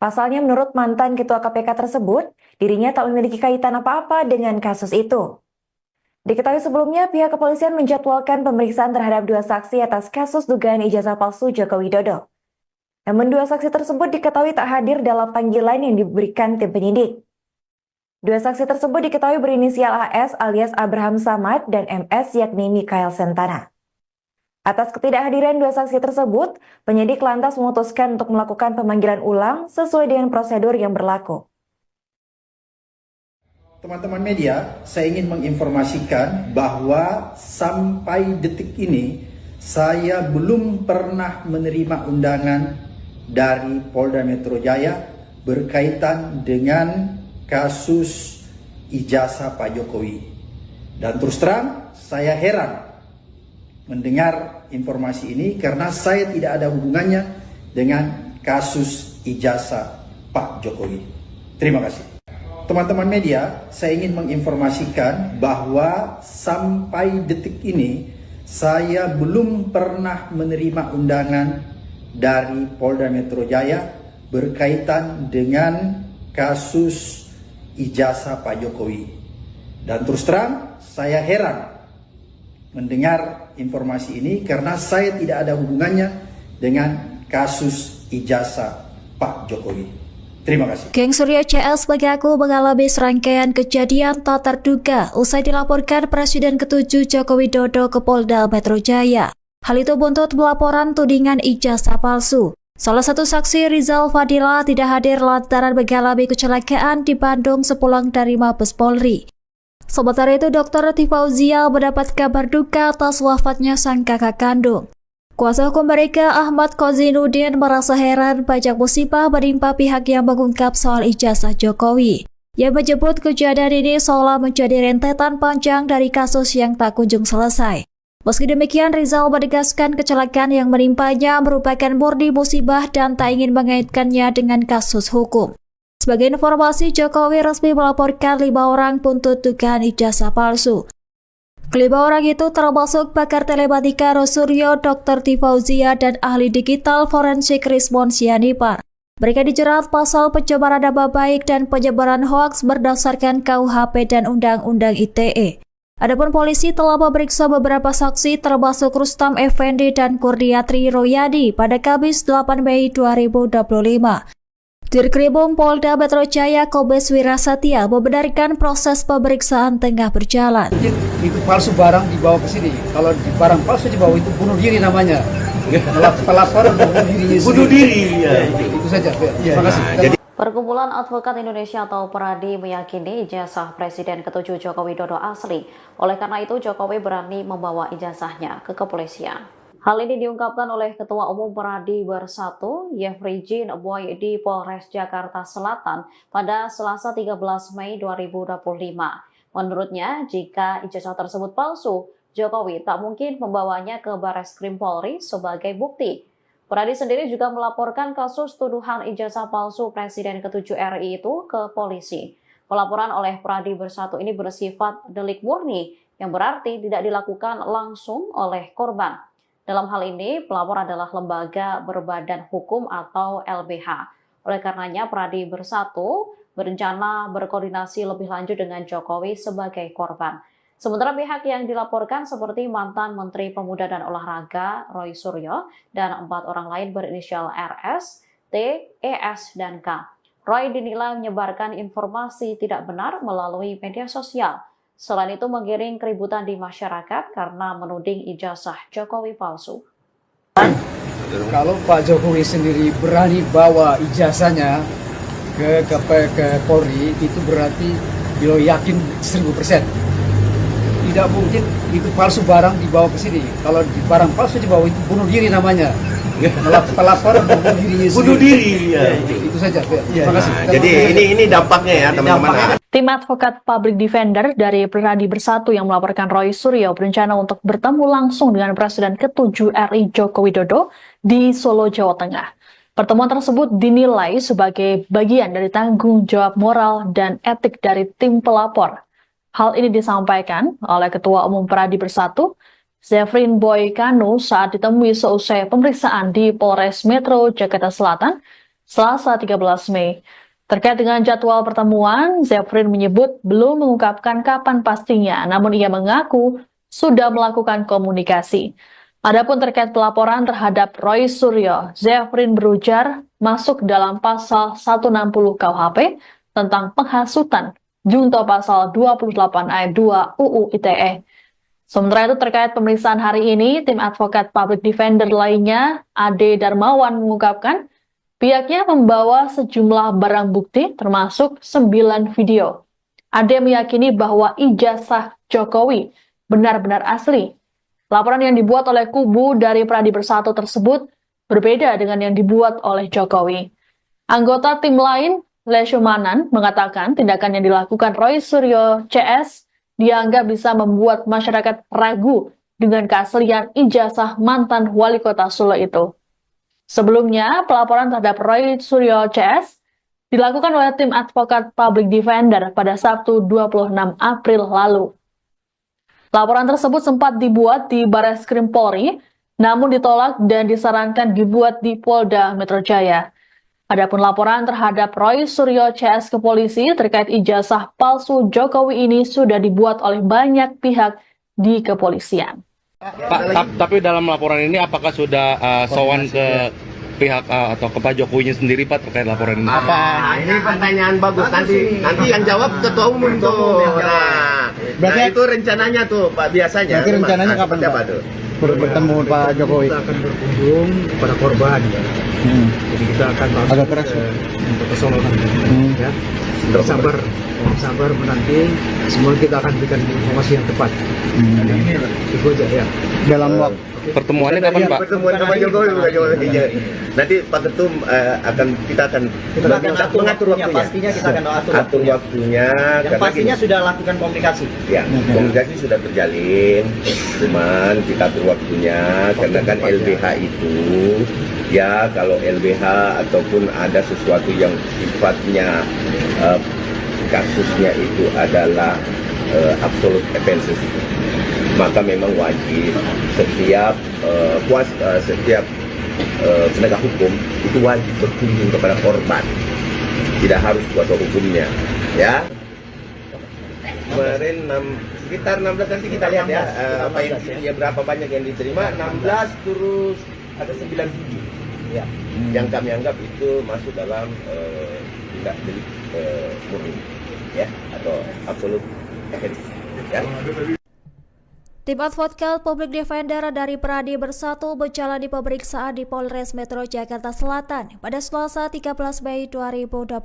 Pasalnya menurut mantan Ketua KPK tersebut, dirinya tak memiliki kaitan apa-apa dengan kasus itu. Diketahui sebelumnya pihak kepolisian menjadwalkan pemeriksaan terhadap 2 saksi atas kasus dugaan ijazah palsu Joko Widodo. Namun 2 saksi tersebut diketahui tak hadir dalam panggilan yang diberikan tim penyidik. 2 saksi tersebut diketahui berinisial AS alias Abraham Samad dan MS yakni Mikael Sentana. Atas ketidakhadiran 2 saksi tersebut, penyidik lantas memutuskan untuk melakukan pemanggilan ulang sesuai dengan prosedur yang berlaku. Teman-teman media, saya ingin menginformasikan bahwa sampai detik ini saya belum pernah menerima undangan dari Polda Metro Jaya berkaitan dengan kasus ijazah Pak Jokowi. Dan terus terang saya heran mendengar informasi ini karena saya tidak ada hubungannya dengan kasus ijazah Pak Jokowi. Terima kasih. Teman-teman media, saya ingin menginformasikan bahwa sampai detik ini saya belum pernah menerima undangan dari Polda Metro Jaya berkaitan dengan kasus ijazah Pak Jokowi. Dan terus terang saya heran mendengar informasi ini karena saya tidak ada hubungannya dengan kasus ijazah Pak Jokowi. Terima kasih. Geng Surya CS mengaku mengalami serangkaian kejadian tak terduga usai dilaporkan Presiden ke-7 Joko Widodo ke Polda Metro Jaya. Hal itu buntut pelaporan tudingan ijazah palsu. Salah satu saksi Rizal Fadila tidak hadir lantaran mengalami kecelakaan di Bandung sepulang dari Mabes Polri. Sementara itu, Dr. Tifauzia mendapat kabar duka atas wafatnya sang kakak kandung. Kuasa hukum mereka Ahmad Kozinuddin merasa heran banyak musibah menimpa pihak yang mengungkap soal ijazah Jokowi. Ia menyebut kejadian ini seolah menjadi rentetan panjang dari kasus yang tak kunjung selesai. Meski demikian, Rizal menegaskan kecelakaan yang menimpanya merupakan murni musibah dan tak ingin mengaitkannya dengan kasus hukum. Sebagai informasi, Jokowi resmi melaporkan 5 orang buntut dugaan ijazah palsu. Kelima orang itu termasuk pakar telematika Rosuryo, Dr. Tifauzia, dan ahli digital forensik Rismon Sianipar. Mereka dijerat pasal pencemaran nama baik dan penyebaran hoaks berdasarkan KUHP dan Undang-Undang ITE. Adapun polisi telah memeriksa beberapa saksi termasuk Rustam Effendi dan Kurniatri Royadi pada Kamis 8 Mei 2025. Dirkrimum Polda Metro Jaya Kombes Wirasatya membenarkan proses pemeriksaan tengah berjalan. Itu palsu barang dibawa ke sini. Kalau barang palsu dibawa itu bunuh diri namanya. Pelapor bunuh diri. Ya, itu saja. Terima kasih. Perkumpulan Advokat Indonesia atau Peradi meyakini ijazah Presiden ke-7 Joko Widodo asli. Oleh karena itu, Jokowi berani membawa ijazahnya ke kepolisian. Hal ini diungkapkan oleh Ketua Umum Peradi Bersatu, Yefri Jin Boy di Polres Jakarta Selatan pada Selasa 13 Mei 2025. Menurutnya, jika ijazah tersebut palsu, Jokowi tak mungkin membawanya ke Bareskrim Polri sebagai bukti. Peradi sendiri juga melaporkan kasus tuduhan ijazah palsu Presiden ke-7 RI itu ke polisi. Pelaporan oleh Peradi Bersatu ini bersifat delik murni, yang berarti tidak dilakukan langsung oleh korban. Dalam hal ini, pelapor adalah lembaga berbadan hukum atau LBH. Oleh karenanya, Peradi Bersatu berencana berkoordinasi lebih lanjut dengan Jokowi sebagai korban. Sementara pihak yang dilaporkan seperti mantan Menteri Pemuda dan Olahraga Roy Suryo dan 4 orang lain berinisial RS, T, ES, dan K. Roy dinilai menyebarkan informasi tidak benar melalui media sosial. Selain itu menggiring keributan di masyarakat karena menuding ijazah Jokowi palsu. Kalau Pak Jokowi sendiri berani bawa ijazahnya ke Polri, itu berarti beliau yakin 1000%. Tidak mungkin itu palsu barang dibawa ke sini. Kalau barang palsu dibawa itu bunuh diri namanya. Pelapor bunuh diri. Ya, itu saja. Terima kasih. Jadi ini dampaknya ya teman-teman. Tim advokat Public Defender dari Peradi Bersatu yang melaporkan Roy Suryo berencana untuk bertemu langsung dengan Presiden ke-7 RI Joko Widodo di Solo, Jawa Tengah. Pertemuan tersebut dinilai sebagai bagian dari tanggung jawab moral dan etik dari tim pelapor. Hal ini disampaikan oleh Ketua Umum Peradi Bersatu, Zefrin Boy Kanu saat ditemui seusai pemeriksaan di Polres Metro Jakarta Selatan, Selasa 13 Mei. Terkait dengan jadwal pertemuan, Zefrin menyebut belum mengungkapkan kapan pastinya, namun ia mengaku sudah melakukan komunikasi. Adapun terkait pelaporan terhadap Roy Suryo, Zefrin berujar masuk dalam pasal 160 KUHP tentang penghasutan, junto pasal 28 ayat 2 UU ITE. Sementara itu terkait pemeriksaan hari ini, tim advokat Public Defender lainnya, Ade Darmawan mengungkapkan, pihaknya membawa sejumlah barang bukti termasuk 9 video. Ade meyakini bahwa ijazah Jokowi benar-benar asli. Laporan yang dibuat oleh kubu dari Peradi Bersatu tersebut berbeda dengan yang dibuat oleh Jokowi. Anggota tim lain, Leshumanan, mengatakan tindakan yang dilakukan Roy Suryo CS dianggap bisa membuat masyarakat ragu dengan keaslian ijazah mantan wali kota Solo itu. Sebelumnya, pelaporan terhadap Roy Suryo CS dilakukan oleh tim advokat Public Defender pada Sabtu 26 April lalu. Laporan tersebut sempat dibuat di Barreskrim Polri, namun ditolak dan disarankan dibuat di Polda Metro Jaya. Adapun laporan terhadap Roy Suryo CS ke polisi terkait ijazah palsu Jokowi ini sudah dibuat oleh banyak pihak di kepolisian. Pak, tapi dalam laporan ini apakah sudah sowan ke pihak atau ke Pak Jokowinya sendiri Pak terkait laporan ini? Ini pertanyaan bagus. Nanti yang jawab ketua umum tuh. Nah, itu rencananya tuh Pak, biasanya. Nanti rencananya kapan Pak? Bertemu Pak Jokowi. Kita akan berkunjung kepada korban. Jadi kita akan agak keras ke Solo nanti. Ya. Sabar menanti. Semua kita akan berikan informasi yang tepat. Itu aja ya. Dalam waktu pertemuannya kapan Pak? Pertemuan sama Jokowi. Nanti Pak Ketum kita akan mengatur waktunya. Pastinya kita akan atur waktunya. Yang pastinya sudah lakukan komunikasi. Ya, komunikasi sudah terjalin. Cuman kita atur waktunya karena kan LBH itu ya kalau LBH ataupun ada sesuatu yang sifatnya kasusnya itu adalah absolute offenses, maka memang wajib setiap penegak hukum itu wajib berkunjung kepada korban, tidak harus kuasa hukumnya, ya. Kemarin sekitar 16 nanti kita lihat ya, berapa banyak yang diterima, 16 terus ada 9 video, ya, yang kami anggap itu masuk dalam tindak delik murni, ya, atau absolut offense, ya. Tim advokat Public Defender dari Pradi Bersatu berjalan di pemeriksaan di Polres Metro Jakarta Selatan pada Selasa 13 Mei 2025.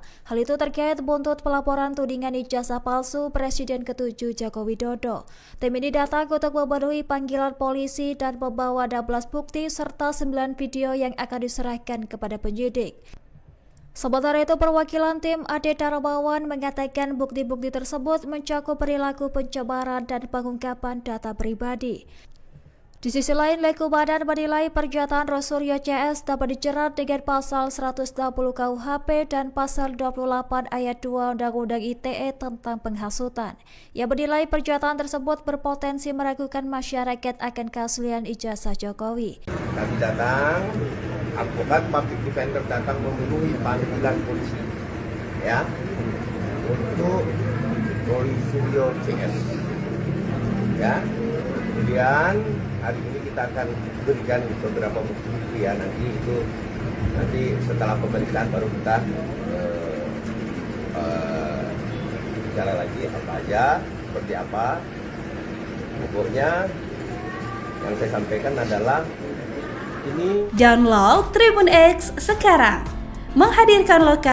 Hal itu terkait buntut pelaporan tudingan ijazah palsu Presiden ke-7 Joko Widodo. Tim ini datang untuk memenuhi panggilan polisi dan membawa 12 bukti serta 9 video yang akan diserahkan kepada penyidik. Sementara itu, perwakilan tim Ade Darmawan mengatakan bukti-bukti tersebut mencakup perilaku pencemaran dan pengungkapan data pribadi. Di sisi lain, Leku Badan menilai pernyataan Roy Suryo CS dapat dijerat dengan pasal 160 KUHP dan pasal 28 ayat 2 Undang-Undang ITE tentang penghasutan. Ia menilai pernyataan tersebut berpotensi meragukan masyarakat akan keaslian ijazah Jokowi. Kami datang, advokat Public Defender datang memenuhi panggilan polisi, ya, untuk Roy Suryo CS, ya. Kemudian hari ini kita akan berikan beberapa bukti, ya, nanti setelah pemeriksaan baru kita bicara lagi apa aja, seperti apa. Pokoknya yang saya sampaikan adalah ini. Download Tribun X sekarang, menghadirkan lokasi